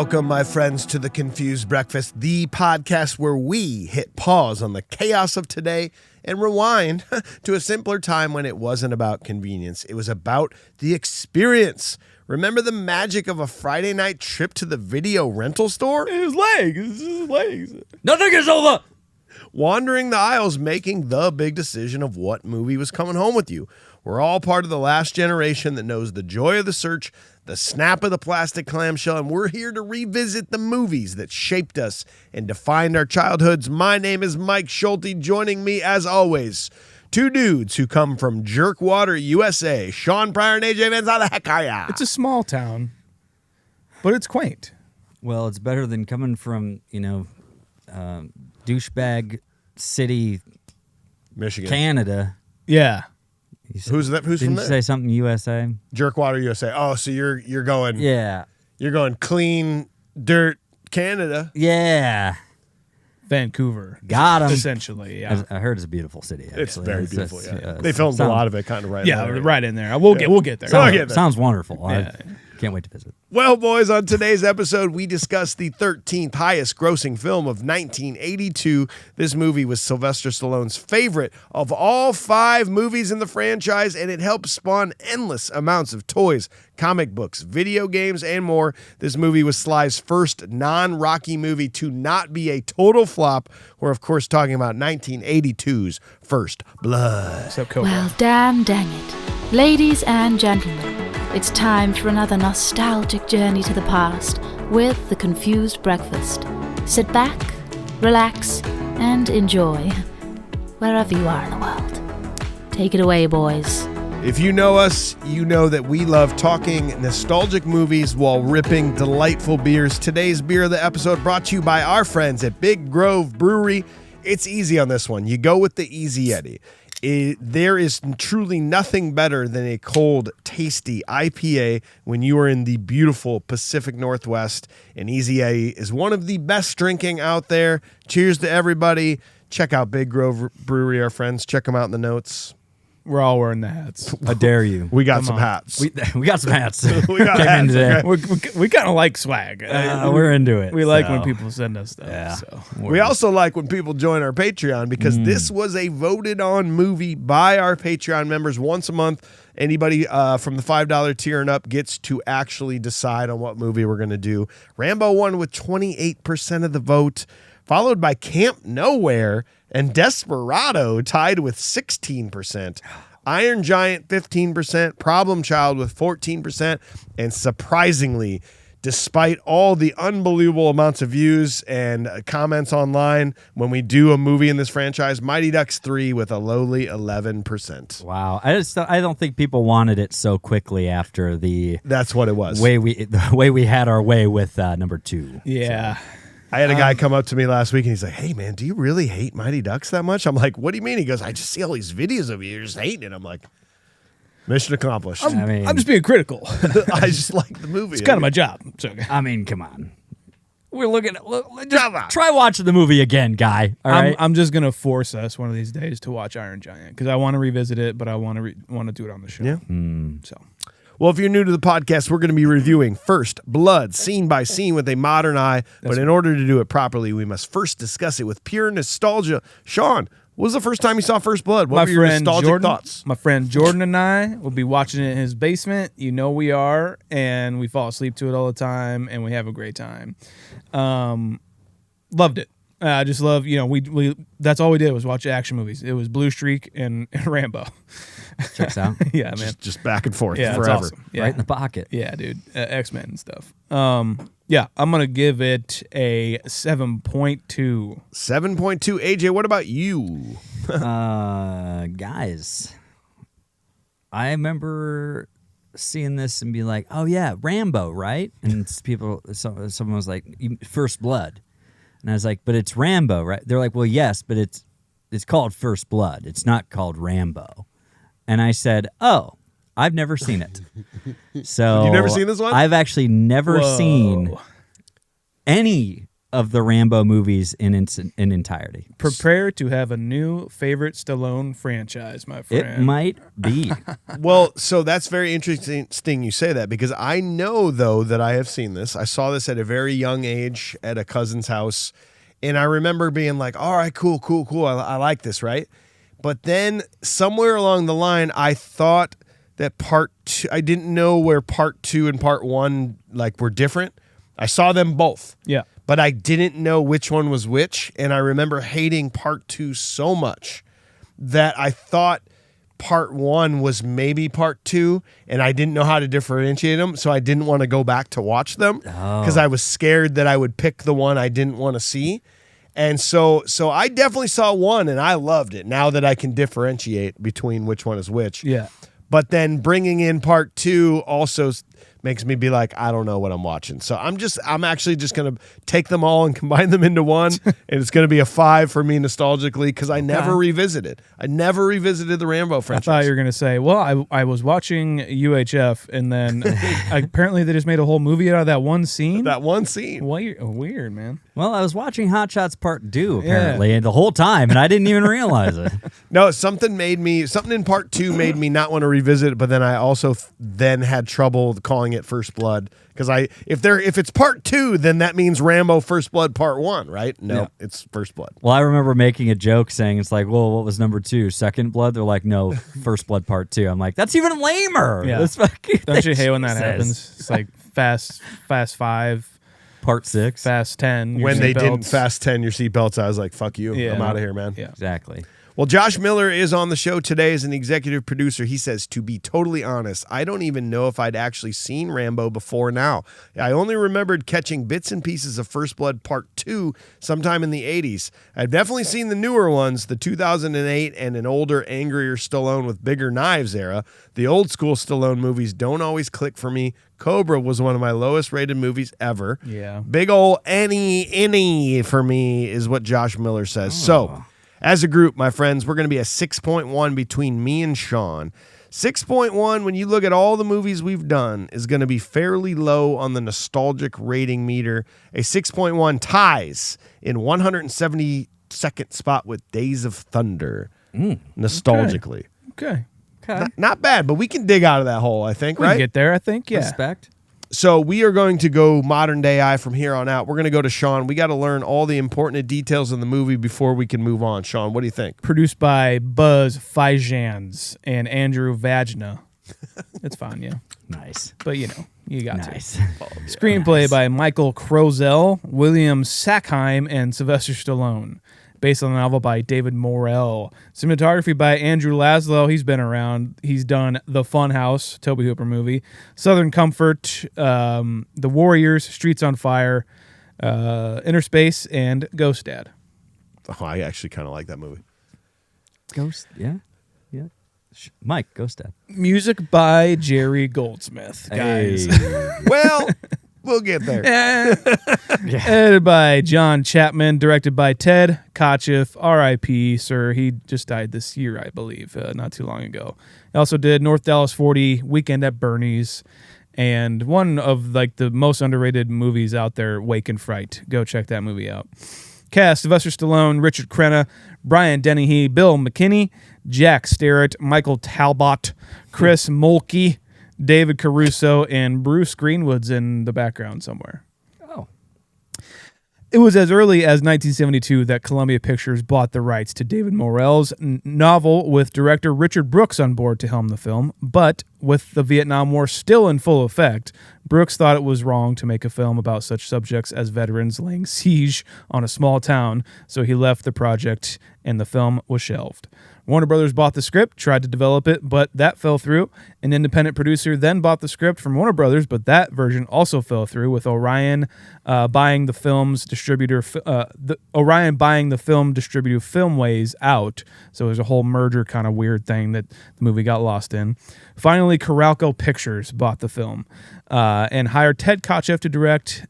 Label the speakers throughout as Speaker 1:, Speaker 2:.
Speaker 1: Welcome, my friends, to The Confused Breakfast, the podcast where we hit pause on the chaos of today and rewind to a simpler time when it wasn't about convenience. It was about the experience. Remember the magic of a Friday night trip to the video rental store?
Speaker 2: His legs.
Speaker 3: Nothing is over.
Speaker 1: Wandering the aisles, making the big decision of what movie was coming home with you. We're all part of the last generation that knows the joy of the search, the snap of the plastic clamshell, and we're here to revisit the movies that shaped us and defined our childhoods. My name is Mike Schulte. Joining me, as always, two dudes who come from Jerkwater, USA. Sean Pryor and AJ Vance. How the heck are ya?
Speaker 2: It's a small town, but it's quaint.
Speaker 3: Well, it's better than coming from, douchebag city,
Speaker 1: Michigan.
Speaker 3: Canada.
Speaker 2: Yeah.
Speaker 1: Who's that? Who's
Speaker 3: Didn't
Speaker 1: from
Speaker 3: you
Speaker 1: there?
Speaker 3: say something USA?
Speaker 1: Jerkwater, USA. Oh, so you're going.
Speaker 3: Yeah.
Speaker 1: You're going clean dirt Canada.
Speaker 3: Yeah.
Speaker 2: Vancouver.
Speaker 3: Got him.
Speaker 2: Essentially, yeah.
Speaker 3: I heard it's a beautiful city. Actually.
Speaker 1: It's very beautiful. Yeah.
Speaker 3: It's,
Speaker 1: They filmed a lot of it kind of right.
Speaker 2: Yeah,
Speaker 1: there.
Speaker 2: right in there. We'll get there.
Speaker 3: Sounds wonderful.
Speaker 2: Yeah.
Speaker 3: I can't wait to visit.
Speaker 1: Well, boys, on today's episode, we discuss the 13th highest grossing film of 1982. This movie was Sylvester Stallone's favorite of all 5 movies in the franchise, and it helped spawn endless amounts of toys, comic books, video games, and more. This movie was Sly's first non-Rocky movie to not be a total flop. We're, of course, talking about 1982's First Blood.
Speaker 2: Except Cobra.
Speaker 4: Well, damn dang it. Ladies and gentlemen, it's time for another nostalgic journey to the past with The Confused Breakfast. Sit back, relax, and enjoy wherever you are in the world. Take it away, boys.
Speaker 1: If you know us, you know that we love talking nostalgic movies while ripping delightful beers. Today's beer of the episode brought to you by our friends at Big Grove Brewery. It's easy on this one. You go with the Easy Eddie. There is truly nothing better than a cold, tasty IPA when you are in the beautiful Pacific Northwest. And Easy Eddie is one of the best drinking out there. Cheers to everybody. Check out Big Grove Brewery, our friends. Check them out in the notes.
Speaker 2: We're all wearing the hats.
Speaker 3: I dare you.
Speaker 1: We got some hats.
Speaker 3: We got some hats.
Speaker 1: We got
Speaker 3: Came in
Speaker 1: hats,
Speaker 3: today.
Speaker 1: okay.
Speaker 2: We kind of like swag.
Speaker 3: We're into it.
Speaker 2: We like
Speaker 3: so.
Speaker 2: when people send us stuff.
Speaker 3: Yeah.
Speaker 2: So.
Speaker 1: We also like when people join our Patreon because this was a voted on movie by our Patreon members once a month. Anybody from the $5 tier and up gets to actually decide on what movie we're going to do. Rambo won with 28% of the vote, followed by Camp Nowhere and Desperado tied with 16%. Iron Giant 15%, Problem Child with 14%, and surprisingly, despite all the unbelievable amounts of views and comments online when we do a movie in this franchise, Mighty Ducks 3 with a lowly 11%.
Speaker 3: Wow. I don't think people wanted it so quickly after
Speaker 1: That's what it was.
Speaker 3: the way we had our way with number 2.
Speaker 2: Yeah.
Speaker 1: I had a guy come up to me last week and he's like, "Hey man, do you really hate Mighty Ducks that much?" I'm like, "What do you mean?" He goes, "I just see all these videos of you, you're just hating it." I'm like, mission accomplished.
Speaker 2: I'm just being critical.
Speaker 1: I just like the movie.
Speaker 2: It's kind of my job. So.
Speaker 3: I mean, come on. We're looking at just try watching the movie again, guy. All right.
Speaker 2: I'm just gonna force us one of these days to watch Iron Giant because I want to revisit it, but I want to do it on the show.
Speaker 1: Yeah.
Speaker 2: So.
Speaker 1: Well, if you're new to the podcast, we're going to be reviewing First Blood, scene by scene with a modern eye. But in order to do it properly, we must first discuss it with pure nostalgia. Sean, what was the first time you saw First Blood? What were your nostalgic thoughts?
Speaker 2: My friend Jordan and I will be watching it in his basement. You know we are, and we fall asleep to it all the time, and we have a great time. Loved it. I just love, we that's all we did was watch action movies. It was Blue Streak and Rambo.
Speaker 3: Checks out.
Speaker 2: Yeah, man.
Speaker 1: Just back and forth
Speaker 2: Yeah,
Speaker 1: forever.
Speaker 2: it's awesome. Yeah.
Speaker 3: Right in the pocket.
Speaker 2: Yeah, dude. X-Men and stuff. Yeah, I'm going to give it a 7.2.
Speaker 1: 7.2. AJ, what about you?
Speaker 3: Guys, I remember seeing this and be like, "Oh yeah, Rambo, right?" And someone was like, "First Blood," and I was like, "But it's Rambo, right?" They're like, "Well, yes, but it's called First Blood. It's not called Rambo." And I said, "Oh, I've never seen it." So
Speaker 1: You've never seen this one?
Speaker 3: I've actually never seen any of the Rambo movies in entirety.
Speaker 2: Prepare to have a new favorite Stallone franchise, my friend.
Speaker 3: It might be.
Speaker 1: Well, so that's very interesting you say that, because I know, though, that I have seen this. I saw this at a very young age at a cousin's house, and I remember being like, all right, cool. I like this, right? But then somewhere along the line, I thought that part two, I didn't know where part 2 and part 1 like were different. I saw them both.
Speaker 2: Yeah.
Speaker 1: But I didn't know which one was which, and I remember hating part 2 so much that I thought part 1 was maybe part 2, and I didn't know how to differentiate them, so I didn't want to go back to watch them because I was scared that I would pick the one I didn't want to see. And so I definitely saw 1, and I loved it now that I can differentiate between which one is which.
Speaker 2: Yeah.
Speaker 1: But then bringing in part 2 also makes me be like, I don't know what I'm watching. So I'm actually just going to take them all and combine them into one. And it's going to be a 5 for me nostalgically, because I never revisited. I never revisited the Rambo franchise.
Speaker 2: I thought you were going to say, well, I was watching UHF, and then apparently they just made a whole movie out of that one scene.
Speaker 1: That one scene.
Speaker 2: Weird, man.
Speaker 3: Well, I was watching Hot Shots Part 2 apparently the whole time, and I didn't even realize it.
Speaker 1: No, something in part 2 made me not want to revisit it, but then I also then had trouble calling it First Blood, because if it's part 2, then that means Rambo First Blood part 1, right? No, it's First Blood.
Speaker 3: Well, I remember making a joke saying, it's like, well, what was number 2? Second Blood? They're like, no, First Blood Part 2. I'm like, that's even lamer.
Speaker 2: Yeah.
Speaker 3: That's fucking
Speaker 2: Don't you hate when that happens? It's like Fast 5,
Speaker 3: Part 6.
Speaker 2: Fast 10. your
Speaker 1: When they
Speaker 2: seatbelts.
Speaker 1: didn't Fast 10 your seatbelts, I was like, fuck you.
Speaker 2: Yeah.
Speaker 1: I'm out of here, man.
Speaker 2: Yeah.
Speaker 3: Exactly.
Speaker 1: Well, Josh Miller is on the show today as an executive producer. He says, to be totally honest, I don't even know if I'd actually seen Rambo before now. I only remembered catching bits and pieces of First Blood Part 2 sometime in the 80s. I've definitely seen the newer ones, the 2008 and an older, angrier Stallone with bigger knives era. The old school Stallone movies don't always click for me. Cobra was one of my lowest rated movies ever.
Speaker 2: Yeah.
Speaker 1: Big ol' any for me is what Josh Miller says. So, as a group, my friends, we're going to be a 6.1 between me and Sean. 6.1, when you look at all the movies we've done, is going to be fairly low on the nostalgic rating meter. A 6.1 ties in 172nd spot with Days of Thunder, nostalgically.
Speaker 2: Okay.
Speaker 1: Not bad, but we can dig out of that hole, I think,
Speaker 2: We
Speaker 1: right?
Speaker 2: can get there, I think. Yeah.
Speaker 3: Respect.
Speaker 1: So we are going to go modern day eye from here on out. We're going to go to Sean. We got to learn all the important details in the movie before we can move on. Sean, what do you think?
Speaker 2: Produced by Buzz Fijans and Andrew Vagina. It's fine, yeah.
Speaker 3: Nice.
Speaker 2: But, you got
Speaker 3: Nice.
Speaker 2: to. Screenplay by Michael Crozel, William Sackheim, and Sylvester Stallone. Based on the novel by David Morrell. Cinematography by Andrew Laszlo. He's been around. He's done The Funhouse, Tobe Hooper movie, Southern Comfort, The Warriors, Streets on Fire, Inner Space, and Ghost Dad.
Speaker 1: Oh, I actually kind of like that movie.
Speaker 3: Ghost, yeah. Mike, Ghost Dad.
Speaker 2: Music by Jerry Goldsmith, guys.
Speaker 3: Hey.
Speaker 1: Well, we'll get there.
Speaker 2: Edited by John Chapman, directed by Ted Kotcheff, R.I.P. Sir. He just died this year, I believe, not too long ago. He also did North Dallas 40, Weekend at Bernie's, and one of the most underrated movies out there, Wake and Fright. Go check that movie out. Cast: Sylvester Stallone, Richard Crenna, Brian Dennehy, Bill McKinney, Jack Starrett, Michael Talbot, Chris Mulkey, David Caruso, and Bruce Greenwood's in the background somewhere.
Speaker 3: Oh.
Speaker 2: It was as early as 1972 that Columbia Pictures bought the rights to David Morrell's novel, with director Richard Brooks on board to helm the film. But with the Vietnam War still in full effect, Brooks thought it was wrong to make a film about such subjects as veterans laying siege on a small town, so he left the project and the film was shelved. Warner Brothers bought the script, tried to develop it, but that fell through. An independent producer then bought the script from Warner Brothers, but that version also fell through, with Orion buying the film's distributor. Orion buying the film distributor Filmways out. So there's a whole merger kind of weird thing that the movie got lost in. Finally, Coralco Pictures bought the film and hired Ted Kotcheff to direct.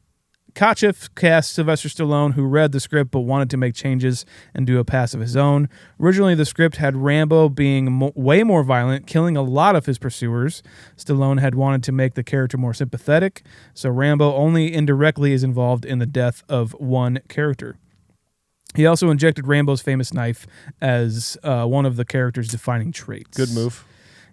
Speaker 2: Kotcheff cast Sylvester Stallone, who read the script but wanted to make changes and do a pass of his own. Originally, the script had Rambo being way more violent, killing a lot of his pursuers. Stallone had wanted to make the character more sympathetic, so Rambo only indirectly is involved in the death of one character. He also injected Rambo's famous knife as one of the character's defining traits.
Speaker 1: Good move.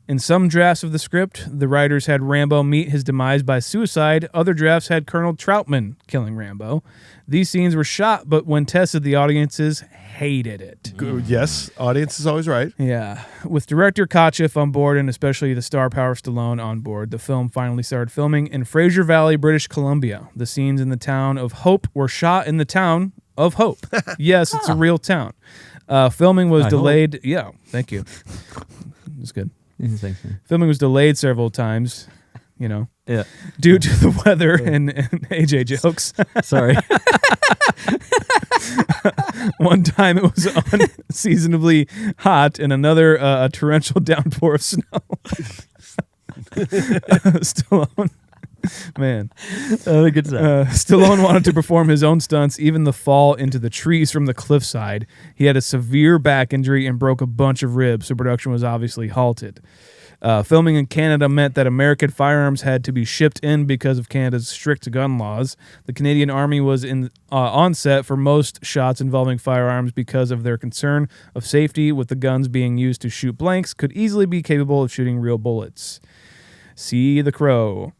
Speaker 2: In some drafts of the script, the writers had Rambo meet his demise by suicide. Other drafts had Colonel Troutman killing Rambo. These scenes were shot, but when tested, the audiences hated it.
Speaker 1: Good. Yes, audience is always right.
Speaker 2: Yeah. With director Kotcheff on board and especially the star power of Stallone on board, the film finally started filming in Fraser Valley, British Columbia. The scenes in the town of Hope were shot in the town of Hope. Yes, it's a real town. Filming was delayed. Hope. Yeah, thank you. It's good. Filming was delayed several times, due to the weather and AJ jokes.
Speaker 3: Sorry.
Speaker 2: One time it was unseasonably hot and another a torrential downpour of snow. Stallone. Man.
Speaker 3: Good stuff.
Speaker 2: Stallone wanted to perform his own stunts, even the fall into the trees from the cliffside. He had a severe back injury and broke a bunch of ribs, so production was obviously halted. Filming in Canada meant that American firearms had to be shipped in because of Canada's strict gun laws. The Canadian Army was on set for most shots involving firearms because of their concern of safety, with the guns being used to shoot blanks could easily be capable of shooting real bullets. See The Crow.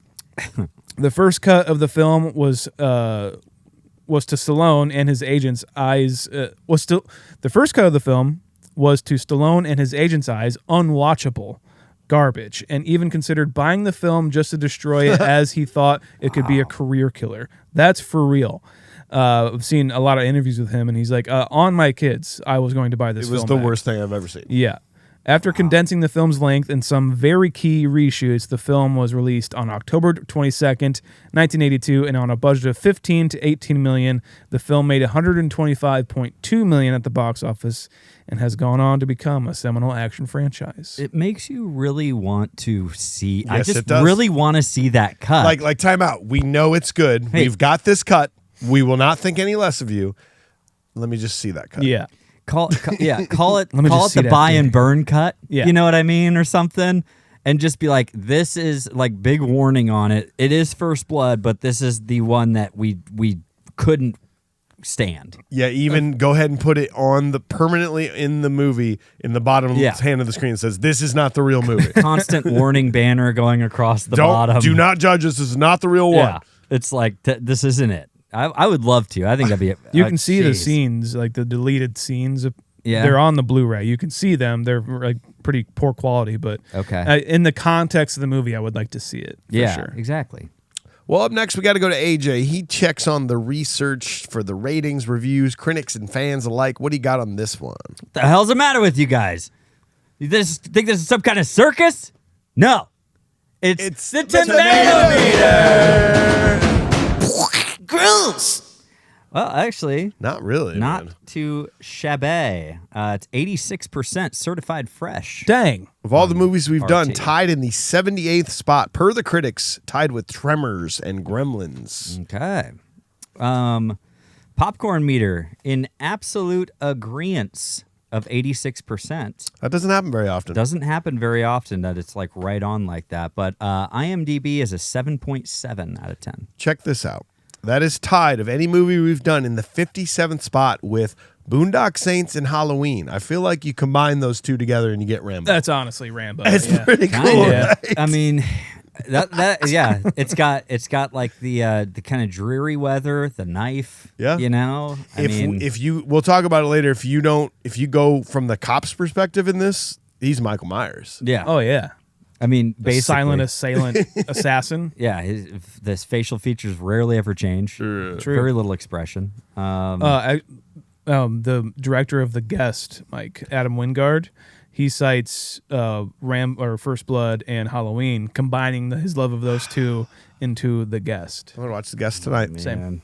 Speaker 2: The first cut of the film was to Stallone and his agent's eyes. The first cut of the film was to Stallone and his agent's eyes unwatchable, garbage, and even considered buying the film just to destroy it as he thought it could be a career killer. That's for real. I've seen a lot of interviews with him, and he's like, on my kids, I was going to buy this film.
Speaker 1: It was the worst thing I've ever seen.
Speaker 2: Yeah. After condensing the film's length and some very key reshoots, the film was released on October 22nd, 1982, and on a budget of 15 to 18 million. The film made 125.2 million at the box office and has gone on to become a seminal action franchise.
Speaker 3: It makes you really want to see.
Speaker 1: Yes,
Speaker 3: I just
Speaker 1: it does.
Speaker 3: really want to see that cut.
Speaker 1: Like time out. We know it's good.
Speaker 3: Hey.
Speaker 1: We've got this cut. We will not think any less of you. Let me just see that cut.
Speaker 2: Yeah.
Speaker 3: Call it
Speaker 2: Let me just see
Speaker 3: the
Speaker 2: that
Speaker 3: buy
Speaker 2: thing.
Speaker 3: and burn cut.
Speaker 2: Yeah.
Speaker 3: You know what I mean, or something, and just be like, this is like big warning on it. It is First Blood, but this is the one that we couldn't stand.
Speaker 1: Yeah, even go ahead and put it on permanently in the movie in the bottom hand of the screen. It says, "This is not the real movie."
Speaker 3: Constant warning banner going across the bottom.
Speaker 1: Do not judge us. This is not the real one.
Speaker 3: Yeah, it's like this isn't it. I would love to. I think that'd be.
Speaker 2: You can see the scenes, like the deleted scenes.
Speaker 3: Yeah.
Speaker 2: They're on the Blu-ray. You can see them. They're like pretty poor quality, but
Speaker 3: okay.
Speaker 2: In the context of the movie, I would like to see it. For sure.
Speaker 3: Exactly.
Speaker 1: Well, up next, we got to go to AJ. He checks on the research for the ratings, reviews, critics, and fans alike. What do you got on this one?
Speaker 3: What the hell's the matter with you guys? You just think this is some kind of circus? No. It's the tomato meter.
Speaker 1: Gross.
Speaker 3: Well, actually,
Speaker 1: Not really.
Speaker 3: not
Speaker 1: man.
Speaker 3: too shabby. It's 86% certified fresh.
Speaker 2: Dang.
Speaker 1: Of all the movies we've done,
Speaker 3: RT.
Speaker 1: tied in the 78th spot per the critics, tied with Tremors and Gremlins.
Speaker 3: Okay. Popcorn meter in absolute agreeance of 86%.
Speaker 1: That doesn't happen very often.
Speaker 3: Doesn't happen very often that it's like right on like that, but IMDb is a 7.7 out of 10.
Speaker 1: Check this out. That is tied of any movie we've done in the 57th spot with Boondock Saints and Halloween. I feel like you combine those two together and you get Rambo.
Speaker 2: That's honestly Rambo.
Speaker 1: It's
Speaker 2: yeah.
Speaker 1: pretty cool.
Speaker 3: Kinda.
Speaker 1: Right?
Speaker 3: I mean, that yeah, it's got like the kind of dreary weather, the knife.
Speaker 1: Yeah.
Speaker 3: You know.
Speaker 1: We'll talk about it later. If you go from the cop's perspective in this, he's Michael Myers.
Speaker 3: Yeah.
Speaker 2: Oh, yeah.
Speaker 3: I mean,
Speaker 2: The
Speaker 3: basically,
Speaker 2: silent assailant assassin.
Speaker 3: yeah, his facial features rarely ever change.
Speaker 2: True.
Speaker 3: Very little expression.
Speaker 2: The director of The Guest, Mike Adam Wingard, he cites First Blood and Halloween, combining his love of those two into The Guest.
Speaker 1: I'm going to watch The Guest tonight.
Speaker 2: Same.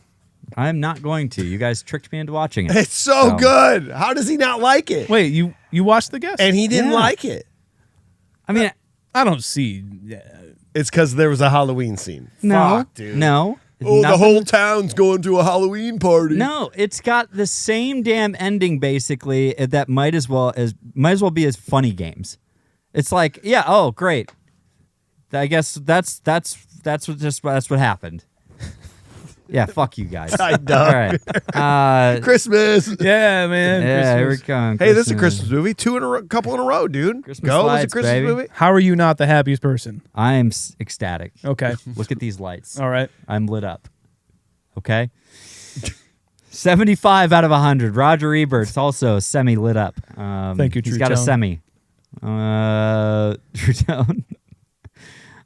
Speaker 3: I'm not going to. You guys tricked me into watching it.
Speaker 1: It's so good. How does he not like it?
Speaker 2: Wait, you watched The Guest?
Speaker 1: And he didn't
Speaker 3: Yeah.
Speaker 1: like it.
Speaker 3: I mean,
Speaker 2: I don't see.
Speaker 1: It's because there was a Halloween scene.
Speaker 3: no,
Speaker 1: Fuck, dude.
Speaker 3: no.
Speaker 1: Oh, the
Speaker 3: nothing-
Speaker 1: whole town's going to a Halloween party.
Speaker 3: No, it's got the same damn ending basically that might as well be as Funny Games. It's like, yeah, oh great. I guess that's what happened. Yeah, fuck you guys.
Speaker 1: I know.
Speaker 3: All right.
Speaker 1: Christmas.
Speaker 2: Yeah, man.
Speaker 3: Yeah, here we
Speaker 2: Christmas.
Speaker 3: come.
Speaker 1: Hey, this is a Christmas movie. Couple in a row, dude.
Speaker 3: Christmas
Speaker 1: Go.
Speaker 3: lights,
Speaker 1: It's a Christmas
Speaker 3: baby.
Speaker 1: movie.
Speaker 2: How are you not the happiest person?
Speaker 3: I am ecstatic.
Speaker 2: Okay.
Speaker 3: Look at these lights.
Speaker 2: All right.
Speaker 3: I'm lit up. Okay. 75 out of 100. Roger Ebert's also semi lit up.
Speaker 2: Thank you,
Speaker 3: He's
Speaker 2: True
Speaker 3: got a
Speaker 2: Tone.
Speaker 3: semi. True Tone.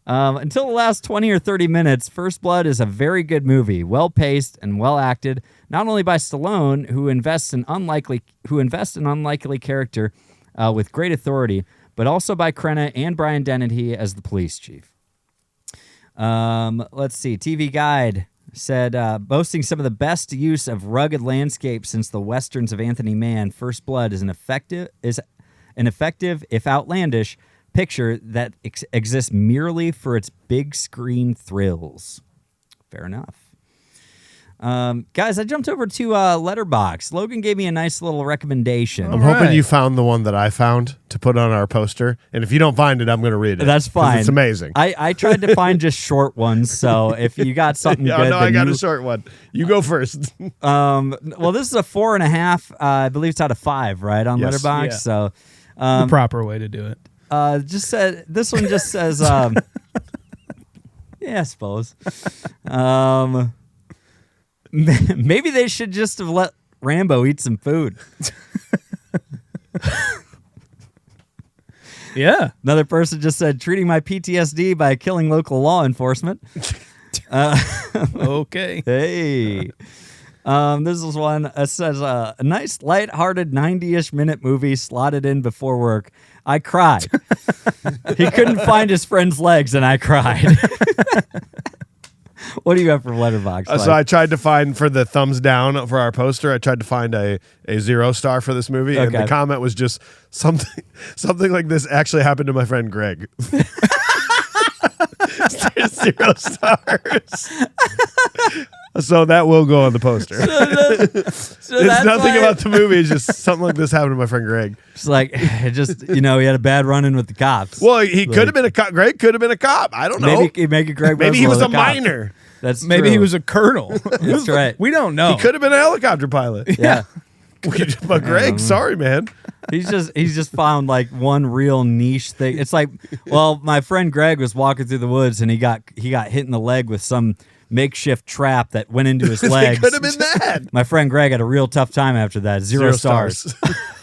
Speaker 3: Until the last 20 or 30 minutes, First Blood is a very good movie, well paced and well acted. Not only by Stallone, who invests in unlikely character with great authority, but also by Crenna and Brian Dennehy as the police chief. Let's see. TV Guide said, boasting some of the best use of rugged landscapes since the westerns of Anthony Mann, First Blood is an effective, if outlandish, picture that exists merely for its big screen thrills. Fair enough. Guys, I jumped over to Letterboxd. Logan gave me a nice little recommendation.
Speaker 1: I'm hoping you found the one that I found to put on our poster. And if you don't find it, I'm going to read it.
Speaker 3: That's
Speaker 1: 'cause
Speaker 3: fine.
Speaker 1: It's amazing.
Speaker 3: I tried to find just short ones, so if you got something
Speaker 1: Yeah,
Speaker 3: good,
Speaker 1: no,
Speaker 3: then
Speaker 1: I got
Speaker 3: you-
Speaker 1: a short one. You go first.
Speaker 3: well, this is a 4.5. I believe it's out of 5, right, on
Speaker 1: Yes.
Speaker 3: Letterboxd.
Speaker 2: Yeah.
Speaker 3: So,
Speaker 2: The proper way to do it.
Speaker 3: just said this one just says, yeah, I suppose. Maybe they should just have let Rambo eat some food.
Speaker 2: Yeah.
Speaker 3: Another person just said, treating my PTSD by killing local law enforcement.
Speaker 2: Okay.
Speaker 3: Hey. This is one that says, a nice, lighthearted 90-ish minute movie slotted in before work. I cried. He couldn't find his friend's legs, and I cried. What do you have for Letterboxd?
Speaker 1: So I tried to find for the thumbs down for our poster. I tried to find a 0 star for this movie, and
Speaker 3: Okay.
Speaker 1: the comment was just something like this actually happened to my friend Greg. 0 stars. So that will go on the poster. It's nothing about the movie. It's just something like this happened to my friend Greg.
Speaker 3: It's like, he had a bad run-in with the cops.
Speaker 1: Well, he could have been a cop. Greg could have been a cop. I don't know.
Speaker 3: Maybe Greg
Speaker 1: Maybe he
Speaker 3: Roswell
Speaker 1: was a
Speaker 3: the cop.
Speaker 1: minor.
Speaker 3: That's
Speaker 2: Maybe
Speaker 3: true.
Speaker 2: he was a colonel.
Speaker 3: That's right.
Speaker 2: We don't know.
Speaker 1: He could have been a helicopter pilot.
Speaker 3: Yeah.
Speaker 1: But Greg, sorry, man.
Speaker 3: He's just found like one real niche thing. It's like, well, my friend Greg was walking through the woods and he got hit in the leg with some makeshift trap that went into his legs.
Speaker 1: It could have been that.
Speaker 3: My friend Greg had a real tough time after that. 0 stars.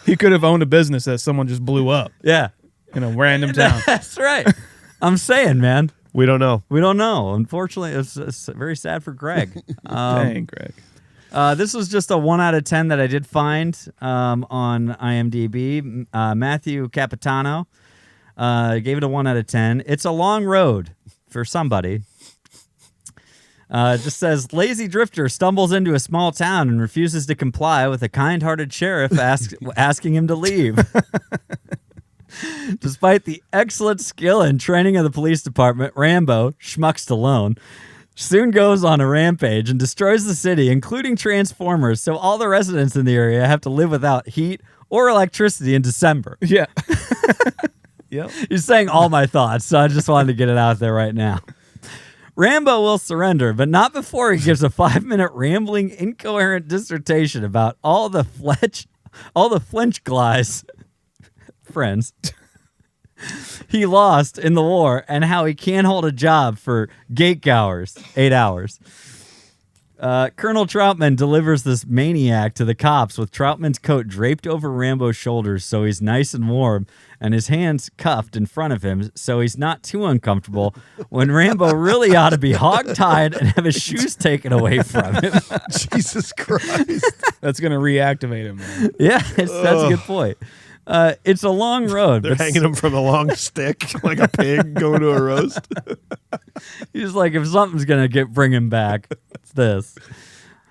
Speaker 2: He could have owned a business that someone just blew up
Speaker 3: Yeah.
Speaker 2: in a random town.
Speaker 3: That's right. I'm saying, man.
Speaker 1: We don't know.
Speaker 3: We don't know. Unfortunately, it's very sad for Greg.
Speaker 2: Dang, Greg.
Speaker 3: This was just a 1 out of 10 that I did find on IMDb. Matthew Capitano gave it a 1 out of 10. It's a long road for somebody. It just says, lazy drifter stumbles into a small town and refuses to comply with a kind-hearted sheriff asking him to leave. Despite the excellent skill and training of the police department, Rambo, Schmuck Stallone, soon goes on a rampage and destroys the city, including transformers, so all the residents in the area have to live without heat or electricity in December.
Speaker 2: Yeah. Yep.
Speaker 3: He's saying all my thoughts, so I just wanted to get it out there right now. Rambo will surrender, but not before he gives a 5-minute rambling, incoherent dissertation about all the Flinch guys, friends, he lost in the war and how he can't hold a job for gategoers, 8 hours. Colonel Troutman delivers this maniac to the cops with Troutman's coat draped over Rambo's shoulders so he's nice and warm and his hands cuffed in front of him so he's not too uncomfortable when Rambo really ought to be hog-tied and have his shoes taken away from him.
Speaker 1: Jesus Christ.
Speaker 2: That's going to reactivate him, man.
Speaker 3: Yeah, that's a good point. It's a long road.
Speaker 1: They're
Speaker 3: but
Speaker 1: hanging him from a long stick like a pig going to a roast.
Speaker 3: He's like, if something's going to bring him back, it's this.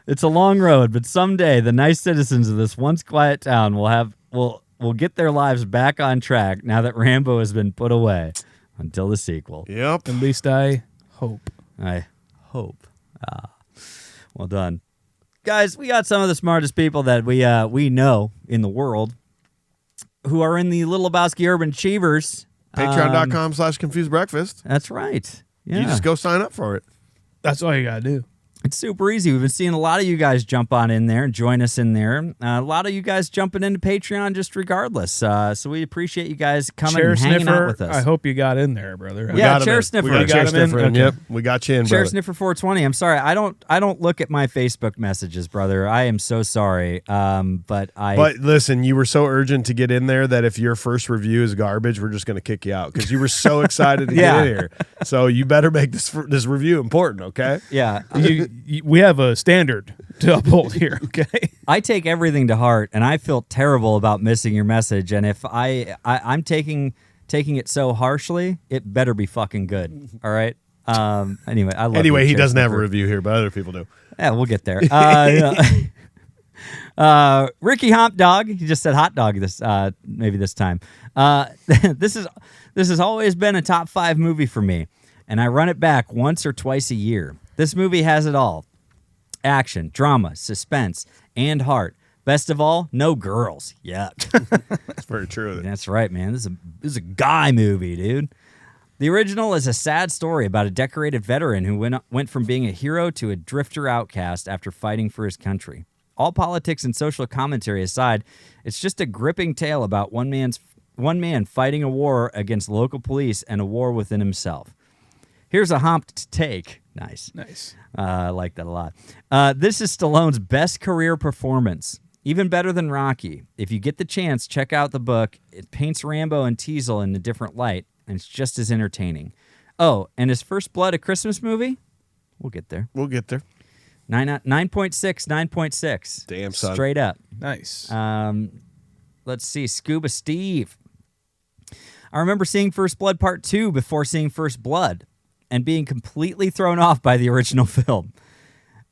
Speaker 3: It's a long road, but someday the nice citizens of this once quiet town will get their lives back on track now that Rambo has been put away. Until the sequel.
Speaker 1: Yep.
Speaker 2: At least I hope.
Speaker 3: I hope. Well done. Guys, we got some of the smartest people that we know in the world who are in the Little Lebowski Urban Achievers.
Speaker 1: Patreon.com/confused breakfast.
Speaker 3: That's right. Yeah.
Speaker 1: You just go sign up for it.
Speaker 2: That's all you got to do.
Speaker 3: It's super easy. We've been seeing a lot of you guys jump on in there and join us in there. A lot of you guys jumping into Patreon just regardless. So we appreciate you guys coming
Speaker 2: Chair
Speaker 3: and hanging
Speaker 2: sniffer,
Speaker 3: out with us.
Speaker 2: I hope you got in there, brother.
Speaker 3: Yeah, chair sniffer.
Speaker 1: We got
Speaker 2: Chair
Speaker 1: chair sniffer in.
Speaker 2: Okay.
Speaker 1: Yep, we got you in,
Speaker 3: Chair
Speaker 1: brother.
Speaker 3: sniffer 420. I'm sorry. I don't look at my Facebook messages, brother. I am so sorry. But
Speaker 1: listen, you were so urgent to get in there that if your first review is garbage, we're just going to kick you out because you were so excited to get in here. So you better make this review important, okay?
Speaker 3: yeah.
Speaker 2: We have a standard to uphold here, okay?
Speaker 3: I take everything to heart, and I feel terrible about missing your message. And if I'm taking it so harshly, it better be fucking good. All right. Anyway, I love.
Speaker 1: Anyway,
Speaker 3: you,
Speaker 1: he
Speaker 3: Chair
Speaker 1: doesn't have a
Speaker 3: Sniffer.
Speaker 1: review here, but other people do.
Speaker 3: Yeah, we'll get there. Ricky Hop Dog. He just said hot dog this maybe this time. This has always been a top 5 movie for me, and I run it back once or twice a year. This movie has it all. Action, drama, suspense, and heart. Best of all, no girls. Yuck.
Speaker 1: That's very true.
Speaker 3: That's right, man. This is a guy movie, dude. The original is a sad story about a decorated veteran who went from being a hero to a drifter outcast after fighting for his country. All politics and social commentary aside, it's just a gripping tale about one man fighting a war against local police and a war within himself. Here's a humped take. Nice. I like that a lot. This is Stallone's best career performance. Even better than Rocky. If you get the chance, check out the book. It paints Rambo and Teasel in a different light, and it's just as entertaining. Oh, and is First Blood a Christmas movie? We'll get there. 9.6.
Speaker 1: Damn, son.
Speaker 3: Straight up.
Speaker 2: Nice.
Speaker 3: Let's see. Scuba Steve. I remember seeing First Blood Part 2 before seeing First Blood and being completely thrown off by the original film.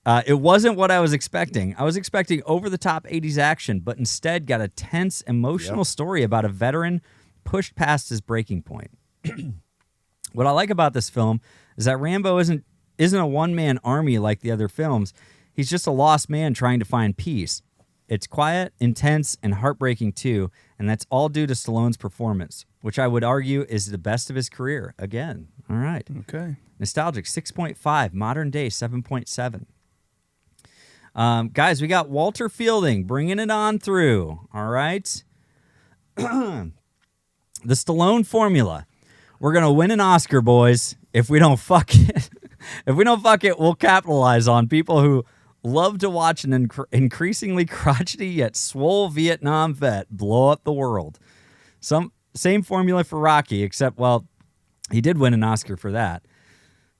Speaker 3: It wasn't what I was expecting. I was expecting over-the-top 80s action, but instead got a tense, emotional story about a veteran pushed past his breaking point. What I like about this film is that Rambo isn't a one-man army like the other films. He's just a lost man trying to find peace. It's quiet, intense, and heartbreaking too, and that's all due to Stallone's performance, which I would argue is the best of his career. Again, all right.
Speaker 2: Okay.
Speaker 3: Nostalgic, 6.5. Modern day, 7.7. Guys, we got Walter Fielding bringing it on through. All right. The Stallone formula. We're going to win an Oscar, boys. If we don't fuck it, we'll capitalize on people who love to watch an increasingly crotchety yet swole Vietnam vet blow up the world. Same formula for Rocky, except, well, he did win an Oscar for that.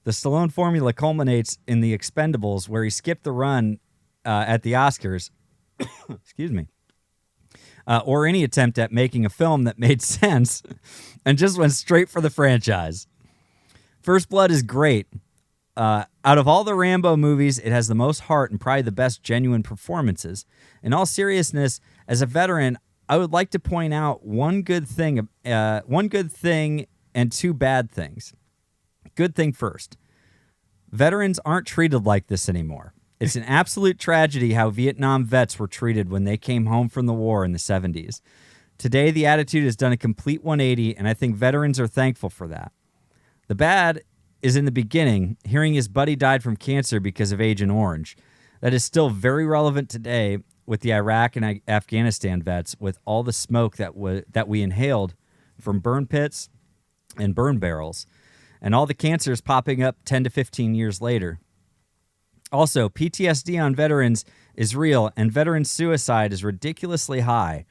Speaker 3: The Stallone formula culminates in The Expendables, where he skipped the run at the Oscars, excuse me, or any attempt at making a film that made sense and just went straight for the franchise. First Blood is great. Out of all the Rambo movies, it has the most heart and probably the best genuine performances. In all seriousness, as a veteran, I would like to point out one good thing and 2 bad things. Good thing first. Veterans aren't treated like this anymore. It's an absolute tragedy how Vietnam vets were treated when they came home from the war in the 70s. Today, the attitude has done a complete 180, and I think veterans are thankful for that. The bad is in the beginning, hearing his buddy died from cancer because of Agent Orange. That is still very relevant today with the Iraq and Afghanistan vets, with all the smoke that we inhaled from burn pits and burn barrels, and all the cancers popping up 10 to 15 years later. Also, PTSD on veterans is real, and veteran suicide is ridiculously high.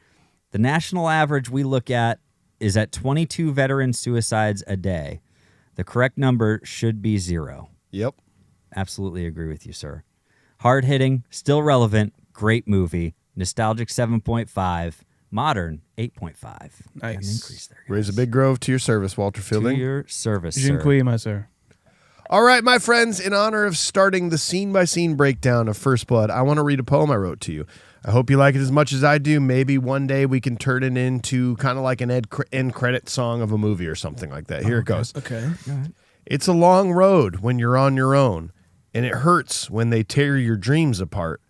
Speaker 3: The national average we look at is at 22 veteran suicides a day. The correct number should be 0.
Speaker 1: Yep.
Speaker 3: Absolutely agree with you, sir. Hard-hitting, still relevant, great movie. Nostalgic 7.5. Modern 8.5.
Speaker 2: Nice.
Speaker 3: An increase there, guys.
Speaker 1: Raise a big grove to your service, Walter Fielding.
Speaker 3: To your service,
Speaker 2: Jean
Speaker 3: sir.
Speaker 2: Kui, my sir.
Speaker 1: All right, my friends, in honor of starting the scene-by-scene breakdown of First Blood, I want to read a poem I wrote to you. I hope you like it as much as I do. Maybe one day we can turn it into kind of like an end credit song of a movie or something like that. Here it goes.
Speaker 2: Okay.
Speaker 1: It's a long road when you're on your own. and it hurts when they tear your dreams apart.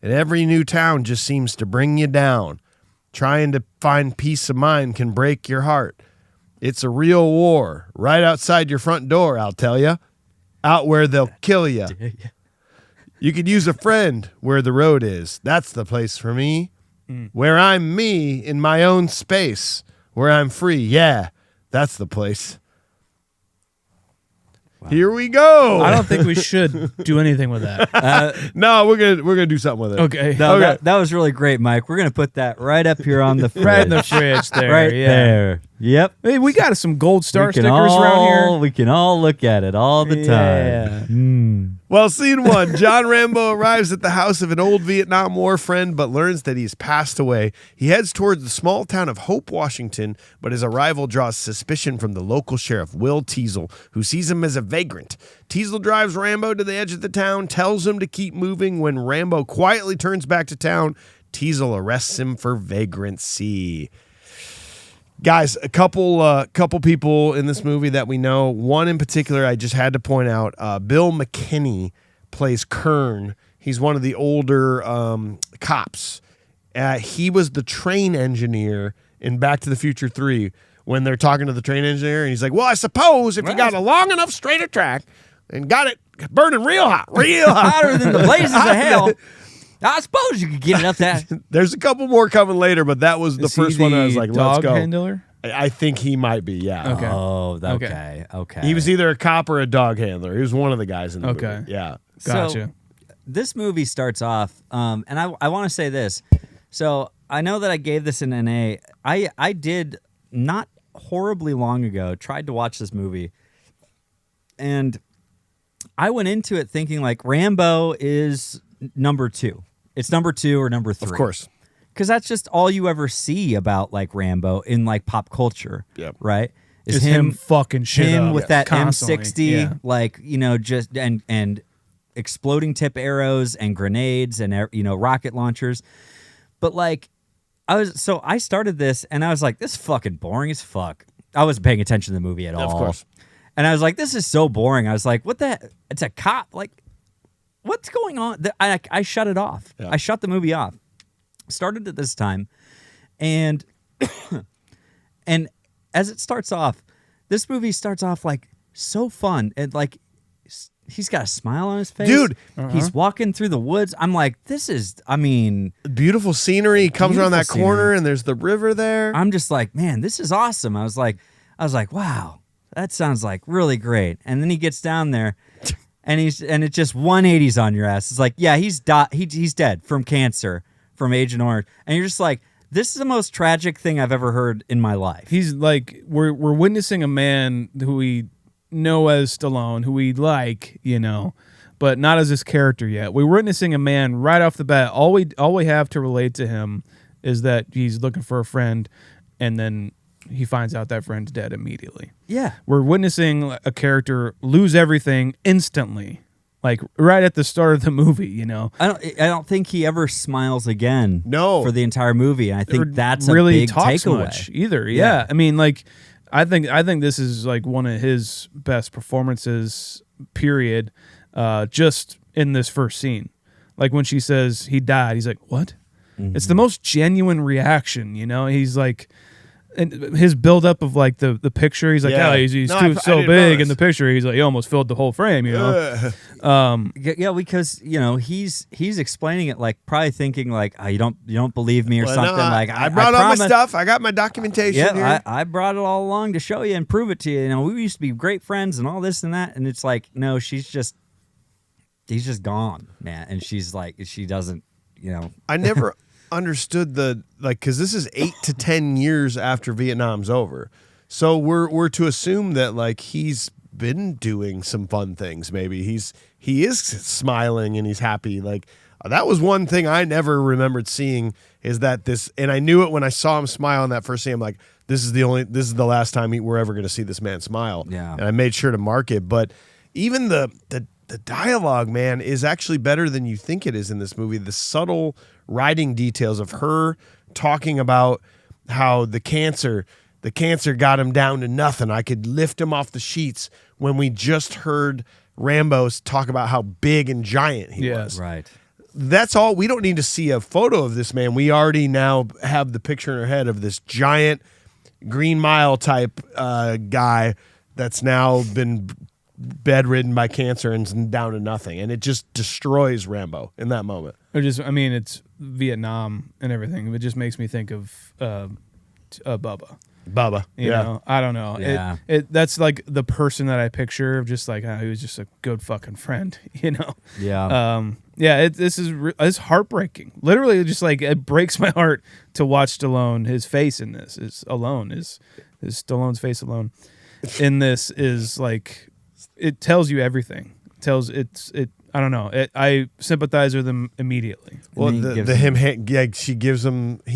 Speaker 1: And every new town just seems to bring you down. Trying to find peace of mind can break your heart. It's a real war right outside your front door, I'll tell you. Out where they'll kill you. You could use a friend where the road is. That's the place for me. Where I'm me in my own space. Where I'm free. Yeah, that's the place. Wow. Here we go.
Speaker 2: I don't think we should do anything with that.
Speaker 1: No, we're gonna do something with it.
Speaker 2: Okay.
Speaker 3: No,
Speaker 1: Okay.
Speaker 3: that was really great, Mike. We're gonna put that right up here on the fridge.
Speaker 2: Right in the fridge there.
Speaker 3: Right
Speaker 2: yeah.
Speaker 3: there. Yep.
Speaker 2: Hey, we got some gold star
Speaker 3: We can
Speaker 2: stickers around here.
Speaker 3: We can all look at it all the
Speaker 2: Yeah.
Speaker 3: time.
Speaker 1: Well, scene 1. John Rambo arrives at the house of an old Vietnam War friend, but learns that he's passed away. He heads towards the small town of Hope, Washington, but his arrival draws suspicion from the local sheriff, Will Teasel, who sees him as a vagrant. Teasel drives Rambo to the edge of the town, tells him to keep moving. When Rambo quietly turns back to town, Teasel arrests him for vagrancy. Guys, a couple people in this movie that we know. One in particular I just had to point out. Bill McKinney plays Kern. He's one of the older cops. He was the train engineer in Back to the Future 3 when they're talking to the train engineer. And he's like, well, I suppose if you got a long enough straighter track and got it burning real hot,
Speaker 3: Hotter than the blazes of hell. I suppose you could get it up that.
Speaker 1: There's a couple more coming later, but that was the first one I was like, let's
Speaker 2: dog
Speaker 1: go.
Speaker 2: handler?
Speaker 1: I think he might be, yeah.
Speaker 2: Okay.
Speaker 3: Oh, okay.
Speaker 1: He was either a cop or a dog handler. He was one of the guys in the movie. Yeah.
Speaker 2: Gotcha.
Speaker 3: So, this movie starts off, and I want to say this. So I know that I gave this an NA. I did not horribly long ago, tried to watch this movie, and I went into it thinking like Rambo is number 2. It's number 2 or number 3.
Speaker 1: Of course.
Speaker 3: Because that's just all you ever see about like Rambo in like pop culture.
Speaker 1: Yep.
Speaker 3: Right?
Speaker 2: Is him fucking shit
Speaker 3: him
Speaker 2: up.
Speaker 3: with that
Speaker 2: Constantly.
Speaker 3: M60,
Speaker 2: Yeah.
Speaker 3: like, you know, just and exploding tip arrows and grenades and, you know, rocket launchers. But like I started this and I was like, this is fucking boring as fuck. I wasn't paying attention to the movie at all.
Speaker 1: Of course.
Speaker 3: And I was like, this is so boring. I was like, what the? It's a cop. Like, what's going on? I shut it off.
Speaker 1: Yeah.
Speaker 3: I shut the movie off. Started at this time. And and as it starts off, this movie starts off like so fun. And like he's got a smile on his face.
Speaker 1: Dude.
Speaker 3: He's walking through the woods. I'm like, this is, I mean,
Speaker 1: Beautiful scenery. He comes around that
Speaker 3: Beautiful
Speaker 1: corner
Speaker 3: scenery.
Speaker 1: and there's the river there.
Speaker 3: I'm just like, man, this is awesome. I was like, wow, that sounds like really great. And then he gets down there, and it's just 180s on your ass. It's like, yeah, he's dead from cancer, from Agent Orange, and you're just like, this is the most tragic thing I've ever heard in my life.
Speaker 2: He's like, we're witnessing a man who we know as Stallone, who we like, you know, but not as this character yet. We're witnessing a man right off the bat. All we have to relate to him is that he's looking for a friend, and then he finds out that friend's dead immediately.
Speaker 3: Yeah,
Speaker 2: We're witnessing a character lose everything instantly, like right at the start of the movie, you know.
Speaker 3: I don't think he ever smiles again.
Speaker 1: No.
Speaker 3: For the entire movie, and I think that's
Speaker 2: really
Speaker 3: a big
Speaker 2: talks
Speaker 3: takeaway.
Speaker 2: much either. Yeah. I mean, like, I think this is like one of his best performances. Period. Just in this first scene, like when she says he died, he's like, "What?"
Speaker 3: Mm-hmm.
Speaker 2: It's the most genuine reaction, you know. He's like, and his buildup of like the picture. He's like,
Speaker 1: Yeah.
Speaker 2: "Oh, he's
Speaker 1: No,
Speaker 2: too
Speaker 1: I
Speaker 2: so
Speaker 1: didn't
Speaker 2: big
Speaker 1: notice.
Speaker 2: in the picture." He's like, "He almost filled the whole frame," you know.
Speaker 3: Yeah, because you know he's explaining it like probably thinking like, oh, you don't believe me or
Speaker 1: Well,
Speaker 3: something.
Speaker 1: no,
Speaker 3: like
Speaker 1: I brought all my
Speaker 3: promise-
Speaker 1: stuff. I got my documentation
Speaker 3: Yeah,
Speaker 1: here.
Speaker 3: I brought it all along to show you and prove it to you. You know, we used to be great friends and all this and that. And it's like, no, he's just gone, man. And she's like, she doesn't, you know.
Speaker 1: I never understood because this is 8 to 10 years after Vietnam's over. So we're to assume that like he's been doing some fun things. Maybe he is smiling and he's happy. Like that was one thing I never remembered seeing is that this, and I knew it when I saw him smile in that first scene. I'm like, this is the last time we're ever going to see this man smile.
Speaker 3: Yeah.
Speaker 1: And I made sure to mark it. But even the dialogue, man, is actually better than you think it is in this movie. The subtle writing details of her talking about how the cancer got him down to nothing. I could lift him off the sheets when we just heard Rambo talk about how big and giant he was.
Speaker 3: Right.
Speaker 1: That's all. We don't need to see a photo of this man. We already now have the picture in our head of this giant Green Mile type guy that's now been bedridden by cancer and down to nothing. And it just destroys Rambo in that moment.
Speaker 2: It's Vietnam and everything. It just makes me think of Bubba.
Speaker 1: Bubba.
Speaker 2: You know, I don't know.
Speaker 3: Yeah.
Speaker 2: That's like the person that I picture of just like he was just a good fucking friend, you know?
Speaker 3: Yeah.
Speaker 2: This is heartbreaking. Literally, just like it breaks my heart to watch Stallone. His face in this is Stallone's face alone in this is like, it tells you everything. I don't know. I sympathize with him immediately.
Speaker 1: Well, he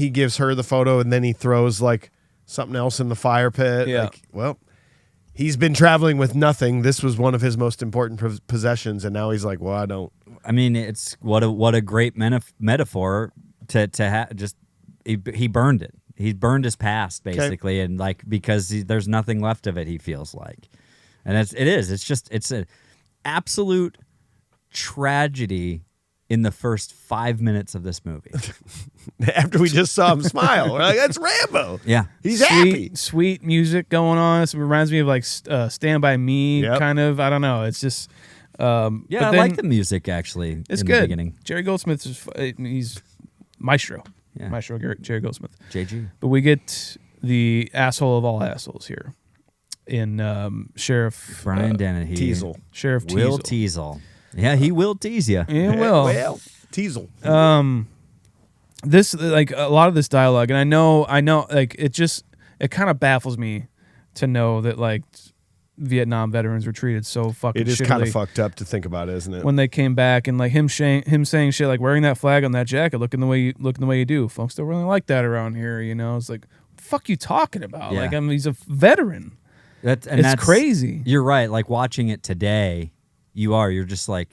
Speaker 1: gives her the photo, and then he throws like something else in the fire pit.
Speaker 2: Yeah.
Speaker 1: Like, well, he's been traveling with nothing. This was one of his most important possessions, and now he's like, well, I don't.
Speaker 3: I mean, it's what a great metaphor to have. Just he burned it. He burned his past basically, and like because there's nothing left of it. He feels like, and it's an absolute tragedy in the first 5 minutes of this movie.
Speaker 1: After we just saw him smile, we're like, that's Rambo.
Speaker 3: Yeah,
Speaker 1: he's happy.
Speaker 2: Sweet music going on. It reminds me of like Stand By Me, kind of. I don't know. It's just.
Speaker 3: I like the music actually.
Speaker 2: It's
Speaker 3: in
Speaker 2: good.
Speaker 3: The beginning.
Speaker 2: Jerry Goldsmith he's maestro.
Speaker 3: Yeah.
Speaker 2: Maestro Jerry Goldsmith.
Speaker 3: JG.
Speaker 2: But we get the asshole of all assholes here in Sheriff
Speaker 3: Brian Dennehy.
Speaker 1: Teasel.
Speaker 2: Sheriff
Speaker 3: Will
Speaker 2: Teasel.
Speaker 3: Teasel. Yeah, he will tease you.
Speaker 2: Yeah, will.
Speaker 1: Well, Teasel.
Speaker 2: This like a lot of this dialogue, and I know, like it kind of baffles me to know that like Vietnam veterans were treated so fucking.
Speaker 1: It is
Speaker 2: shittily
Speaker 1: kind of fucked up to think about, isn't it?
Speaker 2: when they came back and like him saying shit like wearing that flag on that jacket, looking the way you do. Folks don't really like that around here, you know. It's like, what the fuck you talking about?
Speaker 3: Yeah.
Speaker 2: Like he's a veteran. That's crazy.
Speaker 3: You're right. Like watching it today, you're just like,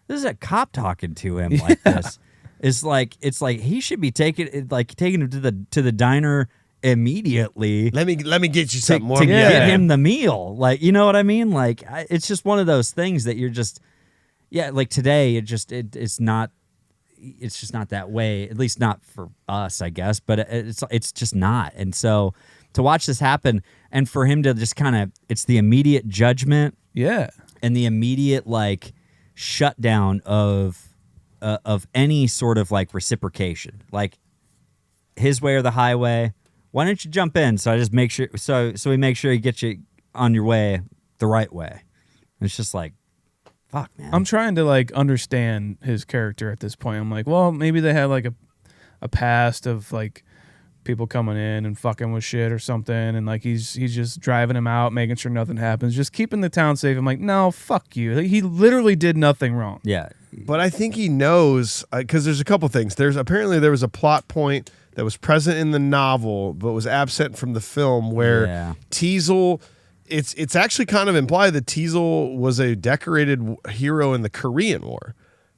Speaker 3: this is a cop talking to him like this. It's like he should be taking him to the diner immediately.
Speaker 1: Let me get you something more.
Speaker 3: To get him the meal. Like, you know what I mean? Like it's just one of those things that you're just like today it's just not that way, at least not for us, I guess, but it's just not. And so to watch this happen and for him to just kind of, it's the immediate judgment and the immediate like shutdown of any sort of like reciprocation, like his way or the highway. Why don't you jump in? So I just make sure. So we make sure he gets you on your way the right way. And it's just like, fuck, man.
Speaker 2: I'm trying to like understand his character at this point. I'm like, well, maybe they had like a past of like people coming in and fucking with shit or something, and like he's just driving him out, making sure nothing happens, just keeping the town safe. I'm like, no, fuck you. Like, he literally did nothing wrong.
Speaker 3: Yeah.
Speaker 1: But I think he knows, because there's a couple things. There was a plot point that was present in the novel but was absent from the film where Teasel, it's actually kind of implied that Teasel was a decorated hero in the Korean War,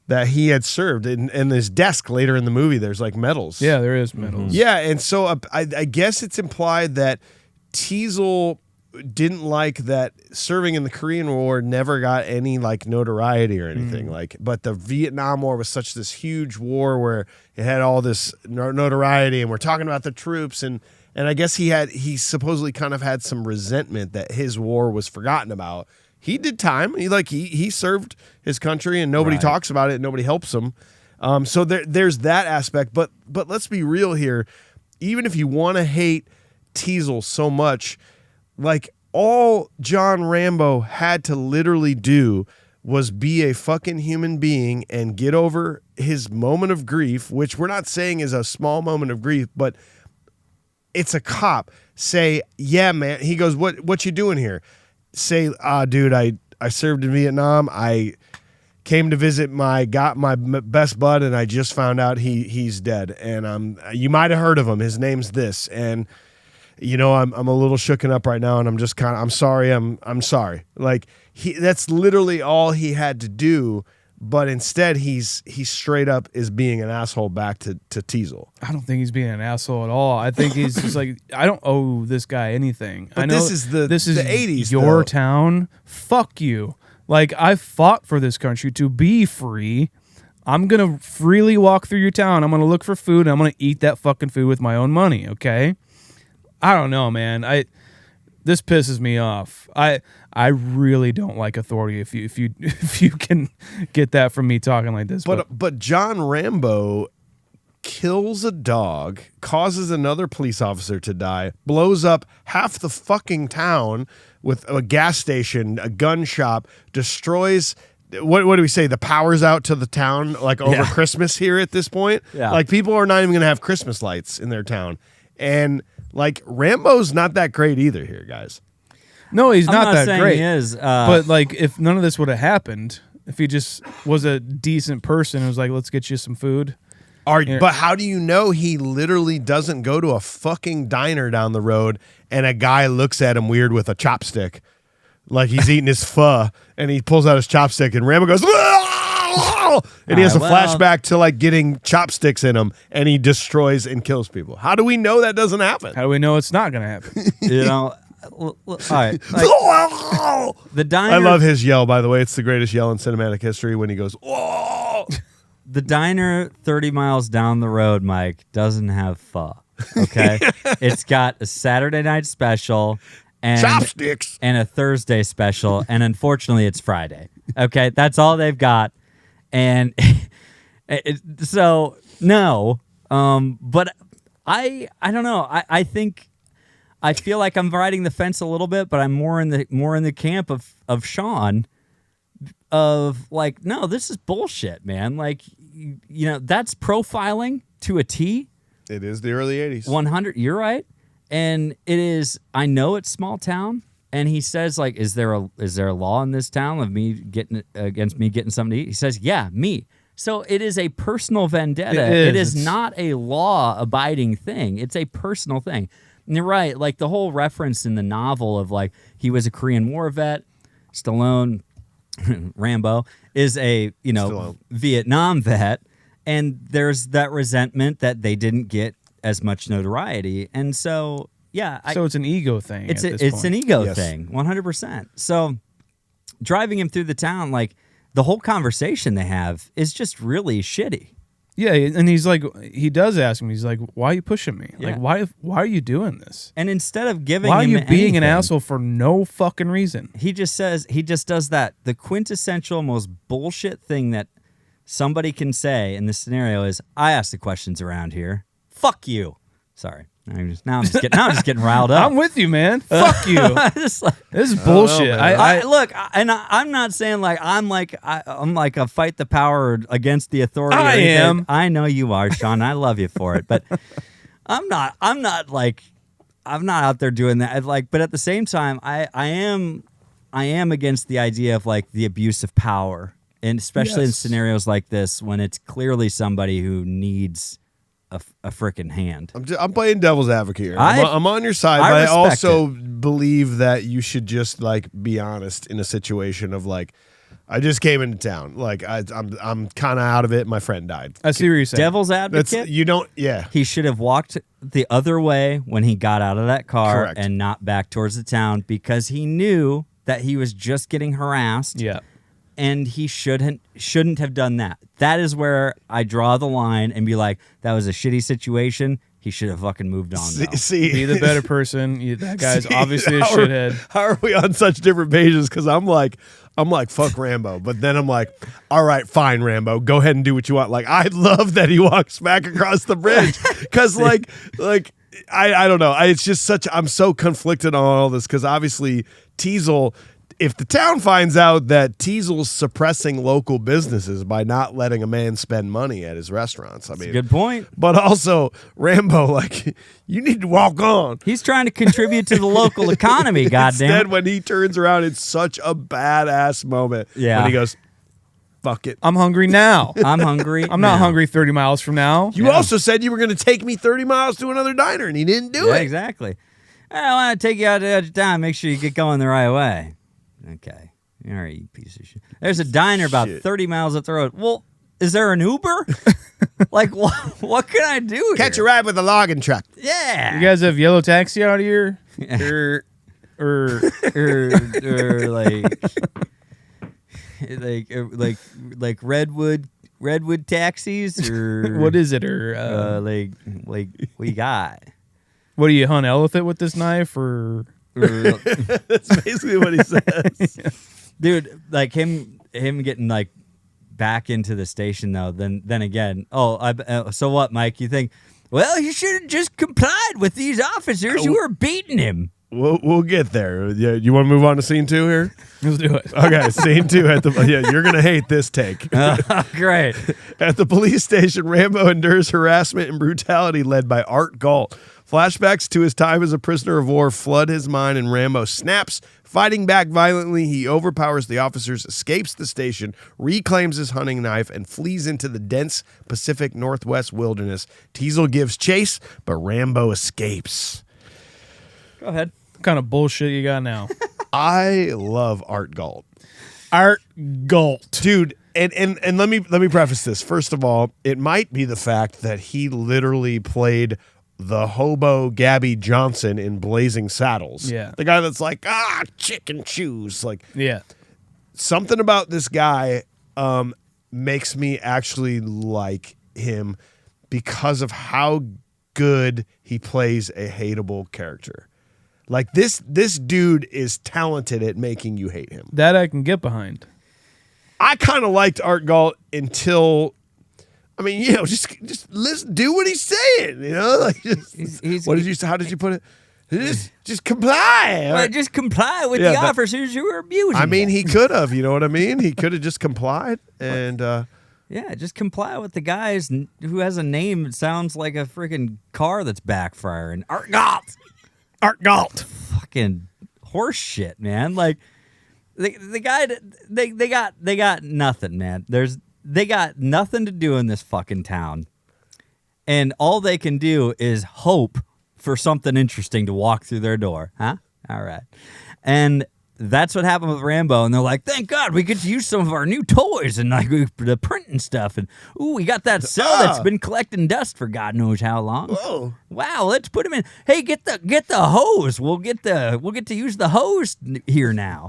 Speaker 1: that he had served. In his desk later in the movie, there's like medals.
Speaker 2: Yeah, there is medals.
Speaker 1: Yeah, and so I guess it's implied that Teasel didn't like that serving in the Korean War never got any like notoriety or anything but the Vietnam War was such this huge war where it had all this notoriety, and we're talking about the troops, and I guess he supposedly kind of had some resentment that his war was forgotten about. He did time. He served his country, and nobody talks about it, and nobody helps him. So there's that aspect, but let's be real here. Even if you want to hate Teasel so much, like, all John Rambo had to literally do was be a fucking human being and get over his moment of grief, which we're not saying is a small moment of grief, but it's a cop. Say, yeah, man. He goes, what you doing here? Say, dude, I served in Vietnam. I came to visit my best bud, and I just found out he's dead. And you might have heard of him. His name's this, and I'm a little shooken up right now, and I'm just I'm sorry. I'm sorry. Like that's literally all he had to do but instead he's straight up is being an asshole back to Teasel.
Speaker 2: I don't think he's being an asshole at all. I think he's just like, I don't owe this guy anything.
Speaker 1: But
Speaker 2: I know
Speaker 1: this is the 80s,
Speaker 2: your
Speaker 1: though.
Speaker 2: town. Fuck you. Like, I fought for this country to be free. I'm going to freely walk through your town. I'm going to look for food, and I'm going to eat that fucking food with my own money, okay? I don't know, man. This pisses me off. I really don't like authority if you can get that from me talking like this.
Speaker 1: But John Rambo kills a dog, causes another police officer to die, blows up half the fucking town with a gas station, a gun shop, destroys. What do we say? The power's out to the town like over Christmas here at this point.
Speaker 3: Yeah.
Speaker 1: Like people are not even going to have Christmas lights in their town. And like Rambo's not that great either here, guys.
Speaker 2: No, he's
Speaker 3: I'm
Speaker 2: not that
Speaker 3: saying
Speaker 2: great.
Speaker 3: He is,
Speaker 2: but like, if none of this would have happened, if he just was a decent person who was like, let's get you some food.
Speaker 1: But how do you know he literally doesn't go to a fucking diner down the road and a guy looks at him weird with a chopstick? Like he's eating his pho and he pulls out his chopstick and Rambo goes, "Whoa!" And he has a flashback to like getting chopsticks in him and he destroys and kills people. How do we know that doesn't happen?
Speaker 2: How do we know it's not going to happen?
Speaker 3: you know, all right. Like, the diner.
Speaker 1: I love his yell, by the way. It's the greatest yell in cinematic history when he goes, "Whoa!"
Speaker 3: The diner 30 miles down the road, Mike, doesn't have pho. Okay, it's got a Saturday night special and
Speaker 1: Chopsticks
Speaker 3: and a Thursday special, and unfortunately, it's Friday. Okay, that's all they've got, and so no. But I don't know. I think I feel like I'm riding the fence a little bit, but I'm more in the camp of Sean. Of like, no, this is bullshit, man. Like, you know, that's profiling to a T.
Speaker 1: It is the early 80s.
Speaker 3: 100. You're right, and it is. I know it's small town, and he says like, is there a law in this town of me getting against me getting something to eat? He says, yeah, me. So it is a personal vendetta. It is not a law-abiding thing. It's a personal thing. And you're right. Like the whole reference in the novel of like he was a Korean War vet, Stallone. Rambo is a Vietnam vet, and there's that resentment that they didn't get as much notoriety, and so so
Speaker 2: it's an ego thing.
Speaker 3: It's
Speaker 2: point.
Speaker 3: an ego thing, 100%. So driving him through the town, like the whole conversation they have is just really shitty.
Speaker 2: Yeah, and he's like, he does ask him. He's like, "Why are you pushing me?
Speaker 3: Yeah.
Speaker 2: Like, why are you doing this?
Speaker 3: And instead of giving
Speaker 2: why are
Speaker 3: him
Speaker 2: you being an
Speaker 3: anything,
Speaker 2: asshole for no fucking reason?"
Speaker 3: he just does that. The quintessential most bullshit thing that somebody can say in this scenario is, "I ask the questions around here. Fuck you." Sorry. I'm just getting riled up.
Speaker 2: I'm with you, man. Fuck you.
Speaker 3: Just like,
Speaker 2: This is bullshit.
Speaker 3: I'm not saying like I'm like a fight the power against the authority.
Speaker 2: I am.
Speaker 3: I know you are, Sean. I love you for it, but I'm not out there doing that. Like, but at the same time, I am against the idea of like the abuse of power, and especially in scenarios like this when it's clearly somebody who needs a freaking hand.
Speaker 1: I'm playing devil's advocate here.
Speaker 3: I'm
Speaker 1: I'm on your side, but I also believe that you should just like be honest in a situation of like, I just came into town. Like I'm kind of out of it. My friend died.
Speaker 2: I see what you're saying.
Speaker 3: Devil's advocate.
Speaker 1: He
Speaker 3: should have walked the other way when he got out of that car.
Speaker 1: Correct.
Speaker 3: And not back towards the town because he knew that he was just getting harassed.
Speaker 2: Yeah.
Speaker 3: And he shouldn't have done that. That is where I draw the line and be like, that was a shitty situation. He should have fucking moved on.
Speaker 1: See,
Speaker 2: be the better person. That guy's obviously a shithead.
Speaker 1: How are we on such different pages? Because I'm like, fuck Rambo, but then I'm like, all right, fine, Rambo, go ahead and do what you want. Like, I love that he walks back across the bridge because, like I don't know. It's just I'm so conflicted on all this because obviously Teasel. If the town finds out that Teasel's suppressing local businesses by not letting a man spend money at his restaurants, I mean,
Speaker 3: good point.
Speaker 1: But also, Rambo, like, you need to walk on.
Speaker 3: He's trying to contribute to the local economy, goddamn.
Speaker 1: Instead, when he turns around, it's such a badass moment.
Speaker 3: Yeah.
Speaker 1: When he goes, fuck it.
Speaker 2: I'm hungry now.
Speaker 3: I'm hungry.
Speaker 2: I'm not hungry 30 miles from now.
Speaker 1: You also said you were going to take me 30 miles to another diner, and he didn't do it.
Speaker 3: Exactly. I want to take you out to the edge of town. Make sure you get going the right way. Okay. All right, you piece of shit. There's a diner about 30 miles up the road. Well, is there an Uber? Like, what can I do
Speaker 1: Catch a
Speaker 3: here?
Speaker 1: ride with a logging truck.
Speaker 3: Yeah.
Speaker 2: You guys have yellow taxi out here?
Speaker 3: or like redwood taxis or
Speaker 2: What is it? Or
Speaker 3: like what you got?
Speaker 2: what do you hunt elephant with this knife? Or
Speaker 1: That's basically what he says.
Speaker 3: Dude, like him getting like back into the station though. Then again, so what, Mike? You think? Well, he should have just complied with these officers who were beating him.
Speaker 1: We'll get there. Yeah, you want to move on to scene 2 here?
Speaker 2: let's do it.
Speaker 1: Okay, scene 2 you're gonna hate this take.
Speaker 3: Great.
Speaker 1: At the police station, Rambo endures harassment and brutality led by Art Galt. Flashbacks to his time as a prisoner of war flood his mind, and Rambo snaps. Fighting back violently, he overpowers the officers, escapes the station, reclaims his hunting knife, and flees into the dense Pacific Northwest wilderness. Teasel gives chase, but Rambo escapes.
Speaker 3: Go ahead.
Speaker 2: What kind of bullshit you got now?
Speaker 1: I love Art Galt.
Speaker 2: Art Galt.
Speaker 1: Dude, and let me preface this. First of all, it might be the fact that he literally played the hobo Gabby Johnson in Blazing Saddles.
Speaker 2: Yeah.
Speaker 1: The guy that's like, chicken shoes. Like,
Speaker 2: Yeah.
Speaker 1: something about this guy makes me actually like him because of how good he plays a hateable character. Like, this dude is talented at making you hate him.
Speaker 2: That I can get behind.
Speaker 1: I kind of liked Art Galt until, I mean, just listen, do what he's saying, like how did you put it? Just comply.
Speaker 3: Well, just comply with the officers who are abusing.
Speaker 1: I mean,
Speaker 3: you.
Speaker 1: he could have, you know what I mean? He could have just complied and
Speaker 3: Yeah, just comply with the guys who has a name that sounds like a freaking car that's backfiring. Art Galt.
Speaker 2: Art Galt.
Speaker 3: Fucking horse shit, man. Like the guy, they got nothing, man. They got nothing to do in this fucking town, and all they can do is hope for something interesting to walk through their door, huh? All right, and that's what happened with Rambo, and they're like, thank God we get to use some of our new toys and like the printing stuff, and we got that cell that's been collecting dust for God knows how long.
Speaker 1: whoa.
Speaker 3: Wow, let's put him in. Hey, get the hose. We'll get to use the hose here now.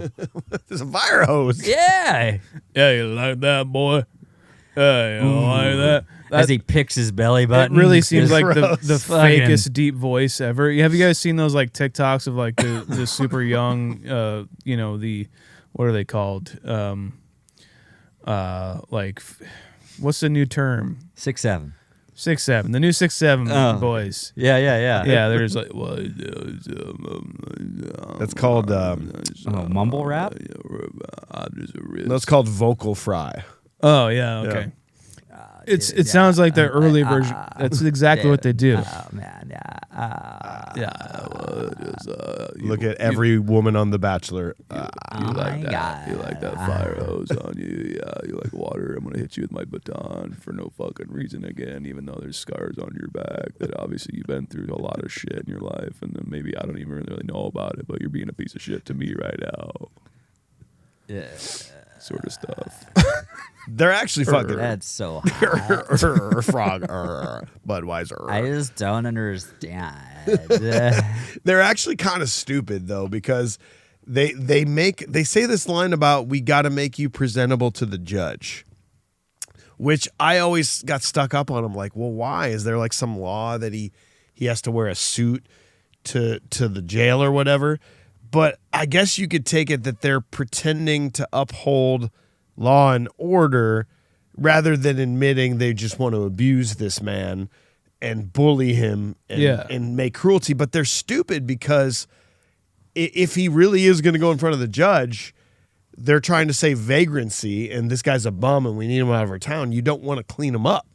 Speaker 1: There's a fire hose.
Speaker 3: Yeah.
Speaker 2: Yeah, you like that, boy? Yeah, you like that?
Speaker 3: As he picks his belly button.
Speaker 2: It really seems
Speaker 3: Just
Speaker 2: like the
Speaker 3: fucking-
Speaker 2: fakest deep voice ever. Have you guys seen those like TikToks of like the super young, what are they called? What's the new term?
Speaker 3: 6'7".
Speaker 2: 6'7", the new 6'7"
Speaker 3: Oh.
Speaker 2: boys.
Speaker 3: Yeah.
Speaker 2: Yeah, there's like
Speaker 1: That's called
Speaker 3: Mumble rap.
Speaker 1: that's called vocal fry.
Speaker 2: Oh yeah, okay. It sounds like the early version. That's exactly what they do.
Speaker 3: Oh man,
Speaker 1: Look at every woman on The Bachelor.
Speaker 2: You like that? You like that fire hose on you? Yeah, you like water? I'm gonna hit you with my baton for no fucking reason again, even though there's scars on your back that obviously you've been through a lot of shit in your life, and then maybe I don't even really know about it, but you're being a piece of shit to me right now.
Speaker 3: yeah.
Speaker 2: Sort of stuff.
Speaker 1: They're actually fucking
Speaker 3: That's so hot.
Speaker 1: frog Budweiser.
Speaker 3: I just don't understand.
Speaker 1: They're actually kind of stupid though, because they say this line about we got to make you presentable to the judge, which I always got stuck up on. I'm like, well, why? Is there like some law that he has to wear a suit to the jail or whatever? But I guess you could take it that they're pretending to uphold law and order rather than admitting they just want to abuse this man and bully him and make cruelty. But they're stupid because if he really is going to go in front of the judge, they're trying to say vagrancy and this guy's a bum and we need him out of our town. You don't want to clean him up.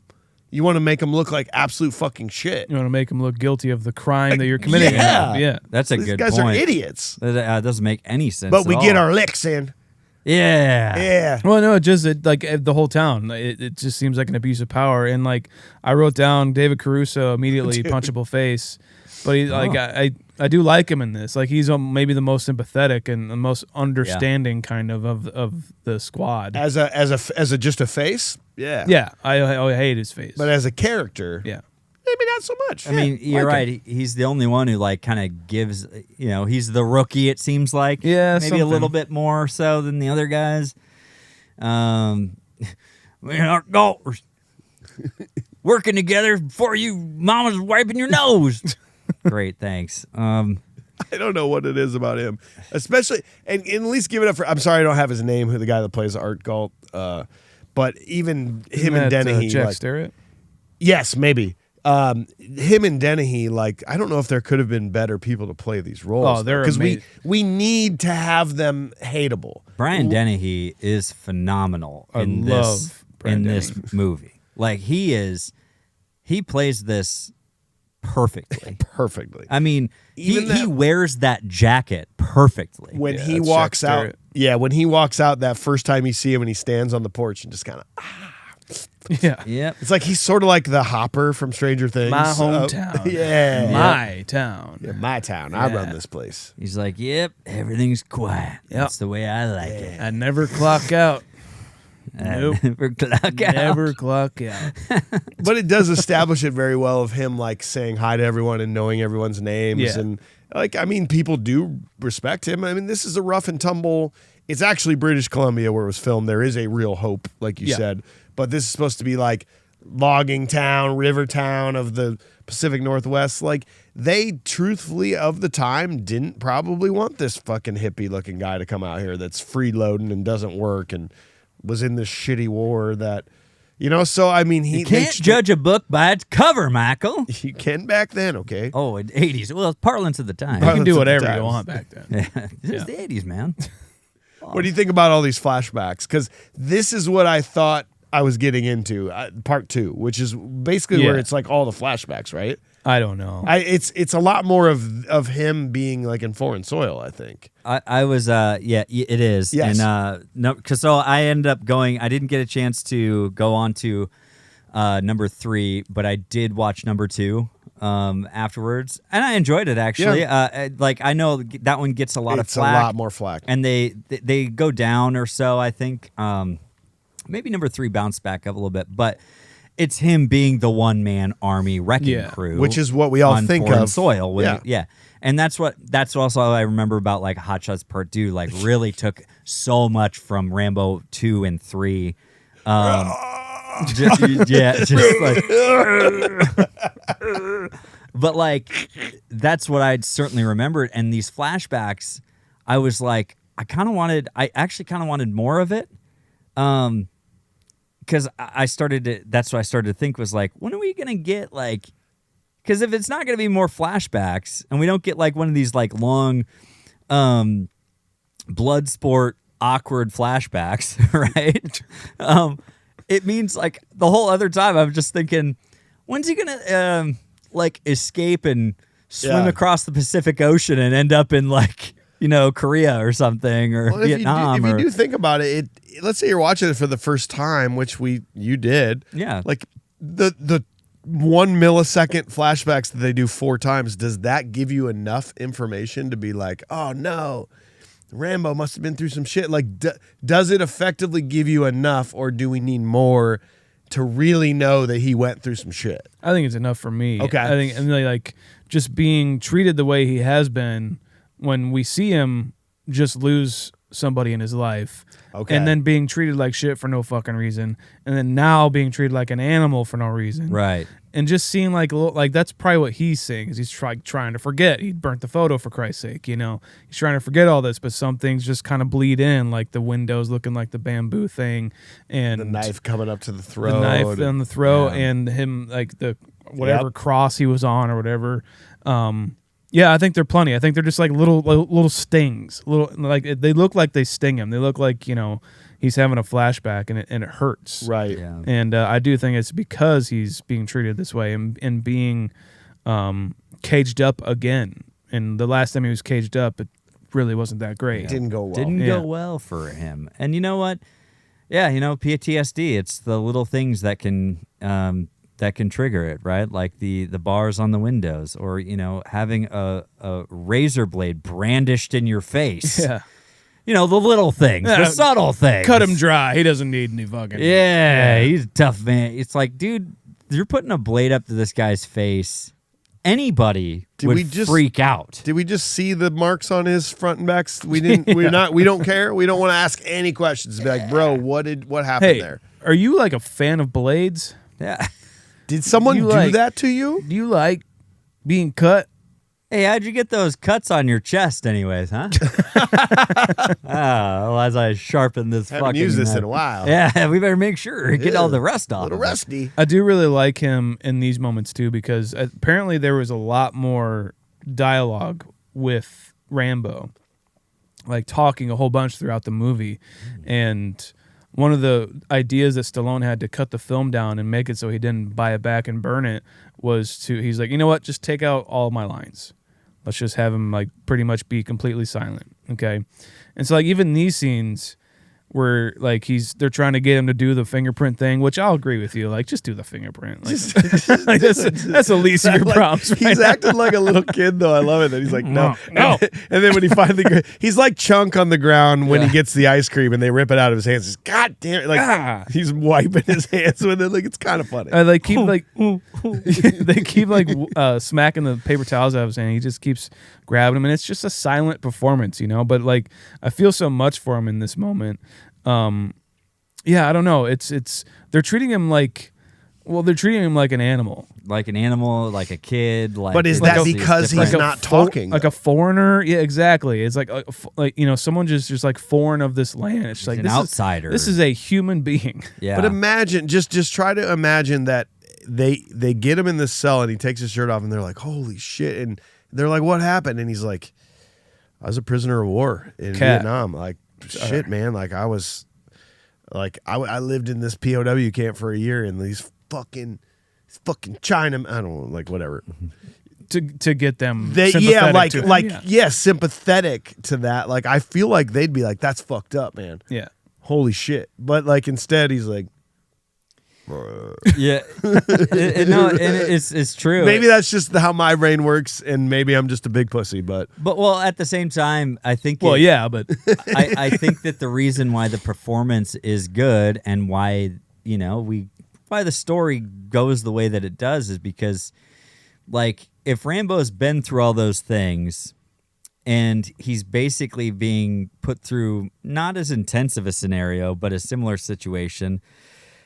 Speaker 1: You want to make him look like absolute fucking shit.
Speaker 2: You want to make him look guilty of the crime that you're committing.
Speaker 1: Yeah.
Speaker 3: That's a
Speaker 1: These
Speaker 3: good
Speaker 1: guys
Speaker 3: point.
Speaker 1: are idiots.
Speaker 3: That doesn't make any sense.
Speaker 1: But we
Speaker 3: at
Speaker 1: get
Speaker 3: all.
Speaker 1: our licks in.
Speaker 3: Yeah.
Speaker 1: Yeah.
Speaker 2: Well, no, like the whole town. It just seems like an abuse of power. And like I wrote down David Caruso immediately punchable face, but he like I I do like him in this. Like he's maybe the most sympathetic and the most understanding kind of the squad.
Speaker 1: As a just a face, yeah,
Speaker 2: Yeah, I hate his face.
Speaker 1: but as a character,
Speaker 2: yeah,
Speaker 1: maybe not so much.
Speaker 3: I mean, you're
Speaker 1: like
Speaker 3: right.
Speaker 1: him.
Speaker 3: He's the only one who like kind of gives. He's the rookie. It seems like.
Speaker 2: Yeah,
Speaker 3: maybe a
Speaker 2: something.
Speaker 3: little bit more so than the other guys. We aren't golfers. Working together before you mama's wiping your nose. Great, thanks.
Speaker 1: I don't know what it is about him, especially and at least give it up for. I'm sorry, I don't have his name. Who the guy that plays Art Galt, but even him and Dennehy,
Speaker 2: Jack
Speaker 1: like,
Speaker 2: Starrett.
Speaker 1: yes, maybe. Him and Dennehy, like I don't know if there could have been better people to play these roles.
Speaker 2: Oh, they're
Speaker 1: because
Speaker 2: amazing.
Speaker 1: we need to have them hateable.
Speaker 3: Brian Dennehy is phenomenal in
Speaker 2: love Brian
Speaker 3: this movie. Like he plays this perfectly.
Speaker 1: Perfectly.
Speaker 3: I mean,
Speaker 1: Even
Speaker 3: he wears that jacket perfectly.
Speaker 1: When
Speaker 2: Yeah,
Speaker 1: he
Speaker 2: that's
Speaker 1: walks
Speaker 2: Jack
Speaker 1: out,
Speaker 2: Starrett.
Speaker 1: when he walks out that first time you see him and he stands on the porch and just kind of,
Speaker 2: Yeah,
Speaker 3: Yep.
Speaker 1: it's like he's sort of like the Hopper from Stranger Things.
Speaker 2: My hometown.
Speaker 1: Yeah.
Speaker 2: my town.
Speaker 1: Yeah, my town. I run this place.
Speaker 3: He's like, yep, everything's quiet.
Speaker 2: Yep.
Speaker 3: That's the way I like it.
Speaker 2: I never clock out. Nope.
Speaker 3: Never clock out.
Speaker 2: Never clock out.
Speaker 1: But it does establish it very well of him like saying hi to everyone and knowing everyone's names.
Speaker 2: Yeah.
Speaker 1: And like, I mean, people do respect him. I mean, this is a rough and tumble. It's actually British Columbia where it was filmed. There is a real hope, like you said. But this is supposed to be like logging town, river town of the Pacific Northwest. Like they truthfully of the time didn't probably want this fucking hippie looking guy to come out here that's freeloading and doesn't work and was in this shitty war that, so I mean,
Speaker 3: You can't judge a book by its cover, Michael.
Speaker 1: You can back then, okay?
Speaker 3: Oh, in the 80s. Well, it's parlance of the time.
Speaker 2: You can do
Speaker 1: Parlance of the
Speaker 2: whatever you
Speaker 1: times.
Speaker 2: want back then.
Speaker 3: Yeah. This is the 80s, man.
Speaker 1: What do you think about all these flashbacks? Because this is what I thought I was getting into, part 2, which is basically where
Speaker 2: Yeah.
Speaker 1: it's like all the flashbacks, right?
Speaker 2: I don't know.
Speaker 1: It's a lot more of him being like in foreign soil, I think.
Speaker 3: I was, it is.
Speaker 1: Yes.
Speaker 3: And, no, because so I ended up going, I didn't get a chance to go on to number 3, but I did watch number 2 afterwards. And I enjoyed it, actually.
Speaker 1: Yeah.
Speaker 3: I know that one gets a lot of
Speaker 1: It's
Speaker 3: flack.
Speaker 1: a lot more flack.
Speaker 3: And they go down or so, I think. Maybe number 3 bounced back up a little bit, but it's him being the one-man army wrecking crew,
Speaker 1: Which is what we all
Speaker 3: on
Speaker 1: think
Speaker 3: foreign
Speaker 1: of.
Speaker 3: soil.
Speaker 1: Yeah.
Speaker 3: And that's also I remember about like Hot Shots Part 2. Like really took so much from Rambo 2 and 3. Just like. But like, that's what I'd certainly remembered. And these flashbacks, I was like, I actually kind of wanted more of it. Because that's what I started to think was like, when are we going to get like, because if it's not going to be more flashbacks and we don't get like one of these like long blood sport awkward flashbacks, right? It means like the whole other time I'm just thinking, when's he going to like escape and swim across the Pacific Ocean and end up in like, Korea or something or Vietnam?
Speaker 1: If you do think about it, let's say you're watching it for the first time, which you did.
Speaker 3: Yeah.
Speaker 1: Like the 1 millisecond flashbacks that they do 4 times, does that give you enough information to be like, oh no, Rambo must have been through some shit? Like, does it effectively give you enough, or do we need more to really know that he went through some shit?
Speaker 2: I think it's enough for me.
Speaker 1: Okay.
Speaker 2: I think, and like just being treated the way he has been when we see him just lose somebody in his life.
Speaker 1: Okay.
Speaker 2: And then being treated like shit for no fucking reason. And then now being treated like an animal for no reason.
Speaker 3: Right.
Speaker 2: And just seeing like that's probably what he's saying, is he's trying to forget. He burnt the photo, for Christ's sake, He's trying to forget all this, but some things just kind of bleed in, like the windows looking like the bamboo thing, and
Speaker 1: The knife coming up to the throat.
Speaker 2: the knife on the throat,
Speaker 3: Yeah.
Speaker 2: and him like the whatever cross he was on or whatever. I think they're plenty. I think they're just like little stings, like they look like they sting him. They look like he's having a flashback and it hurts.
Speaker 1: Right.
Speaker 3: Yeah.
Speaker 2: And I do think it's because he's being treated this way and being caged up again. And the last time he was caged up, it really wasn't that great.
Speaker 1: It didn't go well.
Speaker 3: Didn't go well for him. And you know what? Yeah, PTSD. It's the little things that can that can trigger it, right? Like the bars on the windows, or having a razor blade brandished in your face.
Speaker 2: Yeah.
Speaker 3: The little things, the subtle things.
Speaker 2: Cut him dry. He doesn't need any fucking.
Speaker 3: Yeah, he's a tough man. It's like, dude, you're putting a blade up to this guy's face. Anybody would freak out.
Speaker 1: Did we just see the marks on his front and backs? We didn't. We don't care. We don't want to ask any questions. Be like, bro, what happened there?
Speaker 2: Are you like a fan of blades?
Speaker 3: Yeah.
Speaker 1: Did someone do that to you?
Speaker 2: Do you like being cut?
Speaker 3: Hey, how'd you get those cuts on your chest, anyways, huh? Well, as I sharpen this
Speaker 1: Haven't used this in a while.
Speaker 3: Yeah, we better make sure get all the rust off.
Speaker 1: A little rusty.
Speaker 2: I do really like him in these moments too, because apparently there was a lot more dialogue with Rambo, like talking a whole bunch throughout the movie, and one of the ideas that Stallone had to cut the film down and make it so he didn't buy it back and burn it was he's like, you know what, just take out all my lines. Let's just have him like pretty much be completely silent, okay? And so like even these scenes where like they're trying to get him to do the fingerprint thing, which I'll agree with you, like just do the fingerprint. Like, like that's the least of your problems. Right?
Speaker 1: He's acting like a little kid though. I love it that he's like no. And then when he finally, he's like Chunk on the ground when he gets the ice cream and they rip it out of his hands. He's God damn it! Like he's wiping his hands with it. Like it's kind of funny.
Speaker 2: They keep like they keep like smacking the paper towels out of his hand. He just keeps grabbing them, and it's just a silent performance, But like I feel so much for him in this moment. Yeah, I don't know. It's they're treating him like an animal.
Speaker 3: Like an animal, like a kid.
Speaker 1: But is that because he's not talking?
Speaker 2: Like a foreigner? Yeah, exactly. It's like someone just like foreign of this land. It's like
Speaker 3: an outsider.
Speaker 2: This is a human being.
Speaker 3: Yeah.
Speaker 1: But imagine, just try to imagine that they get him in this cell and he takes his shirt off and they're like, holy shit. And they're like, what happened? And he's like, I was a prisoner of war in Vietnam. Like, shit, man. Like I was, like I lived in this POW camp for a year, and these fucking China, I don't know, like whatever.
Speaker 2: To get them,
Speaker 1: sympathetic to that. Like I feel like they'd be like, that's fucked up, man.
Speaker 2: Yeah,
Speaker 1: holy shit. But like instead, he's like,
Speaker 3: yeah, and it's true.
Speaker 1: Maybe that's just how my brain works, and maybe I'm just a big pussy. But
Speaker 3: well, at the same time, I think.
Speaker 2: But
Speaker 3: I think that the reason why the performance is good and why why the story goes the way that it does is because, like, if Rambo's been through all those things, and he's basically being put through not as intense of a scenario, but a similar situation.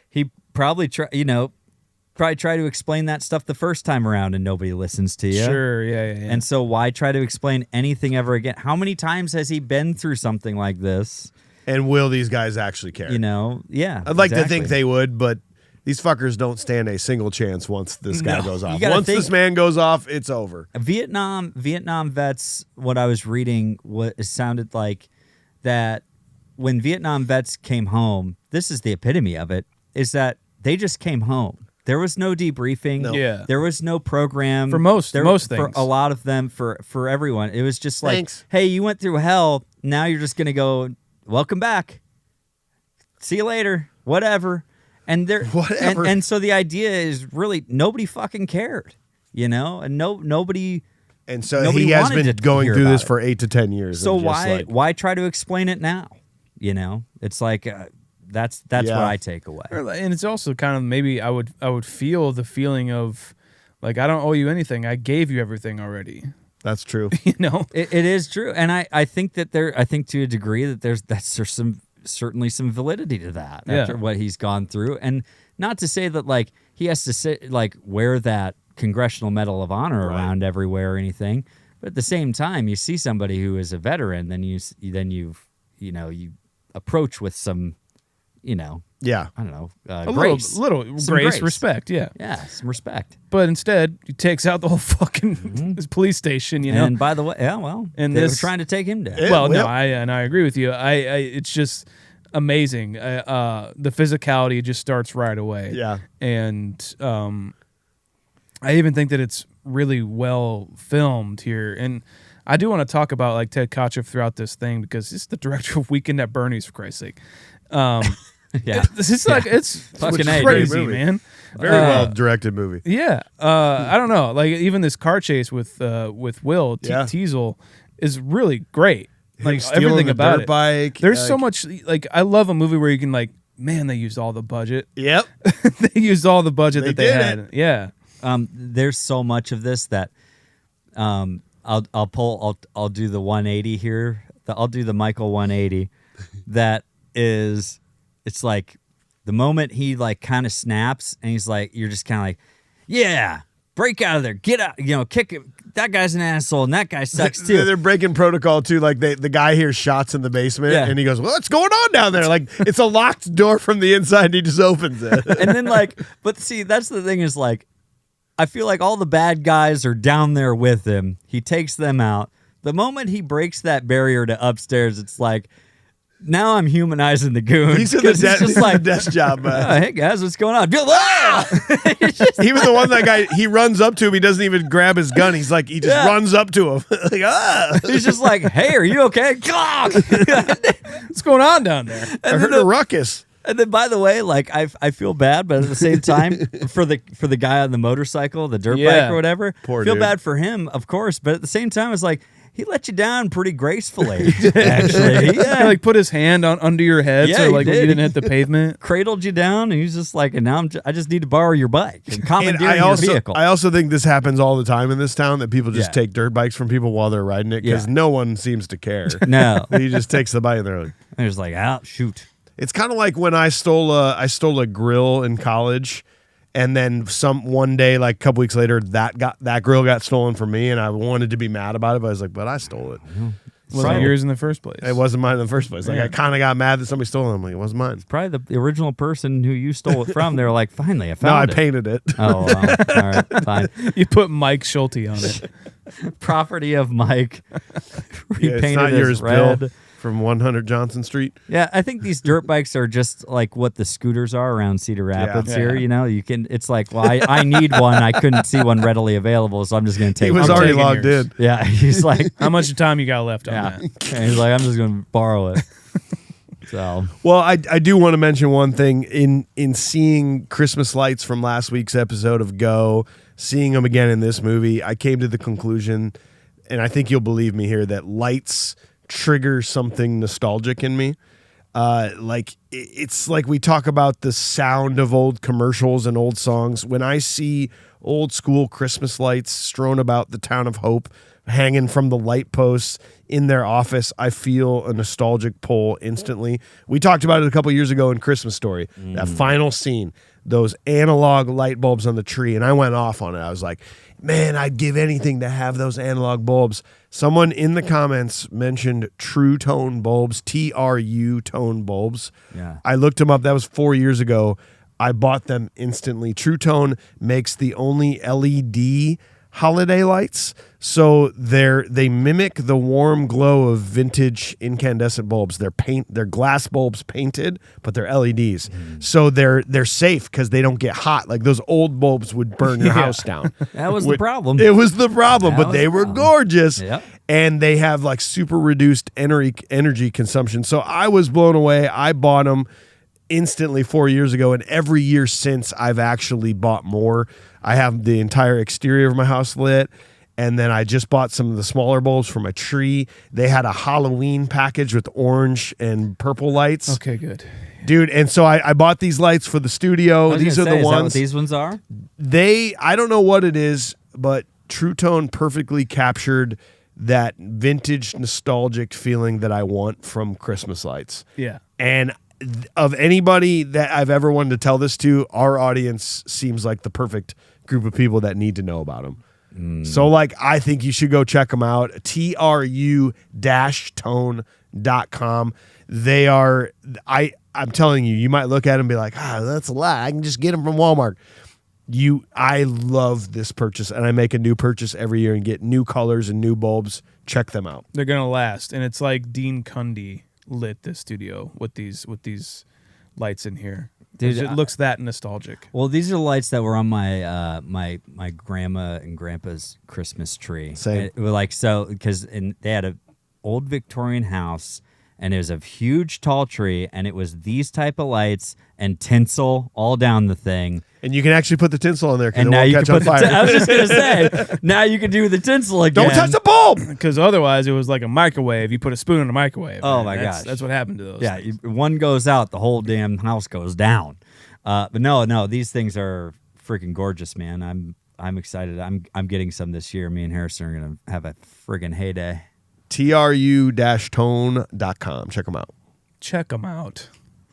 Speaker 3: He probably try to explain that stuff the first time around and nobody listens to you.
Speaker 2: Sure, yeah.
Speaker 3: And so why try to explain anything ever again? How many times has he been through something like this?
Speaker 1: And will these guys actually care?
Speaker 3: Yeah.
Speaker 1: I'd like to think they would, but these fuckers don't stand a single chance once this guy goes off. Once this man goes off, it's over.
Speaker 3: Vietnam vets, what I was reading, it sounded like that when Vietnam vets came home, this is the epitome of it, is that they just came home. There was no debriefing.
Speaker 1: No.
Speaker 2: Yeah.
Speaker 3: There was no program.
Speaker 2: For most things.
Speaker 3: For a lot of them, for everyone. It was just like,
Speaker 1: Thanks.
Speaker 3: Hey, you went through hell. Now you're just going to go, welcome back. See you later. Whatever. And
Speaker 1: Whatever.
Speaker 3: And so the idea is really nobody fucking cared, and nobody.
Speaker 1: And so
Speaker 3: nobody
Speaker 1: he has
Speaker 3: wanted
Speaker 1: been
Speaker 3: to
Speaker 1: going
Speaker 3: hear
Speaker 1: through
Speaker 3: about
Speaker 1: this
Speaker 3: it.
Speaker 1: for 8 to 10 years.
Speaker 3: So
Speaker 1: and just
Speaker 3: why try to explain it now? It's like that's what I take away.
Speaker 2: And it's also kind of maybe I would feel the feeling of like I don't owe you anything. I gave you everything already.
Speaker 1: That's true.
Speaker 3: It is true, and I think that I think to a degree that there's certainly some validity to that after what he's gone through, and not to say that like he has to wear that Congressional Medal of Honor around everywhere or anything, but at the same time, you see somebody who is a veteran, then you approach with some, I don't know, grace,
Speaker 2: little grace, respect,
Speaker 3: some respect.
Speaker 2: But instead, he takes out the whole fucking his police station,
Speaker 3: And by the way, and they were trying to take him down.
Speaker 2: I agree with you. It's just amazing. The physicality just starts right away.
Speaker 1: Yeah,
Speaker 2: and I even think that it's really well filmed here, and I do want to talk about like Ted Kotcheff throughout this thing because he's the director of Weekend at Bernie's, for Christ's sake.
Speaker 3: Yeah.
Speaker 2: This is like it's
Speaker 3: Fucking A,
Speaker 2: crazy,
Speaker 1: dude.
Speaker 2: man.
Speaker 1: Very well directed movie.
Speaker 2: Yeah, I don't know. Like even this car chase with Will Teasel is really great. Like
Speaker 1: Stealing
Speaker 2: everything
Speaker 1: the
Speaker 2: about
Speaker 1: dirt
Speaker 2: it.
Speaker 1: bike.
Speaker 2: There's so much. Like I love a movie where you can like, man, they used all the budget.
Speaker 1: Yep.
Speaker 2: They used all the budget that they
Speaker 1: did
Speaker 2: had.
Speaker 1: it.
Speaker 2: Yeah.
Speaker 3: There's so much of this that I'll do the 180 here. I'll do the Michael 180. That is, it's like the moment he like kind of snaps and he's like, you're just kind of like, yeah, break out of there, get out, kick it. That guy's an asshole and that guy sucks too.
Speaker 1: They're breaking protocol too. Like the guy hears shots in the basement and he goes, well, what's going on down there? Like it's a locked door from the inside and he just opens it.
Speaker 3: And then like, but see, that's the thing is like, I feel like all the bad guys are down there with him. He takes them out. The moment he breaks that barrier to upstairs, it's like, now I'm humanizing the goon.
Speaker 1: He's in the
Speaker 3: just like
Speaker 1: desk job, man.
Speaker 3: oh, hey guys, what's going on?
Speaker 1: Even the one that guy, he runs up to him. He doesn't even grab his gun. He's like, he just runs up to him. Like,
Speaker 3: He's just like, hey, are you okay?
Speaker 2: What's going on down there?
Speaker 1: I heard a ruckus.
Speaker 3: And then, by the way, like I feel bad, but at the same time, for the guy on the motorcycle, the dirt bike or whatever,
Speaker 1: Poor
Speaker 3: feel
Speaker 1: dude.
Speaker 3: bad for him, of course. But at the same time, it's like he let you down pretty gracefully. Actually,
Speaker 2: He like put his hand on under your head,
Speaker 3: Yeah,
Speaker 2: so
Speaker 3: he
Speaker 2: like you
Speaker 3: did.
Speaker 2: didn't hit the pavement.
Speaker 3: Cradled you down, and he's just like, and now I just need to borrow your bike and commandeer
Speaker 1: And
Speaker 3: your vehicle.
Speaker 1: I also think this happens all the time in this town that people just
Speaker 3: Yeah.
Speaker 1: take dirt bikes from people while they're riding it because
Speaker 3: Yeah.
Speaker 1: no one seems to care.
Speaker 3: No,
Speaker 1: He just takes the bike and they're like,
Speaker 3: they're just like, out, shoot.
Speaker 1: it's kind of like when I stole a grill in college, and then one day, like a couple weeks later, that grill got stolen from me, and I wanted to be mad about it, but I was like, but I stole it.
Speaker 2: Wasn't yours in the first place.
Speaker 1: It wasn't mine in the first place. Like
Speaker 2: Yeah.
Speaker 1: I kind of got mad that somebody stole it. I'm like, it wasn't mine.
Speaker 3: Probably the original person who you stole it from. They were like, finally, I
Speaker 1: No,
Speaker 3: found
Speaker 1: I
Speaker 3: it.
Speaker 1: painted it.
Speaker 3: Oh, well, all right, fine.
Speaker 2: You put Mike Schulte on it.
Speaker 3: Property of Mike.
Speaker 1: Yeah, it's
Speaker 3: Repainted
Speaker 1: not
Speaker 3: as
Speaker 1: yours,
Speaker 3: red.
Speaker 1: Bill. From 100 Johnson Street.
Speaker 3: Yeah, I think these dirt bikes are just like what the scooters are around Cedar Rapids
Speaker 2: Yeah.
Speaker 3: here. You know, you can. It's like, well, I need one. I couldn't see one readily available, so I'm just going to take
Speaker 1: He was
Speaker 3: one.
Speaker 1: already
Speaker 2: taking
Speaker 1: logged
Speaker 2: yours.
Speaker 1: in.
Speaker 3: Yeah, he's like,
Speaker 2: How much time you got left on
Speaker 3: yeah.
Speaker 2: that?
Speaker 3: And he's like, I'm just going to borrow it. So
Speaker 1: Well, I do want to mention one thing in seeing Christmas lights from last week's episode of Go, seeing them again in this movie. I came to the conclusion, and I think you'll believe me here, that lights trigger something nostalgic in me. It's like we talk about the sound of old commercials and old songs. When I see old school Christmas lights strewn about the town of Hope, hanging from the light posts in their office, I feel a nostalgic pull instantly. We talked about it a couple years ago in Christmas Story, that final scene, those analog light bulbs on the tree, and I went off on it. I was like, man, I'd give anything to have those analog bulbs. Someone in the comments mentioned True Tone bulbs, TRU tone bulbs.
Speaker 3: Yeah.
Speaker 1: I looked them up. That was 4 years ago. I bought them instantly. True Tone makes the only LED holiday lights, so they mimic the warm glow of vintage incandescent bulbs. They're glass bulbs painted, but they're LEDs. So they're safe because they don't get hot. Like those old bulbs would burn your house down.
Speaker 3: that was the problem.
Speaker 1: It was the problem,
Speaker 3: That
Speaker 1: but
Speaker 3: was
Speaker 1: they
Speaker 3: the
Speaker 1: were
Speaker 3: problem.
Speaker 1: gorgeous.
Speaker 3: Yep.
Speaker 1: And they have like super reduced energy consumption. So I was blown away. I bought them instantly 4 years ago, and every year since I've actually bought more. I have the entire exterior of my house lit, and then I just bought some of the smaller bulbs from a tree. They had a Halloween package with orange and purple lights.
Speaker 2: Okay, good.
Speaker 1: Dude, and so I bought these lights for the studio.
Speaker 3: I was
Speaker 1: These are
Speaker 3: gonna say,
Speaker 1: the
Speaker 3: is that what
Speaker 1: ones.
Speaker 3: these ones are?
Speaker 1: I don't know what it is, but True Tone perfectly captured that vintage nostalgic feeling that I want from Christmas lights.
Speaker 2: Yeah.
Speaker 1: And of anybody that I've ever wanted to tell this to, our audience seems like the perfect group of people that need to know about them. So like, I think you should go check them out. TRU-tone.com. They are, I'm telling you, you might look at them and be like, that's a lie. I can just get them from Walmart. I love this purchase, and I make a new purchase every year and get new colors and new bulbs. Check them out.
Speaker 2: They're gonna last, and it's like Dean Cundy lit the studio with these lights in here.
Speaker 3: Dude,
Speaker 2: It looks that nostalgic.
Speaker 3: Well, these are the lights that were on my my grandma and grandpa's Christmas tree.
Speaker 1: Same.
Speaker 3: It was like, so because they had a old Victorian house, and it was a huge tall tree, and it was these type of lights and tinsel all down the thing.
Speaker 1: And you can actually put the tinsel in there because
Speaker 3: And
Speaker 1: it
Speaker 3: now
Speaker 1: won't
Speaker 3: you
Speaker 1: catch
Speaker 3: can
Speaker 1: on
Speaker 3: put
Speaker 1: fire.
Speaker 3: I was just gonna say, now you can do the tinsel again.
Speaker 1: Don't touch the bulb!
Speaker 2: Because otherwise, it was like a microwave. You put a spoon in a microwave.
Speaker 3: Oh,
Speaker 2: man.
Speaker 3: my
Speaker 2: That's-
Speaker 3: gosh.
Speaker 2: That's what happened to those.
Speaker 3: Yeah,
Speaker 2: things.
Speaker 3: one goes out, the whole damn house goes down. But no, these things are freaking gorgeous, man. I'm excited. I'm getting some this year. Me and Harrison are gonna have a friggin' heyday.
Speaker 1: TRU-tone.com. Check them out.
Speaker 2: Check them out.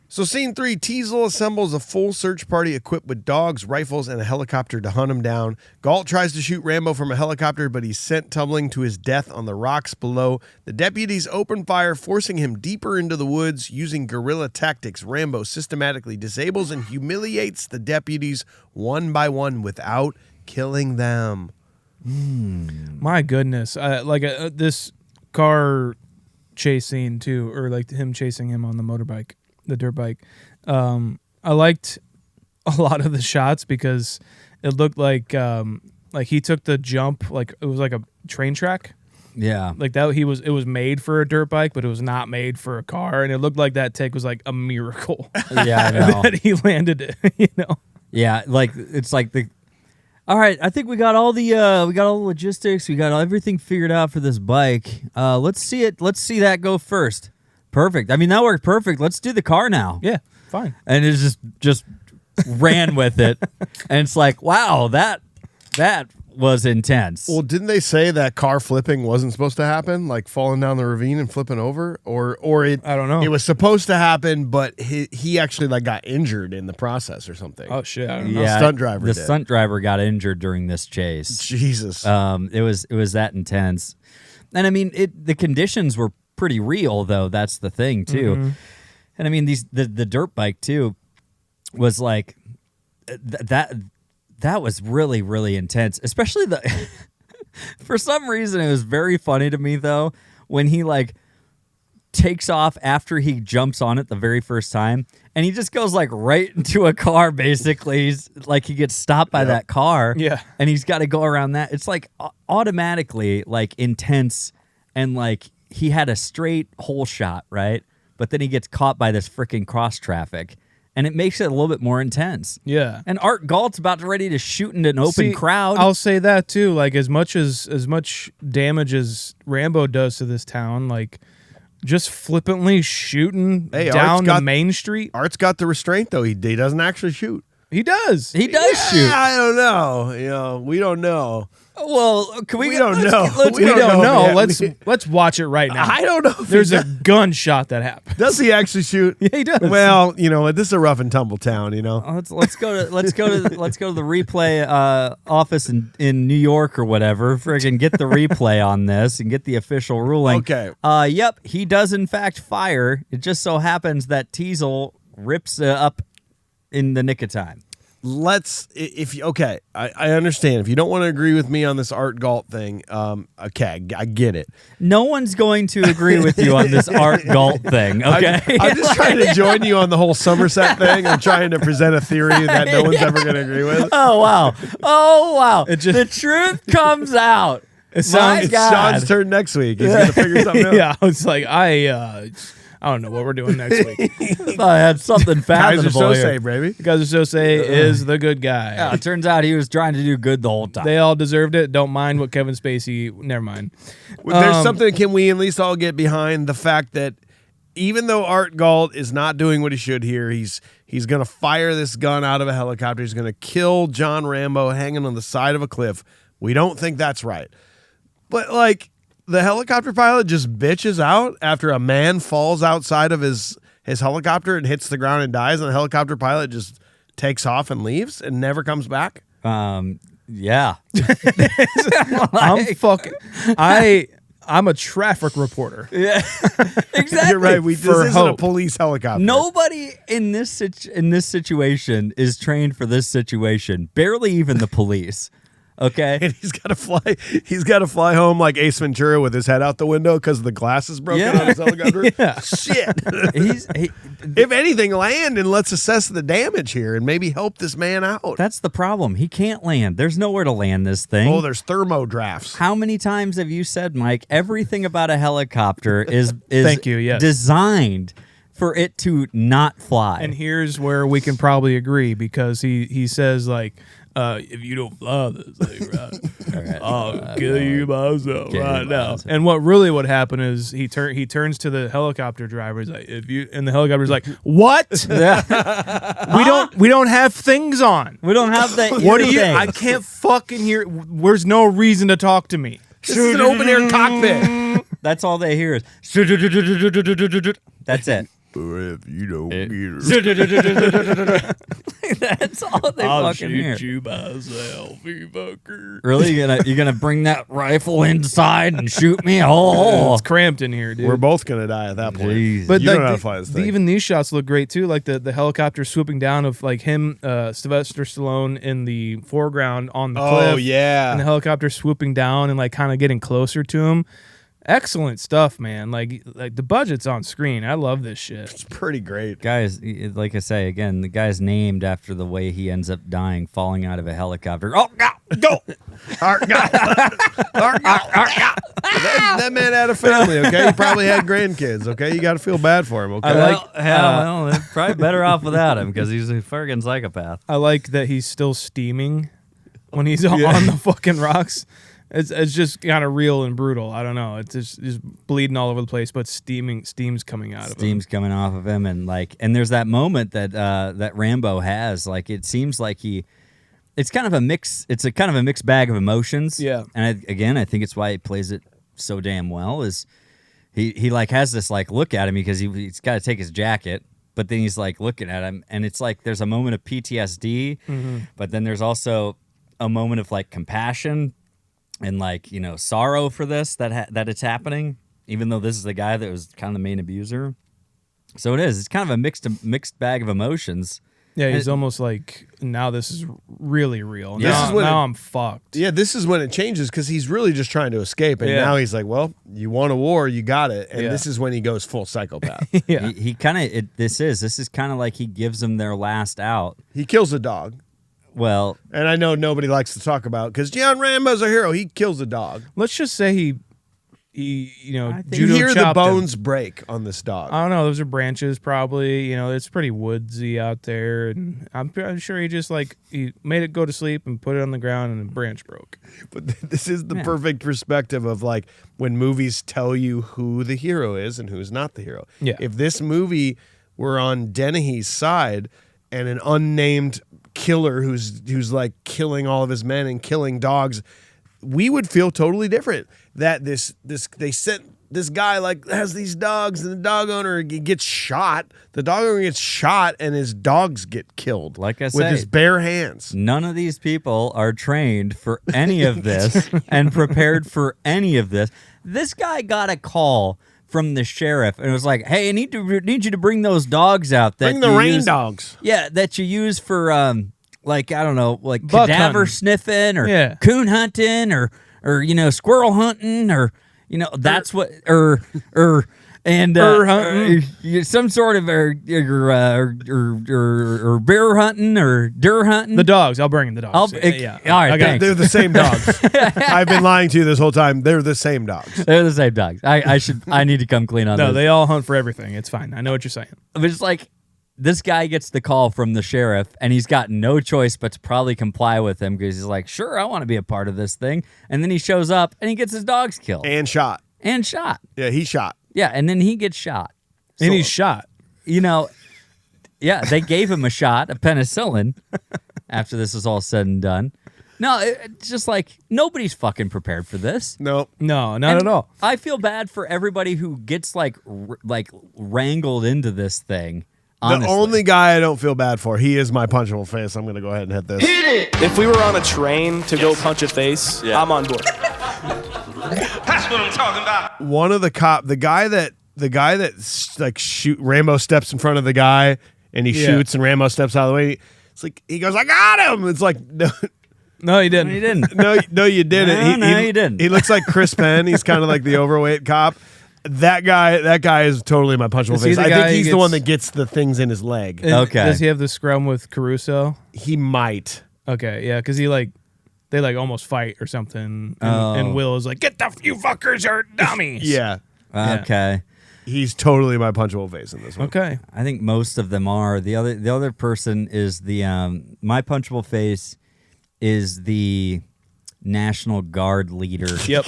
Speaker 1: So scene 3, Teasel assembles a full search party equipped with dogs, rifles, and a helicopter to hunt him down. Galt tries to shoot Rambo from a helicopter, but he's sent tumbling to his death on the rocks below. The deputies open fire, forcing him deeper into the woods. Using guerrilla tactics, Rambo systematically disables and humiliates the deputies one by one without killing them.
Speaker 2: My goodness. This car chase scene, too, or like him chasing him on the motorbike. The dirt bike. I liked a lot of the shots because it looked like he took the jump like it was like a train track.
Speaker 3: Yeah.
Speaker 2: Like that it was made for a dirt bike, but it was not made for a car, and it looked like that take was like a miracle.
Speaker 3: Yeah, I know.
Speaker 2: that he landed it,
Speaker 3: Yeah, like it's like the. All right, I think we got all the logistics. We got everything figured out for this bike. Let's see it. Let's see that go first. Perfect. I mean, that worked perfect. Let's do the car now.
Speaker 2: Yeah, fine.
Speaker 3: And it just ran with it, and it's like, wow, that was intense.
Speaker 1: Well, didn't they say that car flipping wasn't supposed to happen? Like falling down the ravine and flipping over? Or it
Speaker 2: I don't know.
Speaker 1: It was supposed to happen, but he actually like got injured in the process or something.
Speaker 2: Oh shit, I don't know.
Speaker 3: yeah,
Speaker 1: stunt driver
Speaker 3: The
Speaker 1: did.
Speaker 3: stunt driver got injured during this chase.
Speaker 1: Jesus.
Speaker 3: It was that intense, and I mean, the conditions were pretty real though. That's the thing too, and I mean the dirt bike too was like that was really really intense. Especially the for some reason it was very funny to me though when he like takes off after he jumps on it the very first time, and he just goes like right into a car. Basically, he's like he gets stopped by that car,
Speaker 2: Yeah.
Speaker 3: and he's got to go around that. It's like automatically like intense, and like he had a straight hole shot, right? But then he gets caught by this freaking cross traffic, and it makes it a little bit more intense.
Speaker 2: Yeah.
Speaker 3: And Art Galt's about ready to shoot into an open
Speaker 2: See,
Speaker 3: crowd.
Speaker 2: I'll say that too. Like as much damage as Rambo does to this town, like just flippantly shooting
Speaker 1: Hey,
Speaker 2: down
Speaker 1: Art's
Speaker 2: the
Speaker 1: got-
Speaker 2: main street.
Speaker 1: Art's got the restraint though. He doesn't actually shoot.
Speaker 2: He does.
Speaker 3: he does shoot.
Speaker 1: I don't know. We don't know.
Speaker 3: Well, can we?
Speaker 1: We don't
Speaker 3: let's-
Speaker 1: know.
Speaker 3: let's-
Speaker 2: We don't know.
Speaker 1: man.
Speaker 2: Let's watch it right now.
Speaker 1: I don't know. If
Speaker 2: There's
Speaker 1: he
Speaker 2: a gunshot that happened.
Speaker 1: does he actually shoot?
Speaker 2: Yeah, he does.
Speaker 1: Well, this is a rough and tumble town.
Speaker 3: Let's go to the replay office in New York or whatever. Friggin' get the replay on this and get the official ruling.
Speaker 1: Okay.
Speaker 3: Yep, he does in fact fire. It just so happens that Teasel rips up in the nick of time.
Speaker 1: I understand if you don't want to agree with me on this Art Galt thing. Okay, I get it.
Speaker 3: No one's going to agree with you on this Art Galt thing. Okay,
Speaker 1: I'm just trying to join you on the whole Somerset thing. I'm trying to present a theory that no one's ever going to agree with.
Speaker 3: Oh wow! The truth comes out.
Speaker 2: It
Speaker 3: My
Speaker 1: It's
Speaker 3: God.
Speaker 1: Sean's turn next week. He's going to figure something out.
Speaker 2: Yeah, it's like I don't know what we're doing next week.
Speaker 3: I had something
Speaker 1: Guys are
Speaker 3: fathomable
Speaker 1: so
Speaker 3: here.
Speaker 1: safe, baby.
Speaker 2: Because Jose is the good guy.
Speaker 3: Yeah, it turns out he was trying to do good the whole time.
Speaker 2: They all deserved it. Don't mind what Kevin Spacey. Never mind.
Speaker 1: There's something. Can we at least all get behind the fact that even though Art Galt is not doing what he should here, he's going to fire this gun out of a helicopter. He's going to kill John Rambo hanging on the side of a cliff. We don't think that's right. But like the helicopter pilot just bitches out after a man falls outside of his helicopter and hits the ground and dies, and the helicopter pilot just takes off and leaves and never comes back.
Speaker 3: Yeah.
Speaker 2: I'm a traffic reporter.
Speaker 3: Yeah. Exactly.
Speaker 1: You're right. This
Speaker 2: For
Speaker 1: isn't a
Speaker 2: hope.
Speaker 1: police helicopter.
Speaker 3: Nobody in this situation is trained for this situation. Barely even the police. Okay.
Speaker 1: And he's got to fly home like Ace Ventura with his head out the window because the glass is broken on his helicopter. Shit. If anything, land and let's assess the damage here and maybe help this man out.
Speaker 3: That's the problem. He can't land. There's nowhere to land this thing.
Speaker 1: Oh, there's thermo drafts.
Speaker 3: How many times have you said, Mike, everything about a helicopter is
Speaker 2: Thank you, yes.
Speaker 3: designed for it to not fly?
Speaker 2: And here's where we can probably agree, because he says, like, if you don't fly this thing right, I'll kill you myself right now. And what really would happen is he turns to the helicopter driver. He's like, and the helicopter's like, what? we don't have things on.
Speaker 3: We don't have that.
Speaker 2: What are you? I can't fucking hear. There's no reason to talk to me.
Speaker 1: This is an open air cockpit.
Speaker 3: That's all they hear is. That's it.
Speaker 1: If you don't get her.
Speaker 3: That's all they fucking hear.
Speaker 2: I'll shoot you myself, you fucker.
Speaker 3: Really? You're gonna bring that rifle inside and shoot me? Oh,
Speaker 2: it's cramped in here, dude.
Speaker 1: We're both gonna die at that point.
Speaker 3: Jeez.
Speaker 2: But
Speaker 1: you don't know how to fly this thing.
Speaker 2: Even these shots look great too, like the helicopter swooping down of like him, Sylvester Stallone in the foreground on the cliff.
Speaker 1: Oh yeah,
Speaker 2: and the helicopter swooping down and like kind of getting closer to him. Excellent stuff, man. Like the budget's on screen. I love this shit.
Speaker 1: It's pretty great.
Speaker 3: Guys, like I say again, the guy's named after the way he ends up dying, falling out of a helicopter. Oh, go!
Speaker 1: That man had a family, okay? He probably had grandkids, okay? You got to feel bad for him, okay?
Speaker 3: Well, they're probably better off without him because he's a fucking psychopath.
Speaker 2: I like that he's still steaming when he's on the fucking rocks. It's just kind of real and brutal. I don't know. It's just bleeding all over the place, but steam's coming out of him.
Speaker 3: Steam's coming off of him, and there's that moment that that Rambo has. Like, it seems like it's kind of a mix. It's a kind of a mixed bag of emotions.
Speaker 2: Yeah.
Speaker 3: And I think it's why he plays it so damn well. Is he like has this like look at him because he's got to take his jacket, but then he's like looking at him, and it's like there's a moment of PTSD, but then there's also a moment of like compassion. And like, you know, sorrow for this that it's happening, even though this is the guy that was kind of the main abuser. So it is. It's kind of a mixed bag of emotions.
Speaker 2: Yeah, he's almost like, now this is really real.
Speaker 1: Yeah.
Speaker 2: Now I'm fucked.
Speaker 1: Yeah, this is when it changes because he's really just trying to escape, and now he's like, "Well, you want a war, you got it." And this is when he goes full psychopath.
Speaker 2: Yeah,
Speaker 3: he kind of this is kind of like he gives them their last out.
Speaker 1: He kills a dog.
Speaker 3: Well,
Speaker 1: and I know nobody likes to talk about because John Rambo's a hero. He kills a dog.
Speaker 2: Let's just say he judo
Speaker 1: you hear the
Speaker 2: chopped
Speaker 1: bones
Speaker 2: him.
Speaker 1: break on this dog.
Speaker 2: I don't know. Those are branches, probably. You know, it's pretty woodsy out there, and I'm sure he just like he made it go to sleep and put it on the ground, and a branch broke.
Speaker 1: But this is the perfect perspective of like when movies tell you who the hero is and who's not the hero.
Speaker 2: Yeah.
Speaker 1: If this movie were on Dennehy's side and an unnamed killer who's like killing all of his men and killing dogs, we would feel totally different. That they sent this guy like has these dogs and the dog owner gets shot. The dog owner gets shot and his dogs get killed.
Speaker 3: Like I
Speaker 1: with
Speaker 3: said,
Speaker 1: his bare hands.
Speaker 3: None of these people are trained for any of this and prepared for any of this. This guy got a call from the sheriff and it was like, "Hey, I need you to bring those dogs out.
Speaker 1: Bring the rain dogs.
Speaker 3: Yeah, that you use for like I don't know, like
Speaker 2: buck
Speaker 3: cadaver
Speaker 2: hunting.
Speaker 3: Sniffing or coon hunting or you know squirrel hunting or you know that's what and some sort of or bear hunting or deer hunting.
Speaker 2: The dogs. I'll bring the dogs.
Speaker 3: All right, thanks.
Speaker 1: They're the same dogs. I've been lying to you this whole time. They're the same dogs.
Speaker 3: They're the same dogs. I need to come clean on
Speaker 2: No,
Speaker 3: this.
Speaker 2: they all hunt for everything. It's fine. I know what you're saying.
Speaker 3: But it's like this guy gets the call from the sheriff, and he's got no choice but to probably comply with him because he's like, "Sure, I want to be a part of this thing." And then he shows up, and he gets his dogs killed
Speaker 1: And shot. Yeah, he shot.
Speaker 3: Yeah, and then he gets shot.
Speaker 2: And he's shot.
Speaker 3: You know, yeah, they gave him a shot of penicillin after this was all said and done. No, it's just like nobody's fucking prepared for this.
Speaker 1: No,
Speaker 2: not at all.
Speaker 3: I feel bad for everybody who gets like wrangled into this thing. Honestly.
Speaker 1: The only guy I don't feel bad for, he is my punchable face. I'm going to go ahead and hit this.
Speaker 5: Hit it! If we were on a train to go punch a face, I'm on board.
Speaker 6: That's what I'm talking about.
Speaker 1: One of the guy that like Rambo steps in front of the guy and he shoots and Rambo steps out of the way. It's like he goes, "I got him." It's like
Speaker 2: No, he didn't.
Speaker 3: He didn't.
Speaker 1: No, you didn't.
Speaker 3: No, you didn't.
Speaker 1: He looks like Chris Penn. He's kind of like the overweight cop. That guy is totally my punchable
Speaker 2: Is he
Speaker 1: face.
Speaker 2: the
Speaker 1: I
Speaker 2: guy
Speaker 1: think
Speaker 2: who
Speaker 1: he's the
Speaker 2: gets-
Speaker 1: one that gets the things in his leg.
Speaker 2: And
Speaker 3: Okay.
Speaker 2: Does he have the scrum with Caruso?
Speaker 1: He might.
Speaker 2: Okay, yeah, because they almost fight or something,
Speaker 3: Oh.
Speaker 2: and Will is like, "Get you fuckers are dummies."
Speaker 1: Yeah.
Speaker 3: Okay.
Speaker 1: He's totally my punchable face in this one.
Speaker 2: Okay.
Speaker 3: I think most of them are. The other person is the my punchable face is the National Guard leader
Speaker 2: Yep.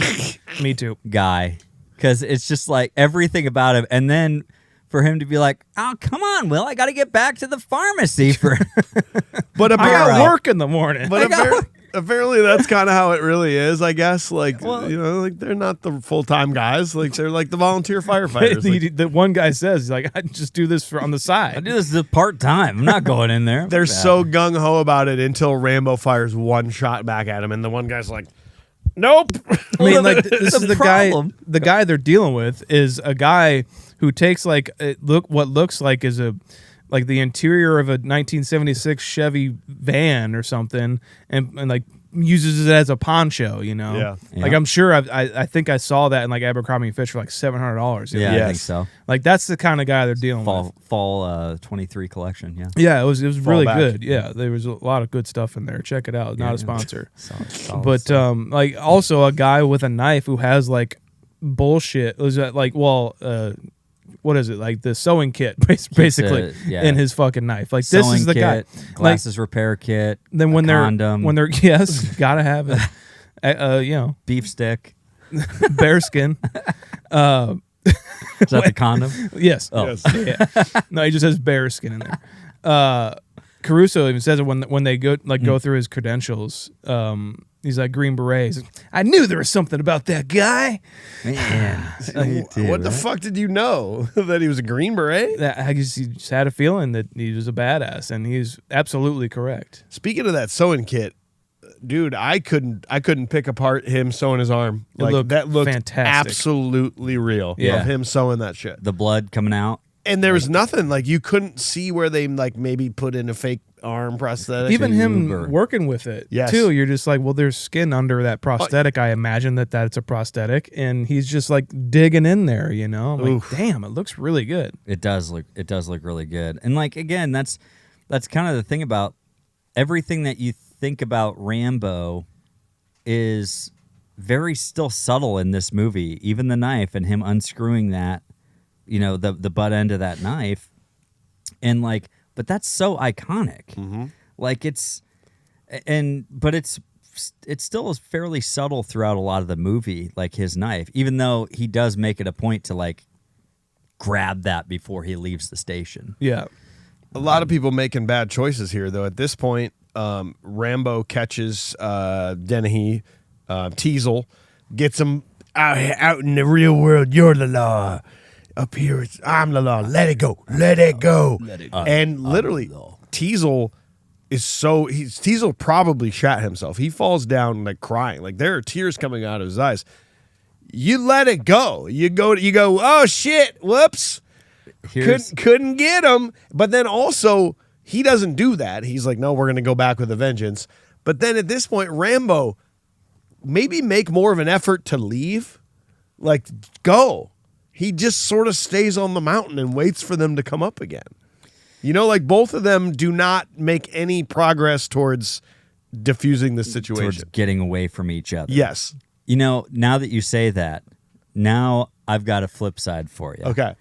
Speaker 2: Me too.
Speaker 3: guy, because it's just like everything about him, and then for him to be like, "Oh, come on, Will, I got to get back to the pharmacy for."
Speaker 1: But
Speaker 2: I
Speaker 1: apparently,
Speaker 2: got work in the morning.
Speaker 1: but apparently that's kind of how it really is, I guess. Like, like they're not the full-time guys. Like, they're like the volunteer firefighters. Like,
Speaker 2: the one guy says, he's like, "I just do this on the
Speaker 3: I
Speaker 2: side."
Speaker 3: do this part time. I'm not going in there.
Speaker 1: they're so gung-ho about it until Rambo fires one shot back at him, and the one guy's like, nope.
Speaker 2: I mean, like this is the
Speaker 3: problem.
Speaker 2: guy. The guy they're dealing with is a guy who takes what looks like is the interior of a 1976 Chevy van or something, and like uses it as a poncho.
Speaker 1: Yeah.
Speaker 2: Like I'm sure I think I saw that in like Abercrombie and Fitch for like $700.
Speaker 3: Yeah, I
Speaker 1: Yes.
Speaker 3: think so.
Speaker 2: Like that's the kind of guy they're dealing with.
Speaker 3: Fall 23 collection. Yeah.
Speaker 2: Yeah, it was really
Speaker 1: back.
Speaker 2: good. Yeah, there was a lot of good stuff in there. Check it out. Not a sponsor.
Speaker 3: Solid
Speaker 2: But
Speaker 3: stuff.
Speaker 2: like also a guy with a knife who has like bullshit. Was that like what is it, like the sewing kit basically
Speaker 3: yeah.
Speaker 2: in his fucking knife? Like this
Speaker 3: Sewing
Speaker 2: is the
Speaker 3: kit,
Speaker 2: guy. Like
Speaker 3: glasses repair kit.
Speaker 2: then when
Speaker 3: a
Speaker 2: they're
Speaker 3: condom,
Speaker 2: yes, gotta have it.
Speaker 3: beef stick.
Speaker 2: Bearskin.
Speaker 3: Is that the condom?
Speaker 2: Yes.
Speaker 3: Oh.
Speaker 1: Yes.
Speaker 2: Yeah. No, he just has bearskin in there. Caruso even says it when they go through his credentials. He's like Green Berets. I knew there was something about that guy.
Speaker 3: Man,
Speaker 1: What the fuck did you know? That he was a Green Beret?
Speaker 2: I just had a feeling that he was a badass, and he's absolutely correct.
Speaker 1: Speaking of that sewing kit, dude, I couldn't pick apart him sewing his arm.
Speaker 2: It looked
Speaker 1: that looked
Speaker 2: fantastic.
Speaker 1: absolutely real.
Speaker 2: Yeah.
Speaker 1: Of him sewing that shit.
Speaker 3: The blood coming out.
Speaker 1: And there was nothing, like you couldn't see where they like maybe put in a fake arm prosthetic.
Speaker 2: Even him
Speaker 3: Uber.
Speaker 2: working with it,
Speaker 1: Yes.
Speaker 2: too. You're just like, well, there's skin under that prosthetic. I imagine that's a prosthetic, and he's just like digging in there. I'm like, damn, it looks really good.
Speaker 3: It does look really good. And like again, that's kind of the thing about everything that you think about Rambo is very still subtle in this movie. Even the knife and him unscrewing that, the butt end of that knife, and like, but that's so iconic.
Speaker 1: Mm-hmm.
Speaker 3: Like but it still is fairly subtle throughout a lot of the movie, like his knife, even though he does make it a point to like grab that before he leaves the station.
Speaker 2: Yeah.
Speaker 1: A lot of people making bad choices here, though. At this point, Rambo catches Dennehy, Teasel, gets him out in the real world. You're the law. Up here, I'm the law. Let it go. Let it go. And literally, Teasel Teasel probably shot himself. He falls down like crying. Like there are tears coming out of his eyes. You let it go. You go, oh shit, whoops. Couldn't get him. But then also, he doesn't do that. He's like, no, we're going to go back with a vengeance. But then at this point, Rambo maybe make more of an effort to leave. Like, go. He just sort of stays on the mountain and waits for them to come up again. Like both of them do not make any progress towards diffusing the situation.
Speaker 3: Towards getting away from each other.
Speaker 1: Yes.
Speaker 3: Now that you say that, now I've got a flip side for you.
Speaker 1: Okay.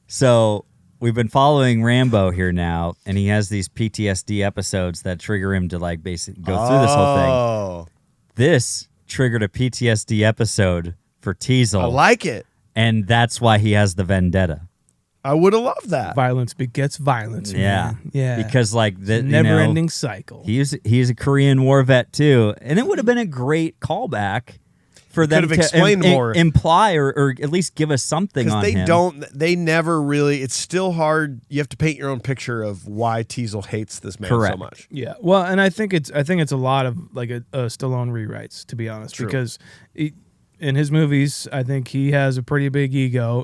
Speaker 3: So we've been following Rambo here now, and he has these PTSD episodes that trigger him to like basically go through this whole thing.
Speaker 1: Oh,
Speaker 3: This triggered a PTSD episode for Teasel.
Speaker 1: I like it.
Speaker 3: And that's why he has the vendetta.
Speaker 1: I would have loved that.
Speaker 2: Violence begets violence.
Speaker 3: Yeah.
Speaker 2: Man. Yeah.
Speaker 3: Because like the
Speaker 2: never-ending cycle.
Speaker 3: He's a Korean War vet too, and it would have been a great callback for them
Speaker 1: could
Speaker 3: to
Speaker 1: have explained more.
Speaker 3: imply or at least give us something on him.
Speaker 1: They never really, it's still hard. You have to paint your own picture of why Teasel hates this man
Speaker 3: Correct.
Speaker 1: so much.
Speaker 2: Yeah, well, and I think it's a lot of like a Stallone rewrites, to be honest,
Speaker 1: True.
Speaker 2: because in his movies, I think he has a pretty big ego.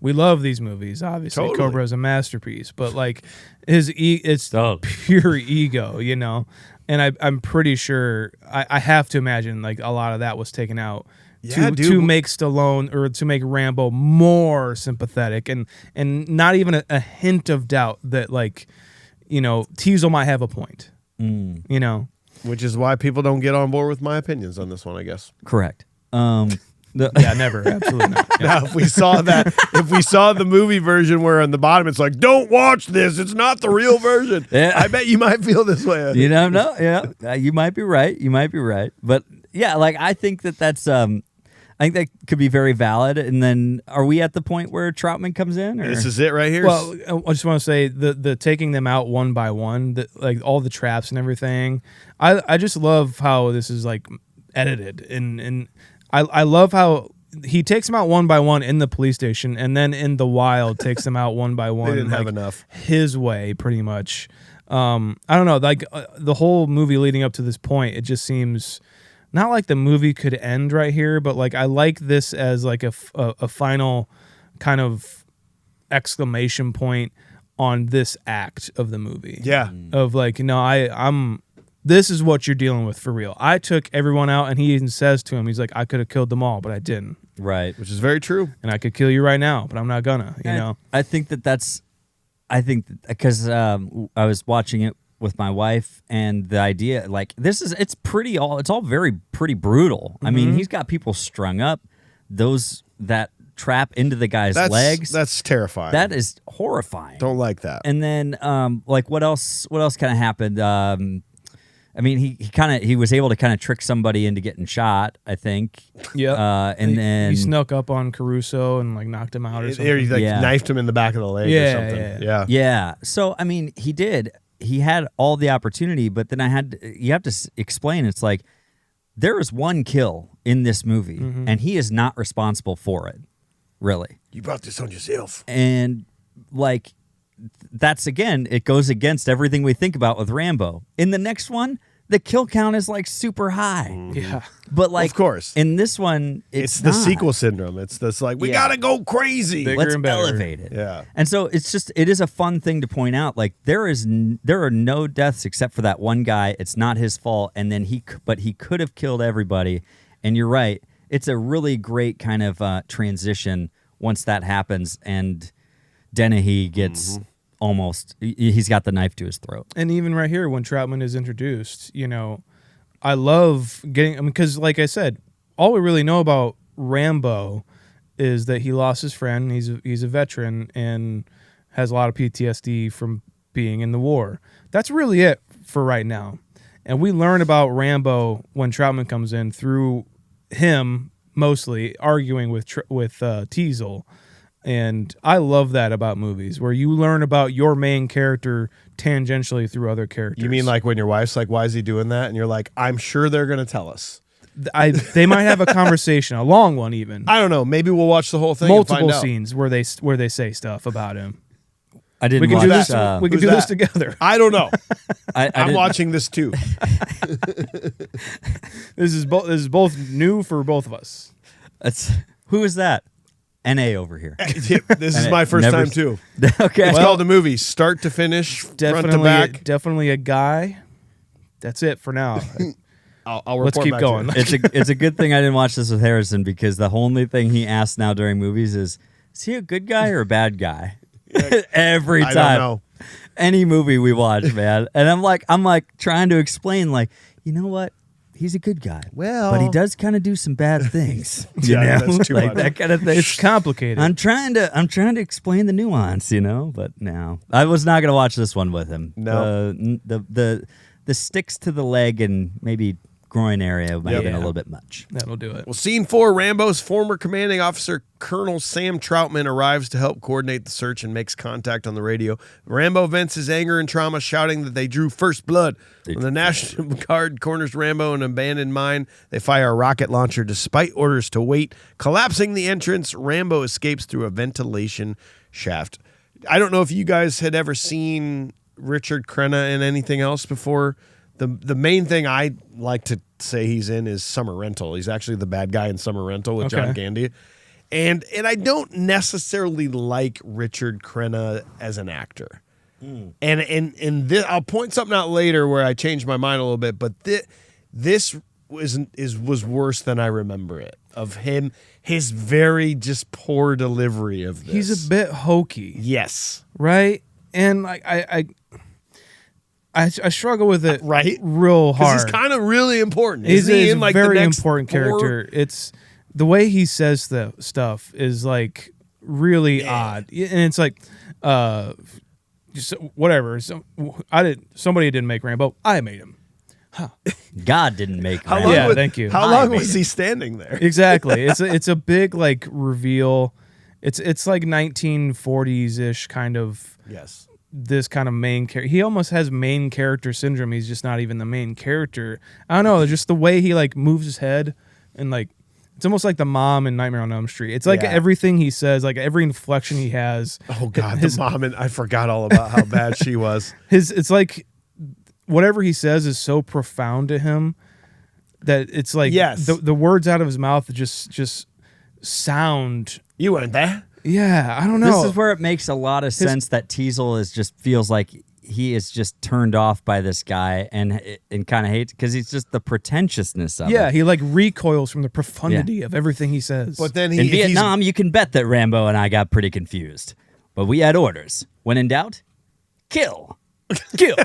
Speaker 2: We love these movies, obviously.
Speaker 1: Totally.
Speaker 2: Cobra's a masterpiece, but like it's
Speaker 3: Totally.
Speaker 2: pure ego. And I'm pretty sure I have to imagine like a lot of that was taken out
Speaker 1: Yeah,
Speaker 2: to
Speaker 1: dude.
Speaker 2: make Stallone or to make Rambo more sympathetic and not even a hint of doubt that like, you know, Teasel might have a point. You know,
Speaker 1: Which is why people don't get on board with my opinions on this one, I guess.
Speaker 3: Correct.
Speaker 2: yeah, never, absolutely not. Yeah.
Speaker 1: Now, if we saw the movie version where on the bottom it's like, don't watch this, it's not the real version.
Speaker 3: Yeah.
Speaker 1: I bet you might feel this way.
Speaker 3: You don't know. Yeah, you might be right. You might be right. But yeah, like I think that's I think that could be very valid. And then, are we at the point where Troutman comes in? Or?
Speaker 1: This is it right here.
Speaker 2: Well, I just want to say the taking them out one by one, like all the traps and everything. I just love how this is like edited, and I love how he takes them out one by one in the police station, and then in the wild takes them out one by one.
Speaker 1: They didn't have
Speaker 2: like,
Speaker 1: enough.
Speaker 2: his way, pretty much. I don't know, like the whole movie leading up to this point, it just seems not like the movie could end right here, but like I like this as like a final kind of exclamation point on this act of the movie.
Speaker 1: Yeah.
Speaker 2: Of like, no, I'm this is what you're dealing with for real. I took everyone out, and he even says to him, he's like, I could have killed them all, but I didn't.
Speaker 3: Right.
Speaker 1: Which is very true.
Speaker 2: And I could kill you right now, but I'm not gonna, you know?
Speaker 3: I think because I was watching it with my wife, and the idea, like, it's all very pretty brutal. I mean, he's got people strung up, that trap into the guy's legs.
Speaker 1: That's terrifying.
Speaker 3: That is horrifying.
Speaker 1: Don't like that.
Speaker 3: And then, like, what else kind of happened? I mean, he was able to kind of trick somebody into getting shot, I think.
Speaker 2: Yeah.
Speaker 3: And then
Speaker 2: he snuck up on Caruso and like knocked him out or something.
Speaker 1: Or he like
Speaker 3: Yeah.
Speaker 1: knifed him in the back of the leg or
Speaker 2: Yeah,
Speaker 1: something.
Speaker 2: yeah.
Speaker 3: Yeah. So, I mean, he had all the opportunity, but then you have to explain, it's like, there is one kill in this movie, and he is not responsible for it, really.
Speaker 1: You brought this on yourself.
Speaker 3: And, like, that's, again, it goes against everything we think about with Rambo. In the next one, the kill count is, like, super high.
Speaker 2: Yeah.
Speaker 3: But, like,
Speaker 1: Of course.
Speaker 3: in this one,
Speaker 1: It's the
Speaker 3: not.
Speaker 1: sequel syndrome. It's this like, we
Speaker 3: Yeah.
Speaker 1: gotta go crazy.
Speaker 2: Bigger
Speaker 3: Let's
Speaker 2: and better.
Speaker 3: elevate it.
Speaker 1: Yeah.
Speaker 3: And so it is a fun thing to point out. Like, there are no deaths except for that one guy. It's not his fault. And then he could have killed everybody. And you're right. It's a really great kind of transition once that happens. And Dennehy gets he's got the knife to his throat.
Speaker 2: And even right here, when Troutman is introduced, you know, I love getting, because like I said, all we really know about Rambo is that he lost his friend. He's a veteran and has a lot of PTSD from being in the war. That's really it for right now. And we learn about Rambo when Troutman comes in through him mostly arguing with Teasel. And I love that about movies, where you learn about your main character tangentially through other characters.
Speaker 1: You mean like when your wife's like, why is he doing that? And you're like, I'm sure they're going to tell us.
Speaker 2: They might have a conversation, a long one even.
Speaker 1: I don't know. Maybe we'll watch the whole thing
Speaker 2: Multiple
Speaker 1: and find out.
Speaker 2: scenes where they say stuff about him.
Speaker 3: I didn't
Speaker 2: We can
Speaker 3: watch
Speaker 2: do this. We can
Speaker 1: Who's
Speaker 2: do this
Speaker 1: that?
Speaker 2: together.
Speaker 1: I don't know.
Speaker 3: I
Speaker 1: I'm
Speaker 3: didn't-
Speaker 1: watching this too.
Speaker 2: This is both new for both of us.
Speaker 3: Who is that? NA over here.
Speaker 1: This is my first
Speaker 3: Never
Speaker 1: time too.
Speaker 3: Okay.
Speaker 1: It's called a movie, start to finish, front to
Speaker 2: Definitely,
Speaker 1: back.
Speaker 2: definitely a guy. That's it for now.
Speaker 1: I'll
Speaker 2: Let's
Speaker 1: report
Speaker 2: keep
Speaker 1: back to
Speaker 2: going.
Speaker 1: you.
Speaker 3: It's a good thing I didn't watch this with Harrison, because the only thing he asks now during movies is he a good guy or a bad guy? Every
Speaker 1: I
Speaker 3: time.
Speaker 1: don't know.
Speaker 3: Any movie we watch, man. And I'm like trying to explain, like, you know what? He's a good guy.
Speaker 1: Well-
Speaker 3: but he does kind of do some bad things. You
Speaker 1: Yeah,
Speaker 3: know?
Speaker 1: that's too
Speaker 3: like
Speaker 1: much.
Speaker 3: that kind of thing.
Speaker 2: It's complicated.
Speaker 3: I'm trying to explain the nuance, you know, but no, I was not gonna watch this one with him.
Speaker 1: No.
Speaker 3: The sticks to the leg and maybe groin area might have been a little bit much.
Speaker 2: That'll do it.
Speaker 1: Well, scene 4, Rambo's former commanding officer, Colonel Sam Troutman, arrives to help coordinate the search and makes contact on the radio. Rambo vents his anger and trauma, shouting that they drew first blood. When the National Guard corners Rambo in an abandoned mine, they fire a rocket launcher despite orders to wait. Collapsing the entrance, Rambo escapes through a ventilation shaft. I don't know if you guys had ever seen Richard Crenna in anything else before. The main thing I like to say he's in is Summer Rental. He's actually the bad guy in Summer Rental with John Candy. And I don't necessarily like Richard Crenna as an actor. And this, I'll point something out later where I changed my mind a little bit, but this was worse than I remember it. Of him, his very just poor delivery of this.
Speaker 2: He's a bit hokey.
Speaker 1: Yes.
Speaker 2: Right? And like I struggle with it
Speaker 1: right?
Speaker 2: real hard.
Speaker 1: He's kind of really important.
Speaker 2: He's
Speaker 1: Isn't he
Speaker 2: a
Speaker 1: in, like,
Speaker 2: very
Speaker 1: the next
Speaker 2: important
Speaker 1: 4?
Speaker 2: character. It's the way he says the stuff is like really odd. And it's like just whatever. So somebody didn't make Rambo. I made him.
Speaker 3: God didn't make
Speaker 1: How
Speaker 3: Rambo.
Speaker 1: long
Speaker 2: Yeah,
Speaker 1: was,
Speaker 2: thank you.
Speaker 1: How
Speaker 3: I
Speaker 1: long
Speaker 3: made
Speaker 1: was he standing there?
Speaker 2: Exactly. It's a big like reveal. It's like 1940s ish kind of
Speaker 1: Yes.
Speaker 2: this kind of main character. He almost has main character syndrome. He's just not even the main character. I don't know. Just the way he like moves his head and like it's almost like the mom in Nightmare on Elm Street. It's like
Speaker 1: Yeah.
Speaker 2: everything he says, like every inflection he has.
Speaker 1: Oh God, the mom, and I forgot all about how bad she was.
Speaker 2: It's like whatever he says is so profound to him that it's like
Speaker 1: Yes.
Speaker 2: the words out of his mouth just sound.
Speaker 1: You weren't there.
Speaker 2: Yeah, I don't know.
Speaker 3: This is where it makes a lot of sense that Teasel is just feels like he is just turned off by this guy and kind of hates because he's just the pretentiousness of
Speaker 2: yeah,
Speaker 3: it.
Speaker 2: he like recoils from the profundity of everything he says.
Speaker 1: But then
Speaker 3: In
Speaker 1: if he's-
Speaker 3: Vietnam, you can bet that Rambo and I got pretty confused. But we had orders. When in doubt, kill.
Speaker 2: kill.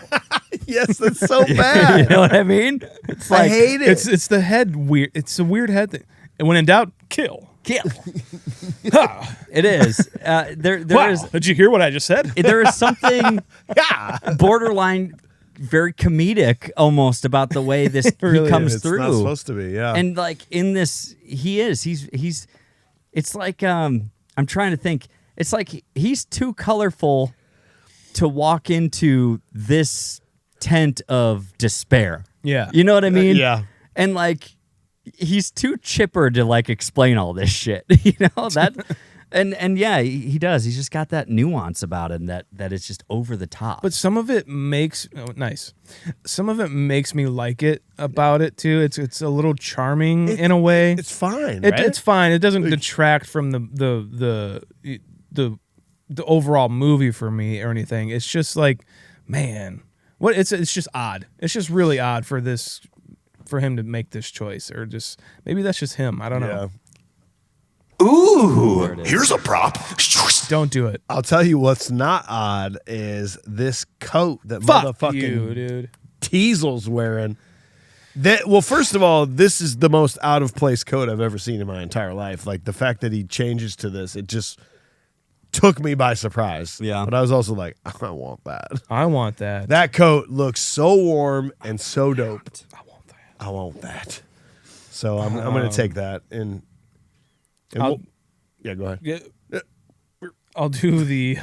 Speaker 1: yes, that's so
Speaker 3: You
Speaker 1: bad.
Speaker 3: know what I mean? It's
Speaker 1: I
Speaker 3: like,
Speaker 1: hate it.
Speaker 2: It's the head weird. It's a weird head thing. And when in doubt, kill.
Speaker 3: kill. It is. There
Speaker 2: Wow,
Speaker 3: is-
Speaker 2: did you hear what I just said?
Speaker 3: there is something
Speaker 1: yeah.
Speaker 3: borderline very comedic almost about the way this
Speaker 2: really
Speaker 3: he comes
Speaker 2: is.
Speaker 1: It's
Speaker 3: through.
Speaker 1: not supposed to be. Yeah.
Speaker 3: And like in this, he's it's like I'm trying to think. It's like he's too colorful to walk into this tent of despair.
Speaker 2: Yeah.
Speaker 3: You know what I mean?
Speaker 1: yeah.
Speaker 3: And like he's too chipper to like explain all this shit. You know that. And yeah, he does. He's just got that nuance about him that it's just over the top.
Speaker 2: But some of it makes nice. Some of it makes me like it about it too. It's a little charming in a way.
Speaker 1: It's fine.
Speaker 2: It,
Speaker 1: right?
Speaker 2: It's fine. It doesn't detract from the overall movie for me or anything. It's just like, man, what it's just odd. It's just really odd for him to make this choice, or just maybe that's just him. I don't know.
Speaker 1: Yeah.
Speaker 6: Ooh, here's a prop.
Speaker 2: Don't do it.
Speaker 1: I'll tell you what's not odd is this coat that
Speaker 2: Fuck
Speaker 1: motherfucking
Speaker 2: you, dude.
Speaker 1: Teasel's wearing. Well, first of all, this is the most out of place coat I've ever seen in my entire life. Like the fact that he changes to this, it just took me by surprise.
Speaker 3: Yeah.
Speaker 1: But I was also like, I want that.
Speaker 2: I want that.
Speaker 1: That coat looks so warm and so dope. I want that. So I'm going to take that and yeah, go ahead.
Speaker 2: Yeah, I'll do the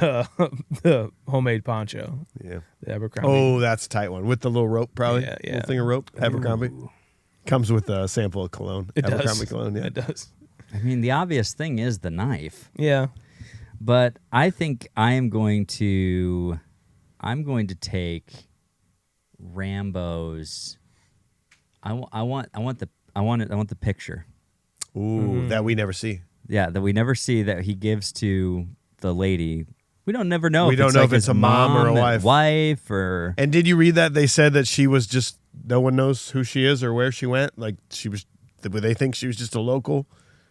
Speaker 2: homemade poncho.
Speaker 1: Yeah.
Speaker 2: The Abercrombie.
Speaker 1: Oh, that's a tight one with the little rope, probably.
Speaker 2: Yeah, yeah.
Speaker 1: Little thing of rope. Abercrombie comes with a sample of cologne.
Speaker 2: It
Speaker 1: Abercrombie
Speaker 2: does.
Speaker 1: cologne. Yeah,
Speaker 2: It does.
Speaker 3: I mean, the obvious thing is the knife.
Speaker 2: Yeah.
Speaker 3: But I think I'm going to take Rambo's. I want the picture.
Speaker 1: Ooh, that we never see.
Speaker 3: Yeah, that we never see that he gives to the lady. We don't never know.
Speaker 1: We
Speaker 3: if
Speaker 1: don't
Speaker 3: it's
Speaker 1: know
Speaker 3: like
Speaker 1: if it's
Speaker 3: his
Speaker 1: a mom or a
Speaker 3: and
Speaker 1: wife.
Speaker 3: or
Speaker 1: And did you read that they said that she was just no one knows who she is or where she went? Like she was. They think she was just a local.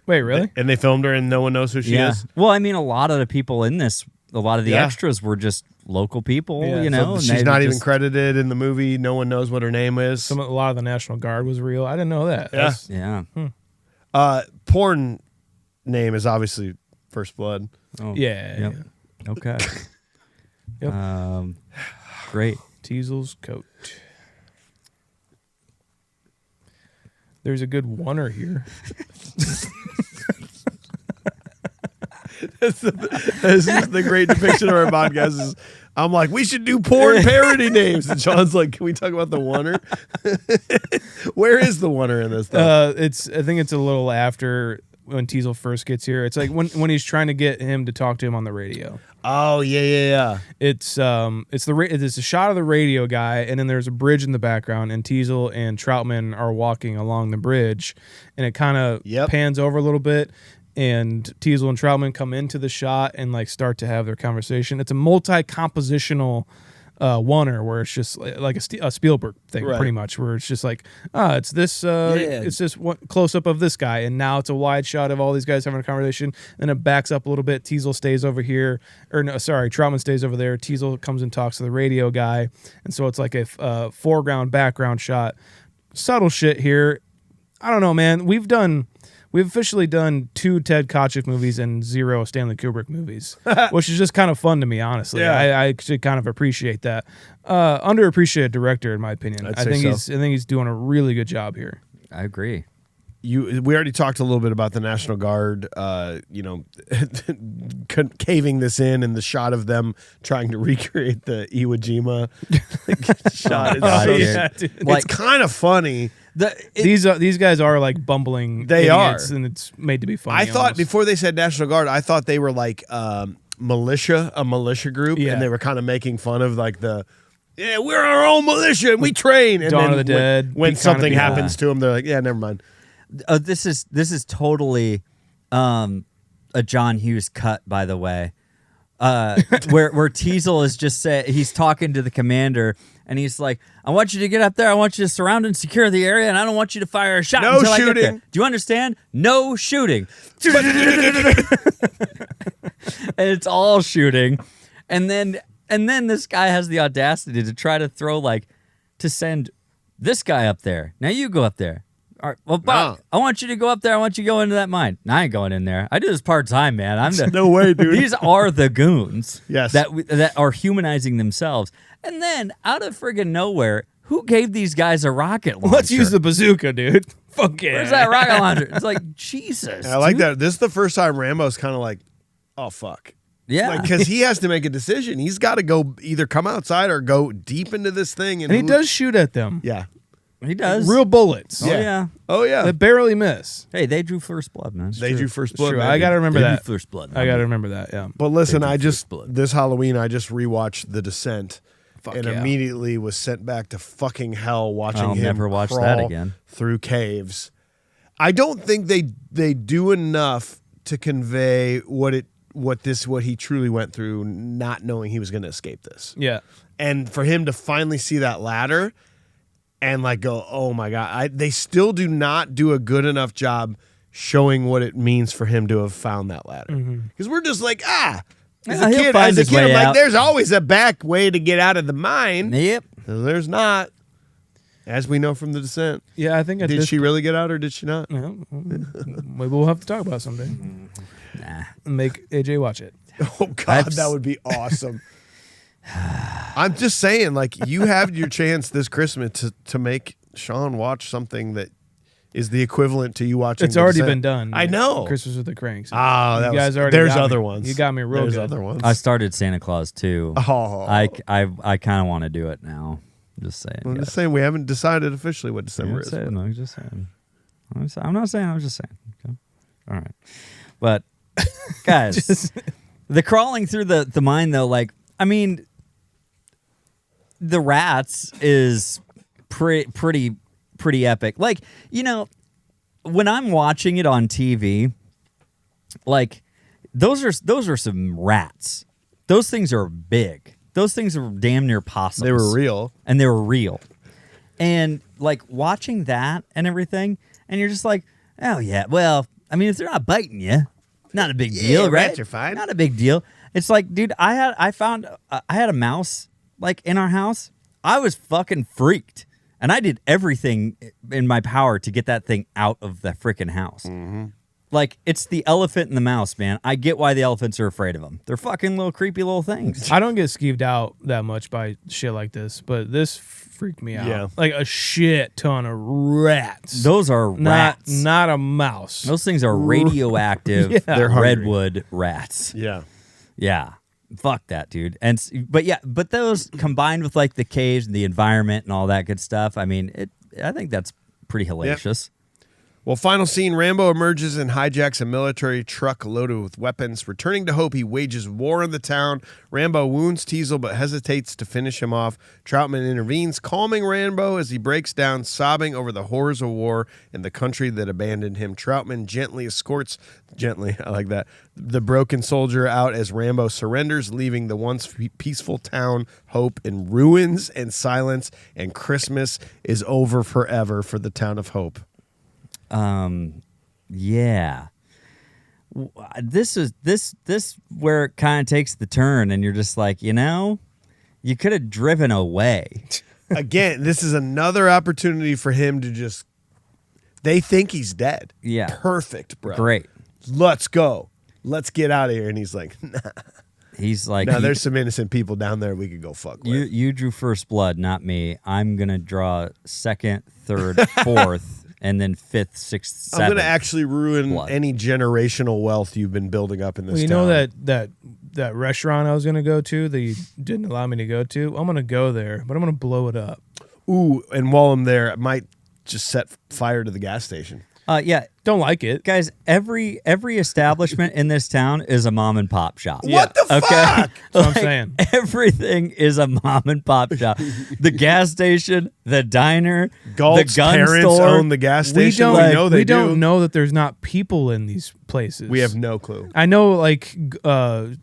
Speaker 2: Wait, really?
Speaker 1: And they filmed her and no one knows who she is.
Speaker 3: Well, I mean, a lot of the people in this, a lot of the
Speaker 1: Yeah.
Speaker 3: extras were just local people.
Speaker 2: Yeah.
Speaker 3: You know,
Speaker 1: So
Speaker 3: and
Speaker 1: she's
Speaker 3: they
Speaker 1: not even
Speaker 3: just-
Speaker 1: credited in the movie. No one knows what her name is.
Speaker 2: A lot of the National Guard was real. I didn't know that.
Speaker 1: Yeah.
Speaker 3: Yeah.
Speaker 1: Porn name is obviously First Blood.
Speaker 3: Oh,
Speaker 2: Yeah.
Speaker 3: Yep. Okay.
Speaker 2: Yep.
Speaker 3: Great.
Speaker 2: Teasel's coat. There's a good oneer here.
Speaker 1: This is the great depiction of our podcast. Is I'm like, we should do porn parody names, and Sean's like, can we talk about the oneer? Where is the oneer in this? Though?
Speaker 2: I think it's a little after when Teasel first gets here. It's like when he's trying to get him to talk to him on the radio.
Speaker 1: Oh yeah.
Speaker 2: It's a shot of the radio guy, and then there's a bridge in the background, and Teasel and Troutman are walking along the bridge, and it kind of
Speaker 1: Yep.
Speaker 2: pans over a little bit, and Teasel and Troutman come into the shot and like start to have their conversation. It's a multi-compositional oneer where it's just like a Spielberg thing,
Speaker 1: Right.
Speaker 2: pretty much, where it's just like, it's this, it's just one close up of this guy, and now it's a wide shot of all these guys having a conversation. Then it backs up a little bit. Teasel stays over here, or no, sorry, Troutman stays over there. Teasel comes and talks to the radio guy, and so it's like a foreground background shot. Subtle shit here. I don't know, man. We've officially done 2 Ted Kochik movies and 0 Stanley Kubrick movies, which is just kind of fun to me, honestly.
Speaker 1: Yeah.
Speaker 2: I actually kind of appreciate that. Underappreciated director, in my opinion.
Speaker 1: I'd
Speaker 2: I
Speaker 1: say
Speaker 2: think
Speaker 1: so.
Speaker 2: he's doing a really good job here.
Speaker 3: I agree.
Speaker 1: We already talked a little bit about the National Guard, caving this in, and the shot of them trying to recreate the Iwo Jima shot.
Speaker 3: God, dude.
Speaker 2: Yeah, dude.
Speaker 1: It's
Speaker 3: Like-
Speaker 1: kind of funny.
Speaker 2: These guys are like bumbling.
Speaker 1: They
Speaker 2: idiots,
Speaker 1: are.
Speaker 2: and it's made to be funny.
Speaker 1: I thought
Speaker 2: almost.
Speaker 1: before they said National Guard, I thought they were like a militia group,
Speaker 2: Yeah.
Speaker 1: and they were kind of making fun of like we're our own militia and we train. And
Speaker 2: Dawn
Speaker 1: then
Speaker 2: of the Dead,
Speaker 1: when
Speaker 2: be kinda
Speaker 1: something
Speaker 2: be-
Speaker 1: happens to them, they're like, yeah, never mind.
Speaker 3: This is totally a John Hughes cut, by the way. Where Teasel is just he's talking to the commander, and he's like, I want you to get up there, I want you to surround and secure the area, and I don't want you to fire a shot
Speaker 1: No
Speaker 3: until I get there.
Speaker 1: shooting.
Speaker 3: Do you understand? No shooting. And it's all shooting. And then this guy has the audacity to try to to send this guy up there. Now you go up there. All right, well, Bob, I want you to go up there. I want you to go into that mine. No, I ain't going in there. I do this part-time, man. I'm the
Speaker 1: No way, dude.
Speaker 3: These are the goons.
Speaker 1: Yes.
Speaker 3: That are humanizing themselves. And then, out of friggin' nowhere, who gave these guys a rocket launcher?
Speaker 2: Let's use the bazooka, dude. Fuck yeah.
Speaker 3: Where's that rocket launcher? It's like, Jesus.
Speaker 1: I like
Speaker 3: dude.
Speaker 1: that. This is the first time Rambo's kind of like, oh, fuck.
Speaker 3: Yeah.
Speaker 1: Because he has to make a decision. He's got to go either come outside or go deep into this thing.
Speaker 2: And he does shoot at them.
Speaker 1: Yeah.
Speaker 3: he does.
Speaker 2: Real bullets.
Speaker 3: Oh, yeah.
Speaker 1: Oh, yeah.
Speaker 2: They barely miss.
Speaker 3: Hey, they drew first blood, man. It's
Speaker 1: They
Speaker 3: true.
Speaker 1: drew first
Speaker 2: It's
Speaker 1: blood.
Speaker 2: true.
Speaker 1: baby.
Speaker 2: I got to remember
Speaker 3: They drew
Speaker 2: that.
Speaker 3: first blood.
Speaker 2: I got to remember that, yeah.
Speaker 1: But listen,
Speaker 3: They
Speaker 1: I
Speaker 3: drew
Speaker 1: just
Speaker 3: first blood.
Speaker 1: this Halloween I just rewatched The Descent, and
Speaker 2: yeah.
Speaker 1: immediately was sent back to fucking hell watching
Speaker 3: I'll
Speaker 1: him
Speaker 3: never watch
Speaker 1: crawl
Speaker 3: that again.
Speaker 1: through caves. I don't think they do enough to convey what he truly went through, not knowing he was going to escape this.
Speaker 2: Yeah.
Speaker 1: And for him to finally see that ladder and like go, oh my God, they still do not do a good enough job showing what it means for him to have found that ladder. Because we're just like, as
Speaker 3: Yeah,
Speaker 1: a
Speaker 3: he'll
Speaker 1: kid,
Speaker 3: find his
Speaker 1: I'm
Speaker 3: way
Speaker 1: like,
Speaker 3: out.
Speaker 1: there's always a back way to get out of the mine.
Speaker 3: Yep.
Speaker 1: There's not. As we know from The Descent.
Speaker 2: Yeah, I think at
Speaker 1: Did
Speaker 2: this
Speaker 1: she really get out or did she not?
Speaker 2: Yeah, maybe we'll have to talk about it someday.
Speaker 3: Nah.
Speaker 2: And make AJ watch it.
Speaker 1: Oh God, that would be awesome. I'm just saying, like, you have your chance this Christmas to make Sean watch something that is the equivalent to you watching.
Speaker 2: It's
Speaker 1: The
Speaker 2: already
Speaker 1: Descent.
Speaker 2: been done.
Speaker 1: I know.
Speaker 2: Christmas with the Cranks.
Speaker 1: Ah,
Speaker 2: You
Speaker 1: that
Speaker 2: guys
Speaker 1: was,
Speaker 2: already
Speaker 1: there's
Speaker 2: got me.
Speaker 1: other ones.
Speaker 2: You got me real
Speaker 1: there's
Speaker 2: good.
Speaker 1: other ones.
Speaker 3: I started Santa Claus too.
Speaker 1: Oh.
Speaker 3: I kind of want to do it now. Just saying.
Speaker 1: I'm
Speaker 3: guys.
Speaker 1: just saying we haven't decided officially what
Speaker 3: I'm
Speaker 1: December is.
Speaker 3: saying, I'm just saying. I'm not saying. I'm just saying. Okay. All right. But guys, the crawling through the mine though, like, I mean, the rats is pretty epic. Like, you know, when I'm watching it on TV, like those are some rats. Those things are big. Those things are damn near possums.
Speaker 1: They were real.
Speaker 3: And they were real. And like watching that and everything, and you're just like, oh yeah, well, I mean, if they're not biting you, not a big deal, right?
Speaker 1: rats are fine.
Speaker 3: Not a big deal. It's like, dude, I had a mouse like in our house. I was fucking freaked, and I did everything in my power to get that thing out of the freaking house.
Speaker 1: Mm-hmm.
Speaker 3: Like, it's the elephant and the mouse, man. I get why the elephants are afraid of them. They're fucking little creepy little things.
Speaker 2: I don't get skeeved out that much by shit like this, but this freaked me out.
Speaker 1: Yeah.
Speaker 2: Like a shit ton of rats.
Speaker 3: Those are rats.
Speaker 2: Not a mouse.
Speaker 3: Those things are radioactive
Speaker 2: Yeah. They're
Speaker 1: hungry.
Speaker 3: redwood rats.
Speaker 1: Yeah.
Speaker 3: Yeah. Fuck that, dude. But those combined with like the caves and the environment and all that good stuff, I mean, I think that's pretty hellacious.
Speaker 1: Well, final scene, Rambo emerges and hijacks a military truck loaded with weapons. Returning to Hope, he wages war in the town. Rambo wounds Teasel but hesitates to finish him off. Troutman intervenes, calming Rambo as he breaks down, sobbing over the horrors of war in the country that abandoned him. Troutman gently escorts, I like that, the broken soldier out as Rambo surrenders, leaving the once peaceful town Hope in ruins and silence, and Christmas is over forever for the town of Hope.
Speaker 3: Yeah. This is where it kind of takes the turn, and you're just like, you could have driven away.
Speaker 1: Again, this is another opportunity for him to just. They think he's dead.
Speaker 3: Yeah.
Speaker 1: Perfect, bro.
Speaker 3: Great.
Speaker 1: Let's go. Let's get out of here. And he's like, nah.
Speaker 3: He's like,
Speaker 1: No, there's some innocent people down there we could go fuck with.
Speaker 3: You drew first blood, not me. I'm gonna draw second, third, fourth. And then fifth, sixth, seventh.
Speaker 1: I'm going to actually ruin
Speaker 3: blood.
Speaker 1: any generational wealth you've been building up in this
Speaker 2: Well, you
Speaker 1: town.
Speaker 2: know that restaurant I was going to go to that you didn't allow me to go to? I'm going to go there, but I'm going to blow it up.
Speaker 1: Ooh, and while I'm there, I might just set fire to the gas station.
Speaker 3: Yeah.
Speaker 2: Don't like it.
Speaker 3: Guys, every establishment in this town is a mom and pop shop.
Speaker 1: What the fuck?
Speaker 2: That's what I'm saying.
Speaker 3: Everything is a mom and pop shop. The gas station, the diner,
Speaker 1: Galt's
Speaker 3: the gun
Speaker 1: parents
Speaker 3: store.
Speaker 1: own the gas
Speaker 2: We
Speaker 1: station.
Speaker 2: don't,
Speaker 1: know they
Speaker 2: we don't
Speaker 1: do.
Speaker 2: know that there's not people in these places.
Speaker 1: We have no clue.
Speaker 2: I know, like,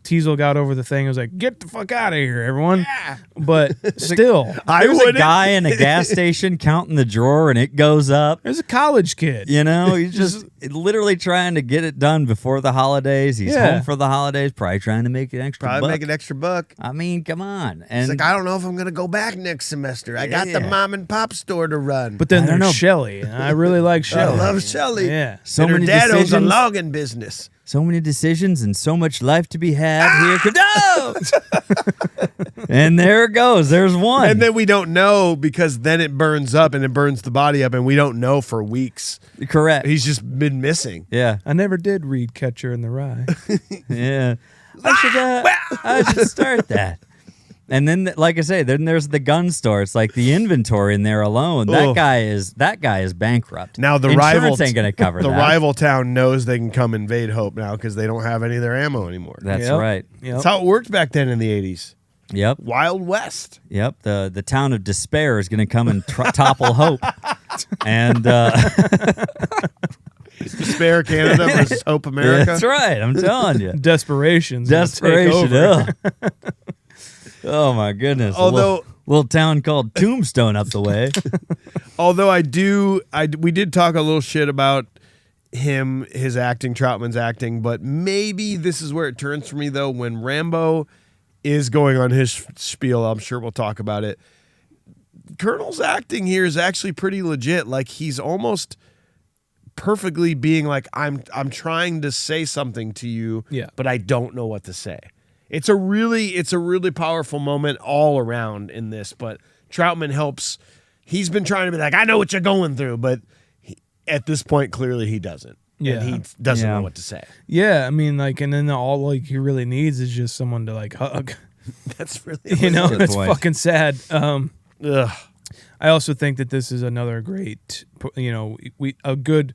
Speaker 2: Teasel got over the thing. I was like, get the fuck out of here, everyone. Yeah. But still,
Speaker 3: There's a
Speaker 1: wouldn't.
Speaker 3: guy in a gas station counting the drawer, and it goes up.
Speaker 2: there's a college kid.
Speaker 3: He's just literally trying to get it done before the holidays. He's
Speaker 2: Yeah.
Speaker 3: home for the holidays, probably trying to make an extra
Speaker 1: Probably
Speaker 3: buck.
Speaker 1: make an extra buck.
Speaker 3: I mean, come on. And
Speaker 1: It's like, I don't know if I'm going to go back next semester. I got the
Speaker 3: Yeah.
Speaker 1: mom and pop store to run.
Speaker 2: But then
Speaker 3: I don't
Speaker 2: there's
Speaker 3: know.
Speaker 2: Shelly. And I really like
Speaker 1: I
Speaker 2: Shelly.
Speaker 1: love Shelly.
Speaker 2: Yeah.
Speaker 3: so
Speaker 1: and her
Speaker 3: many
Speaker 1: dad owns a
Speaker 3: decisions.
Speaker 1: logging business.
Speaker 3: So many decisions and so much life to be had here. No! And there it goes. There's one.
Speaker 1: And then we don't know because then it burns up and it burns the body up and we don't know for weeks.
Speaker 3: Correct.
Speaker 1: He's just been missing.
Speaker 3: Yeah.
Speaker 2: I never did read Catcher in the Rye.
Speaker 3: Yeah. I should start that. And then, like I say, then there's the gun store. It's like the inventory in there alone.
Speaker 1: Ugh.
Speaker 3: That guy is bankrupt.
Speaker 1: Now the
Speaker 3: Insurance
Speaker 1: rival
Speaker 3: ain't gonna cover
Speaker 1: the
Speaker 3: that.
Speaker 1: rival town knows they can come invade Hope now because they don't have any of their ammo anymore.
Speaker 3: That's
Speaker 2: Yep.
Speaker 3: right.
Speaker 2: Yep.
Speaker 1: That's how it worked back then in the 80s.
Speaker 3: Yep.
Speaker 1: Wild West.
Speaker 3: Yep. The town of despair is going to come and topple hope. And
Speaker 1: Despair Canada versus Hope America.
Speaker 3: that's right. I'm telling you.
Speaker 2: Desperation's gonna take
Speaker 3: Desperation.
Speaker 2: over.
Speaker 3: Ugh. Oh my goodness.
Speaker 1: Although-
Speaker 3: little town called Tombstone up the way.
Speaker 1: Although we did talk a little shit about him, his acting, Troutman's acting, but maybe this is where it turns for me though. When Rambo is going on his spiel, I'm sure we'll talk about it. Colonel's acting here is actually pretty legit. Like he's almost perfectly being like, I'm trying to say something to you,
Speaker 2: Yeah.
Speaker 1: but I don't know what to say. It's a really powerful moment all around in this, but Troutman helps. He's been trying to be like, I know what you're going through, but at this point, clearly he doesn't.
Speaker 2: Yeah.
Speaker 1: And he doesn't
Speaker 3: Yeah.
Speaker 1: know what to say.
Speaker 2: Yeah, I mean, like, and then all like he really needs is just someone to like hug.
Speaker 1: That's really
Speaker 2: You know,
Speaker 3: Good
Speaker 2: it's
Speaker 3: point.
Speaker 2: fucking sad.
Speaker 1: Ugh.
Speaker 2: I also think that this is another great, a good,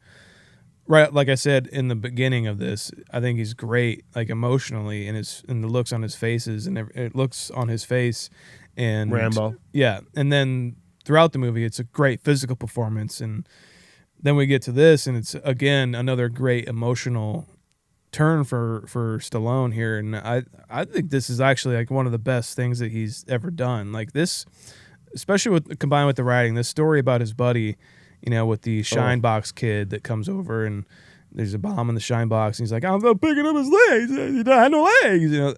Speaker 2: right? Like I said in the beginning of this, I think he's great, like emotionally, and the looks on his faces, and it looks on his face, and
Speaker 1: Rambo.
Speaker 2: yeah, and then throughout the movie, it's a great physical performance, and then we get to this, and it's again another great emotional turn for Stallone here, and I think this is actually like one of the best things that he's ever done. Like this, especially combined with the writing, this story about his buddy, with the shine box kid that comes over and there's a bomb in the shine box, and he's like, I'm picking up his legs. He don't have no legs.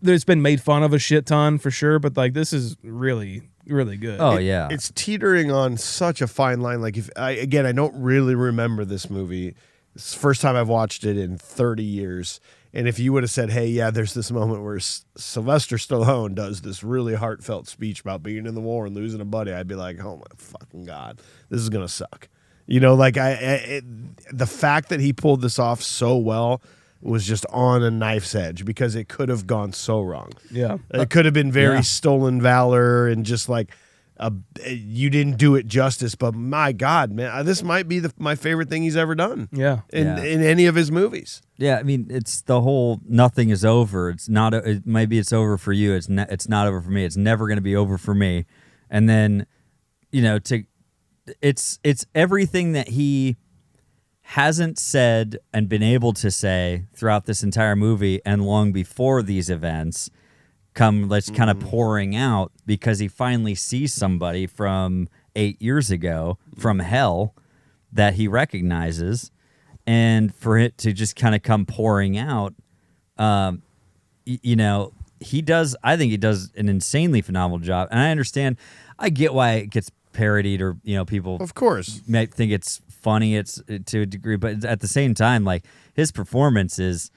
Speaker 2: There's been made fun of a shit ton for sure, but like this is really, really good.
Speaker 3: Oh, yeah.
Speaker 1: It's teetering on such a fine line. Like I don't really remember this movie. It's the first time I've watched it in 30 years. And if you would have said, hey, yeah, there's this moment where Sylvester Stallone does this really heartfelt speech about being in the war and losing a buddy, I'd be like, oh my fucking God, this is going to suck. The fact that he pulled this off so well was just on a knife's edge because it could have gone so wrong.
Speaker 2: Yeah.
Speaker 1: It could have been very
Speaker 3: Yeah.
Speaker 1: stolen valor and just like, you didn't do it justice. But my God, man, this might be my favorite thing he's ever done.
Speaker 2: Yeah.
Speaker 1: In any of his movies.
Speaker 3: Yeah, I mean, it's the whole nothing is over. It's not. Maybe it's over for you. It's not over for me. It's never going to be over for me. And then, it's everything that he hasn't said and been able to say throughout this entire movie and long before these events kind of pouring out because he finally sees somebody from 8 years ago from hell that he recognizes, and for it to just kind of come pouring out, he does. I think he does an insanely phenomenal job, and I get why it gets parodied or people
Speaker 1: of course
Speaker 3: might think it's funny. It's to a degree, but at the same time, like his performance is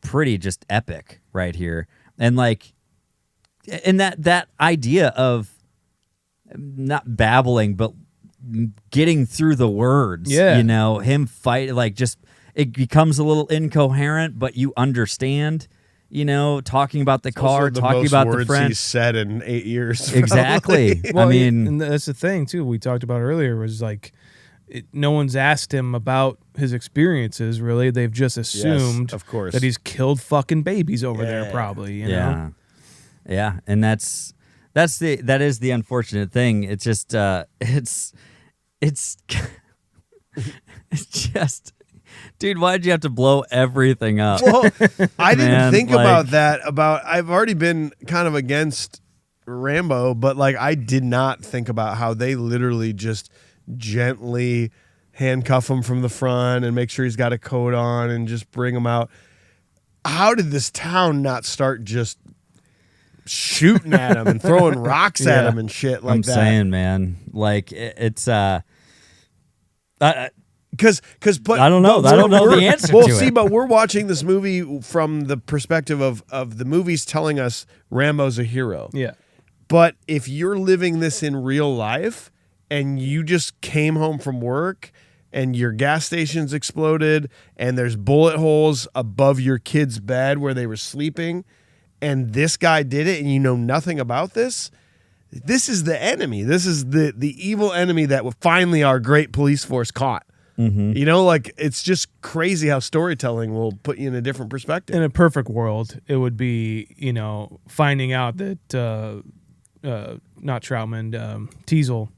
Speaker 3: pretty just epic right here, and that idea of not babbling but getting through the words. Him fight it becomes a little incoherent, but you understand. Talking about the car, talking about the friend.
Speaker 1: He's said in 8 years.
Speaker 3: Exactly.
Speaker 2: Well,
Speaker 3: I mean,
Speaker 2: and that's the thing too. We talked about earlier was no one's asked him about his experiences. Really, they've just assumed,
Speaker 1: of course,
Speaker 2: that he's killed fucking babies over there. Probably, know?
Speaker 3: And that is the unfortunate thing. It's just it's just. Dude, why'd you have to blow everything up?
Speaker 1: Well, I didn't think about that. I've already been kind of against Rambo, but I did not think about how they literally just gently handcuff him from the front and make sure he's got a coat on and just bring him out. How did this town not start just shooting at him and throwing rocks at him and shit like that?
Speaker 3: I'm saying, man, it's
Speaker 1: but
Speaker 3: I don't know. I don't know the answer to it.
Speaker 1: Well, see, but we're watching this movie from the perspective of the movies telling us Rambo's a hero.
Speaker 2: Yeah.
Speaker 1: But if you're living this in real life and you just came home from work and your gas station's exploded and there's bullet holes above your kid's bed where they were sleeping, and this guy did it and you know nothing about this is the enemy. This is the evil enemy that finally our great police force caught.
Speaker 2: Mm-hmm.
Speaker 1: It's just crazy how storytelling will put you in a different perspective.
Speaker 2: In a perfect world, it would be, finding out that not Troutman, Teasel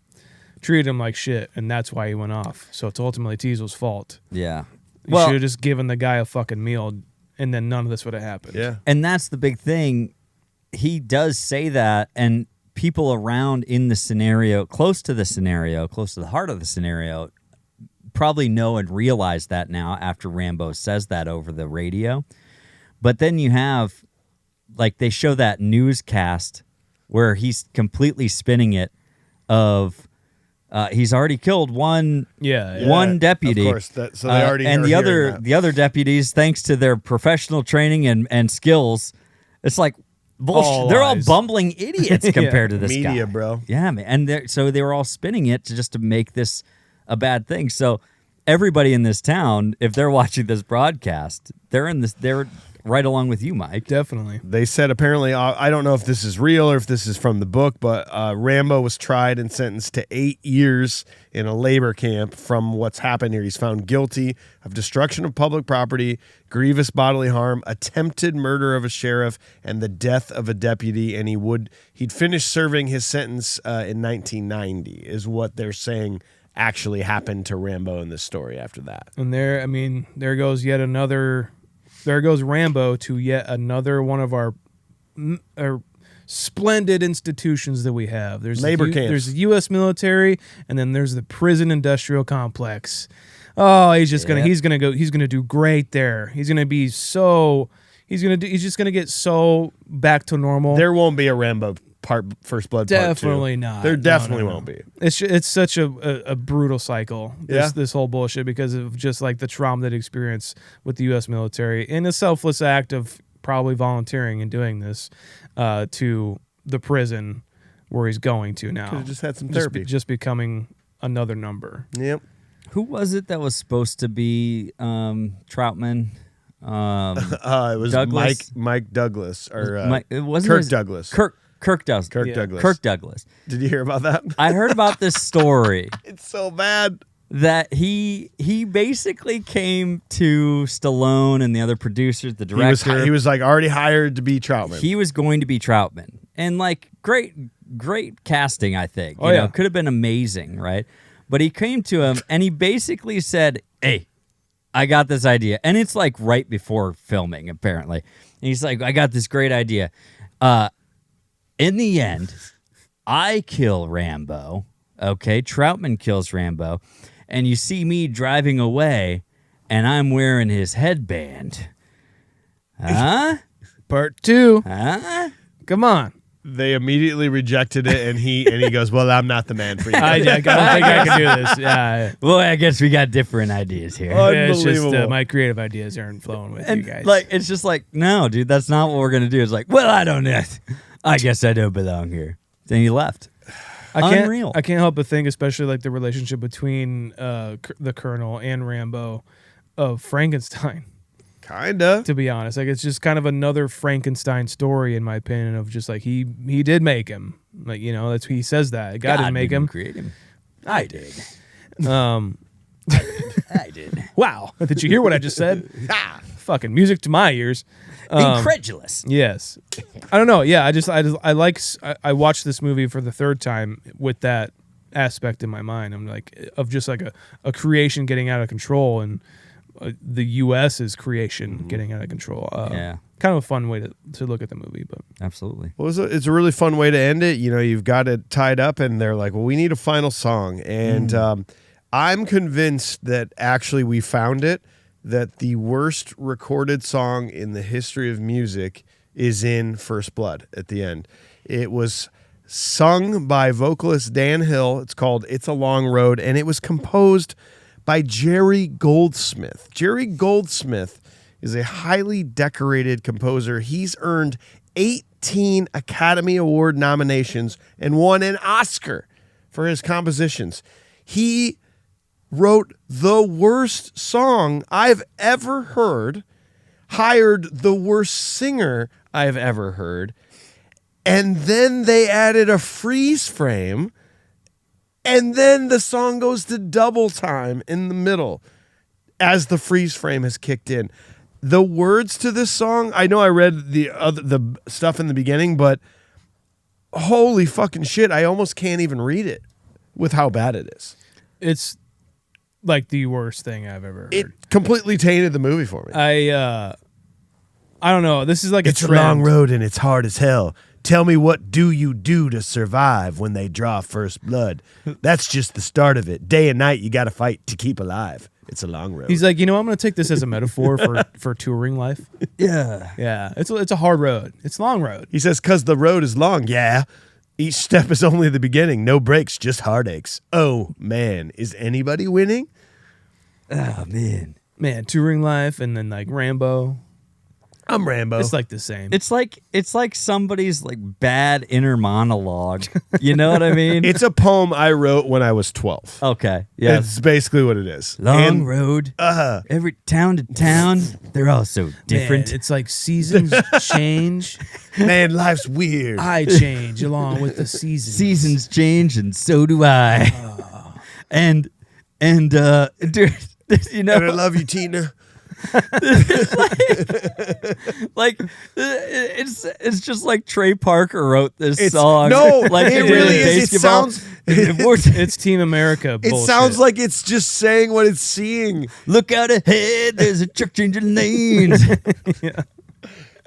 Speaker 2: treated him like shit, and that's why he went off. So it's ultimately Teasel's fault.
Speaker 3: Yeah.
Speaker 2: You should have just given the guy a fucking meal, and then none of this would have happened.
Speaker 1: Yeah.
Speaker 3: And that's the big thing. He does say that, and people around in the scenario, close to the heart of the scenario, probably know and realize that now after Rambo says that over the radio. But then you have, they show that newscast where he's completely spinning it of he's already killed one deputy.
Speaker 1: Of course, so they already
Speaker 3: and the other deputies, thanks to their professional training and skills, it's like bullshit. They're all bumbling idiots compared to this guy.
Speaker 1: Media, bro.
Speaker 3: Yeah, man. And so they were all spinning it to make this a bad thing. So everybody in this town, if they're watching this broadcast, they're right along with you, Mike.
Speaker 2: Definitely.
Speaker 1: They said apparently, I don't know if this is real or if this is from the book, but Rambo was tried and sentenced to 8 years in a labor camp from what's happened here. He's found guilty of destruction of public property, grievous bodily harm, attempted murder of a sheriff, and the death of a deputy. And he'd finished serving his sentence in 1990 is what they're saying actually happened to Rambo in this story after that.
Speaker 2: And there goes Rambo to yet another one of our splendid institutions that we have. There's
Speaker 1: labor camps.
Speaker 2: There's the U.S. military, and then there's the prison industrial complex. Oh, he's just gonna do great there. He's just gonna get so back to normal.
Speaker 1: There won't be a Rambo First Blood
Speaker 2: definitely
Speaker 1: part 2.
Speaker 2: Not.
Speaker 1: There definitely won't be.
Speaker 2: It's such a brutal cycle. This whole bullshit because of just the trauma that he experienced with the U.S. military and a selfless act of probably volunteering and doing this to the prison where he's going to now.
Speaker 1: Could have just had some therapy.
Speaker 2: Just becoming another number.
Speaker 1: Yep.
Speaker 3: Who was it that was supposed to be Troutman?
Speaker 1: It was
Speaker 3: Douglas?
Speaker 1: Mike Douglas or
Speaker 3: It wasn't
Speaker 1: Kirk Douglas.
Speaker 3: Kirk.
Speaker 1: Kirk Douglas.
Speaker 3: Kirk Douglas.
Speaker 1: Did you hear about that?
Speaker 3: I heard about this story.
Speaker 1: It's so bad.
Speaker 3: That he basically came to Stallone and the other producers, the director.
Speaker 1: He was like already hired to be Troutman.
Speaker 3: He was going to be Troutman, and like great casting, I think.
Speaker 2: Oh, yeah.
Speaker 3: Could have been amazing, right? But he came to him and he basically said, "Hey, I got this idea," and it's like right before filming, apparently. And he's like, "I got this great idea. In the end, I kill Rambo. Okay, Troutman kills Rambo." And you see me driving away, and I'm wearing his headband. Huh?
Speaker 2: Part 2.
Speaker 3: Huh?
Speaker 2: Come on.
Speaker 1: They immediately rejected it, and he goes, "Well, I'm not the man for you."
Speaker 2: I don't think I can do this. Yeah.
Speaker 3: Well, I guess we got different ideas here.
Speaker 2: It's just
Speaker 1: Unbelievable.
Speaker 2: my creative ideas aren't flowing with
Speaker 3: And
Speaker 2: you guys.
Speaker 3: like, it's just like, no, dude, that's not what we're gonna do. It's like, well, I don't know. I guess I don't belong here. Then he left. Unreal.
Speaker 2: I can't help but think, especially like the relationship between the Colonel and Rambo, of Frankenstein.
Speaker 1: Kinda.
Speaker 2: To be honest, like it's just kind of another Frankenstein story, in my opinion, of just like he did make him. Like, you know, he says that God didn't make him.
Speaker 3: Create him. I did.
Speaker 2: I
Speaker 3: did.
Speaker 2: Wow, did you hear what I just said? Fucking music to my ears.
Speaker 3: Incredulous.
Speaker 2: Yes, I don't know. Yeah, I watched this movie for the third time with that aspect in my mind. I'm like, of just like a creation getting out of control, and the U.S.'s creation getting out of control.
Speaker 3: Yeah,
Speaker 2: kind of a fun way to look at the movie, but
Speaker 3: absolutely.
Speaker 1: Well, it's a really fun way to end it. You know, you've got it tied up, and they're like, "Well, we need a final song," and I'm convinced that actually we found it. That the worst recorded song in the history of music is in First Blood at the end. It was sung by vocalist Dan Hill. It's called It's a Long Road, and it was composed by Jerry Goldsmith. Jerry Goldsmith is a highly decorated composer. He's earned 18 Academy Award nominations and won an Oscar for his compositions. He wrote the worst song I've ever heard, hired the worst singer I've ever heard, and then they added a freeze frame, and then the song goes to double time in the middle as the freeze frame has kicked in. The words to this song, I know I read the stuff in the beginning, but holy fucking shit, I almost can't even read it with how bad it is.
Speaker 2: it's like the worst thing I've ever heard.
Speaker 1: It completely tainted the movie for me.
Speaker 2: I don't know. This is like
Speaker 1: It's a long road and it's hard as hell. Tell me, what do you do to survive when they draw first blood? That's just the start of it. Day and night, you got to fight to keep alive. It's a long road.
Speaker 2: He's like, I'm going to take this as a metaphor for touring life.
Speaker 3: Yeah.
Speaker 2: Yeah, it's a hard road. It's a long road.
Speaker 1: He says, because the road is long. Yeah. Each step is only the beginning. No breaks, just heartaches. Oh, man. Is anybody winning?
Speaker 3: Oh,
Speaker 2: Man, touring life, and then like Rambo.
Speaker 1: I'm Rambo.
Speaker 2: It's like the same.
Speaker 3: It's like somebody's like bad inner monologue. You know what I mean?
Speaker 1: It's a poem I wrote when I was 12.
Speaker 3: Okay. Yeah.
Speaker 1: It's basically what it is.
Speaker 3: Long road. Every town to town, they're all so different.
Speaker 2: Man, it's like seasons change.
Speaker 1: Man, life's weird.
Speaker 2: I change along with the seasons.
Speaker 3: Seasons change, and so do I. And dude, you know,
Speaker 1: And I love you, Tina.
Speaker 3: like it's just like Trey Parker wrote this song.
Speaker 1: No,
Speaker 3: like
Speaker 1: it
Speaker 3: they did
Speaker 1: really
Speaker 3: in
Speaker 1: is. It
Speaker 3: basketball.
Speaker 1: sounds.
Speaker 2: It's Team America
Speaker 1: It
Speaker 2: bullshit.
Speaker 1: sounds like it's just saying what it's seeing.
Speaker 3: Look out ahead, there's a truck changing lanes.
Speaker 2: Yeah.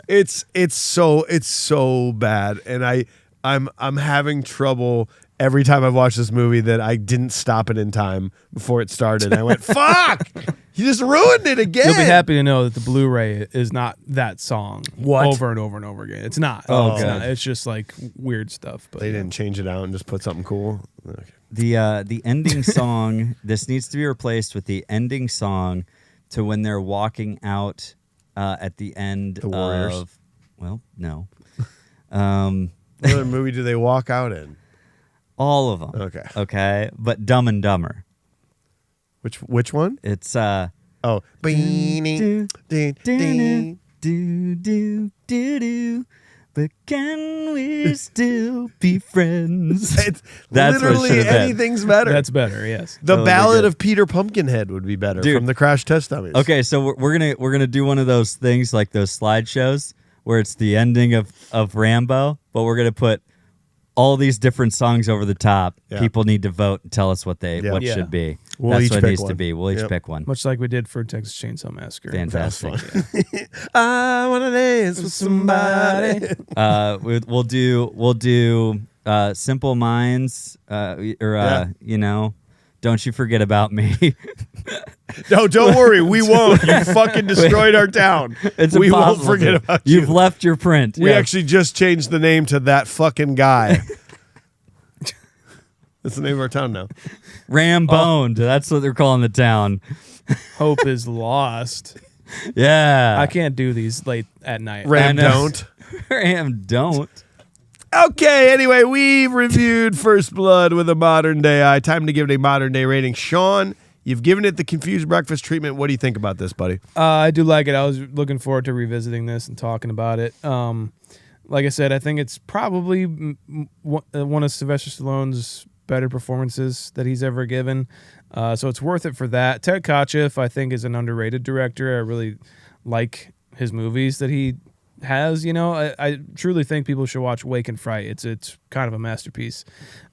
Speaker 1: It's so bad, and I'm having trouble every time I've watched this movie that I didn't stop it in time before it started. I went, fuck! You just ruined it again.
Speaker 2: You'll be happy to know that the Blu-ray is not that song
Speaker 1: What?
Speaker 2: over and over and over again. It's not.
Speaker 3: Oh,
Speaker 2: it's
Speaker 3: good.
Speaker 2: not. It's just like weird stuff. But
Speaker 1: They didn't change it out and just put something cool. Okay.
Speaker 3: The ending song, this needs to be replaced with the ending song to when they're walking out at the end
Speaker 1: The Warriors?
Speaker 3: of, well, no.
Speaker 1: What other movie do they walk out in?
Speaker 3: All of them.
Speaker 1: Okay.
Speaker 3: Okay. But Dumb and Dumber.
Speaker 1: Which one?
Speaker 3: It's
Speaker 1: Oh.
Speaker 3: do, do, do, do, do, do, do. But can we still be friends?
Speaker 1: It's
Speaker 3: That's what it
Speaker 1: literally
Speaker 3: should've been.
Speaker 1: anything's better.
Speaker 2: That's better. Yes.
Speaker 1: The
Speaker 3: Totally
Speaker 1: Ballad
Speaker 3: good.
Speaker 1: of Peter Pumpkinhead would be better
Speaker 3: Dude.
Speaker 1: from the Crash Test Dummies.
Speaker 3: Okay, so we're gonna do one of those things like those slideshows where it's the ending of Rambo, but we're gonna put all these different songs over the top.
Speaker 1: Yeah.
Speaker 3: People need to vote and tell us what
Speaker 1: Yeah.
Speaker 3: should be.
Speaker 1: We'll
Speaker 3: That's
Speaker 1: each
Speaker 3: what it
Speaker 1: pick
Speaker 3: needs to
Speaker 1: one.
Speaker 3: be. We'll each
Speaker 1: Yep.
Speaker 3: pick one.
Speaker 2: Much like we did for Texas Chainsaw Massacre.
Speaker 3: Fantastic.
Speaker 1: I want to dance with somebody.
Speaker 3: We'll do Simple Minds, Don't You Forget About Me.
Speaker 1: No, don't worry. We won't. You fucking destroyed our town.
Speaker 3: It's
Speaker 1: we won't
Speaker 3: impossible
Speaker 1: forget
Speaker 3: to.
Speaker 1: about you.
Speaker 3: You've left your print.
Speaker 1: We
Speaker 3: Yeah.
Speaker 1: actually just changed the name to That Fucking Guy. That's the name of our town now.
Speaker 3: Ramboned. That's what they're calling the town.
Speaker 2: Hope is lost.
Speaker 3: Yeah.
Speaker 2: I can't do these late at night.
Speaker 1: Ram
Speaker 3: I know.
Speaker 1: don't.
Speaker 3: Don't.
Speaker 1: Okay, anyway, we've reviewed First Blood with a modern day eye. Time to give it a modern day rating. Sean, you've given it the confused breakfast treatment. What do you think about this, buddy?
Speaker 2: I do like it. I was looking forward to revisiting this and talking about it. Like I said, I think it's probably one of Sylvester Stallone's better performances that he's ever given. So it's worth it for that. Ted Kotcheff, I think, is an underrated director. I really like his movies that he has. I truly think people should watch Wake and Fright. It's kind of a masterpiece.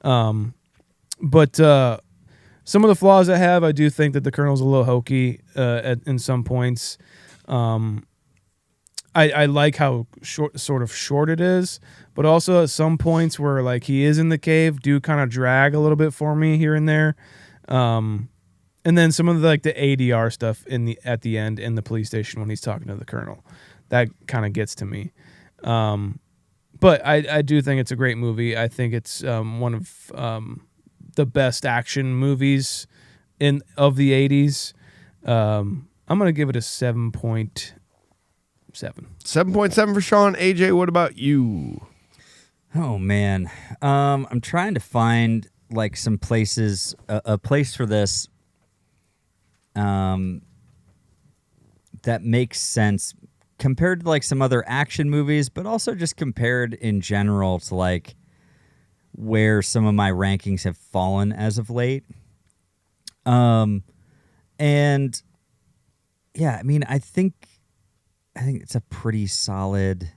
Speaker 2: But some of the flaws I have, I do think that the Colonel's a little hokey in some points. I like how short it is, but also at some points where like he is in the cave do kind of drag a little bit for me here and there. And then some of the ADR stuff at the end in the police station when he's talking to the Colonel, that kind of gets to me. But I do think it's a great movie. I think it's one of the best action movies of the 80s. I'm gonna give it a 7.7.
Speaker 1: 7.7 for Sean. AJ, what about you?
Speaker 3: Oh man, I'm trying to find some places, a place for this that makes sense compared to some other action movies, but also just compared in general to where some of my rankings have fallen as of late. And yeah, I mean, I think it's a pretty solid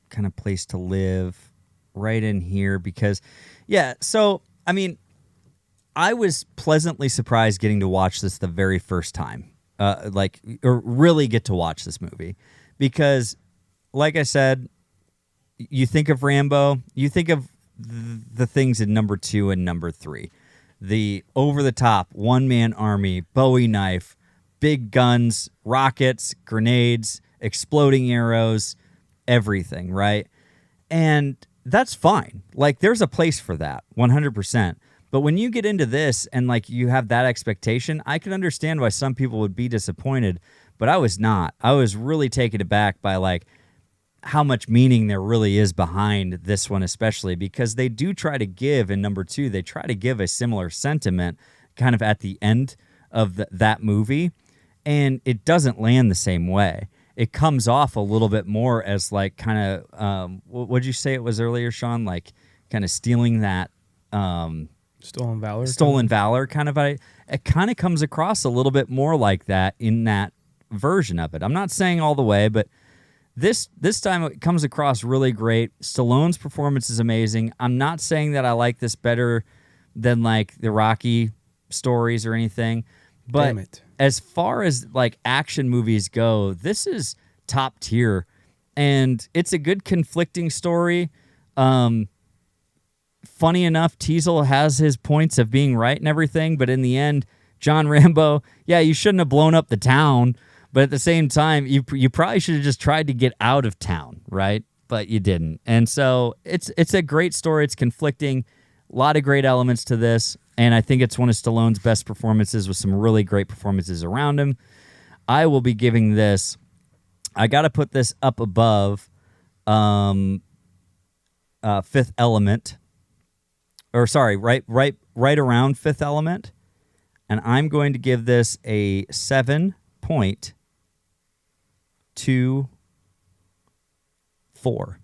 Speaker 3: kind of place to live right in here because, yeah, so, I mean, I was pleasantly surprised getting to watch this the very first time, or really get to watch this movie because, like I said, you think of Rambo, you think of the things in number 2 and number 3, the over-the-top one-man army, Bowie knife, big guns, rockets, grenades, exploding arrows, everything, right? And that's fine. There's a place for that, 100%. But when you get into this and you have that expectation, I can understand why some people would be disappointed, but I was not. I was really taken aback by how much meaning there really is behind this one, especially because they do try to give, in number 2, they try to give a similar sentiment kind of at the end of that movie, and it doesn't land the same way. It comes off a little bit more as kind of, what'd you say it was earlier, Sean? Kind of stealing that...
Speaker 2: Stolen Valor?
Speaker 3: Stolen Valor kind of. It kind of comes across a little bit more like that in that version of it. I'm not saying all the way, but this time it comes across really great. Stallone's performance is amazing. I'm not saying that I like this better than the Rocky stories or anything, but
Speaker 2: Damn it.
Speaker 3: as far as action movies go, this is top tier, and it's a good conflicting story. Funny enough, Teasel has his points of being right and everything, but in the end, John Rambo, yeah, you shouldn't have blown up the town, but at the same time, you probably should have just tried to get out of town, right? But you didn't. And so it's a great story. It's conflicting. A lot of great elements to this, and I think it's one of Stallone's best performances with some really great performances around him. I will be giving this, I got to put this up above Fifth Element. Or sorry, right around Fifth Element, and I'm going to give this a 7.24.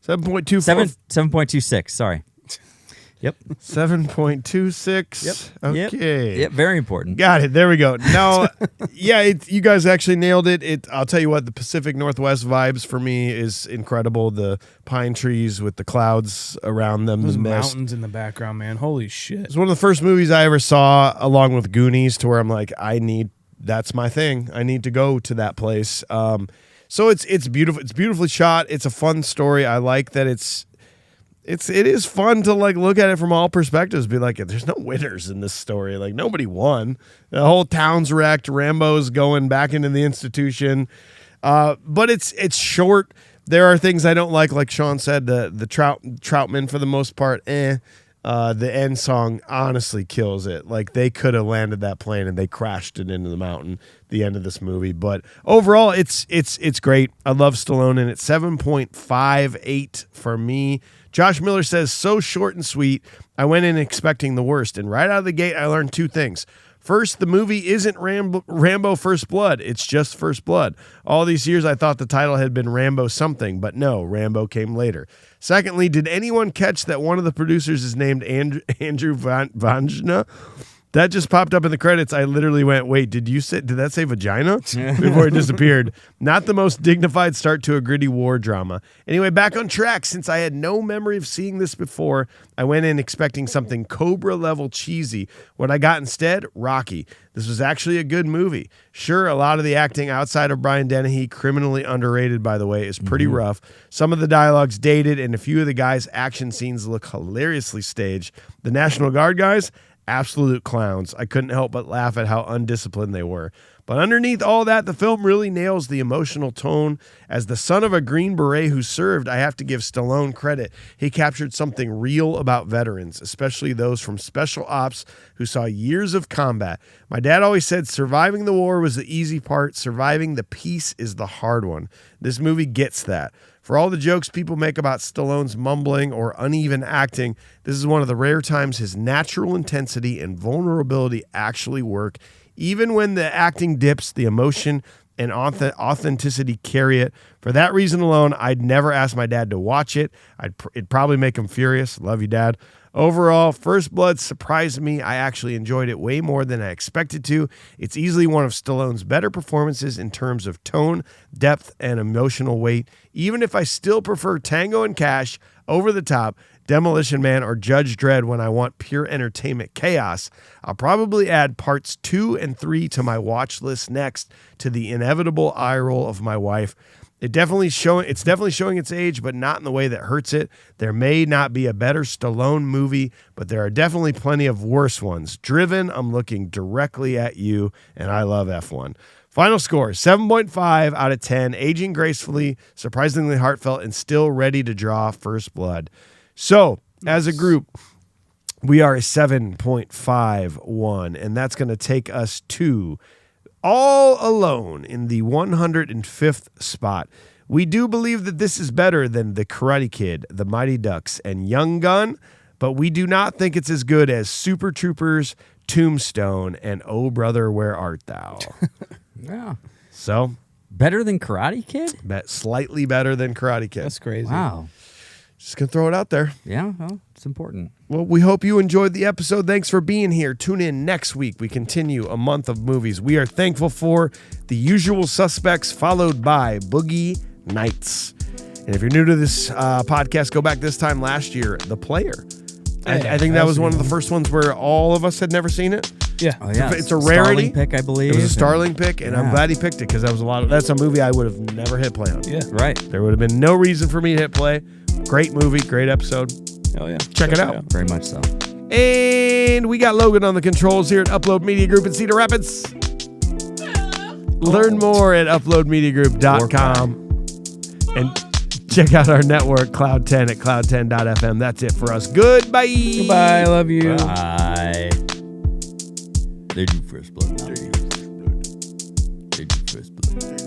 Speaker 1: 7.24.
Speaker 3: 7.26. Sorry. Yep.
Speaker 1: 7.26. Okay.
Speaker 3: Yep. Very important.
Speaker 1: Got it. There we go. Now, you guys actually nailed it. I'll tell you what, the Pacific Northwest vibes for me is incredible. The pine trees with the clouds around them.
Speaker 2: Those
Speaker 1: the mist.
Speaker 2: mountains in the background, man. Holy shit.
Speaker 1: It's one of the first movies I ever saw along with Goonies to where I'm like, that's my thing. I need to go to that place. So it's beautiful. It's beautifully shot. It's a fun story. I like that it is fun to like look at it from all perspectives. Be like, there's no winners in this story. Like nobody won. The whole town's wrecked. Rambo's going back into the institution. But it's short. There are things I don't like Sean said. The Troutman for the most part. The end song honestly kills it. Like they could have landed that plane and they crashed it into the mountain. The end of this movie, but overall, it's great. I love Stallone, and it's 7.58 for me. Josh Miller says, so short and sweet. I went in expecting the worst, and right out of the gate, I learned two things. First, the movie isn't Rambo First Blood. It's just First Blood. All these years, I thought the title had been Rambo something, but no, Rambo came later. Secondly, did anyone catch that one of the producers is named Andrew Vajna? That just popped up in the credits. I literally went, wait, did that say vagina? Before it disappeared. Not the most dignified start to a gritty war drama. Anyway, back on track. Since I had no memory of seeing this before, I went in expecting something Cobra level cheesy. What I got instead, Rocky. This was actually a good movie. Sure, a lot of the acting outside of Brian Dennehy, criminally underrated, by the way, is pretty rough. Some of the dialogue's dated, and a few of the guys' action scenes look hilariously staged. The National Guard guys, absolute clowns. I couldn't help but laugh at how undisciplined they were. But underneath all that, the film really nails the emotional tone. As the son of a Green Beret who served, I have to give Stallone credit. He captured something real about veterans, especially those from special ops who saw years of combat. My dad always said surviving the war was the easy part. Surviving the peace is the hard one. This movie gets that. For all the jokes people make about Stallone's mumbling or uneven acting, this is one of the rare times his natural intensity and vulnerability actually work. Even when the acting dips, the emotion and authenticity carry it. For that reason alone, I'd never ask my dad to watch it. It'd probably make him furious. Love you, Dad. Overall, First Blood surprised me. I actually enjoyed it way more than I expected to. It's easily one of Stallone's better performances in terms of tone, depth, and emotional weight. Even if I still prefer Tango and Cash, Over the Top, Demolition Man, or Judge Dredd when I want pure entertainment chaos, I'll probably add parts 2 and 3 to my watch list next, to the inevitable eye roll of my wife. It's definitely showing its age, but not in the way that hurts it. There may not be a better Stallone movie, but there are definitely plenty of worse ones. Driven, I'm looking directly at you, and I love F1. Final score, 7.5 out of 10, aging gracefully, surprisingly heartfelt, and still ready to draw First Blood. So, as a group, we are a 7.51, and that's going to take us to All Alone in the 105th spot. We do believe that this is better than The Karate Kid, The Mighty Ducks, and Young Gun, but we do not think it's as good as Super Troopers, Tombstone, and Oh Brother, Where Art Thou?
Speaker 3: Yeah.
Speaker 1: So,
Speaker 3: better than Karate Kid?
Speaker 1: Slightly better than Karate Kid.
Speaker 2: That's crazy.
Speaker 3: Wow.
Speaker 1: Just going to throw it out there.
Speaker 3: Yeah, well, it's important.
Speaker 1: Well, we hope you enjoyed the episode. Thanks for being here. Tune in next week. We continue a month of movies. We are thankful for The Usual Suspects, followed by Boogie Nights. And if you're new to this podcast, go back this time last year, The Player. I think that was one of the first ones where all of us had never seen it.
Speaker 2: Yeah.
Speaker 3: Oh, yeah.
Speaker 1: It's a rarity.
Speaker 3: Starling pick, I believe.
Speaker 1: It was a Starling pick, and I'm glad he picked it because that's a movie I would have never hit play on.
Speaker 2: Yeah.
Speaker 3: Right.
Speaker 1: There would have been no reason for me to hit play. Great movie, great episode.
Speaker 2: Oh, yeah.
Speaker 1: Check it out.
Speaker 3: Very much so.
Speaker 1: And we got Logan on the controls here at Upload Media Group in Cedar Rapids. Learn more at uploadmediagroup.com. And check out our network, Cloud 10, at cloud10.fm. That's it for us. Goodbye.
Speaker 2: Goodbye. Love you.
Speaker 3: Bye. They do First Blood. They do First Blood.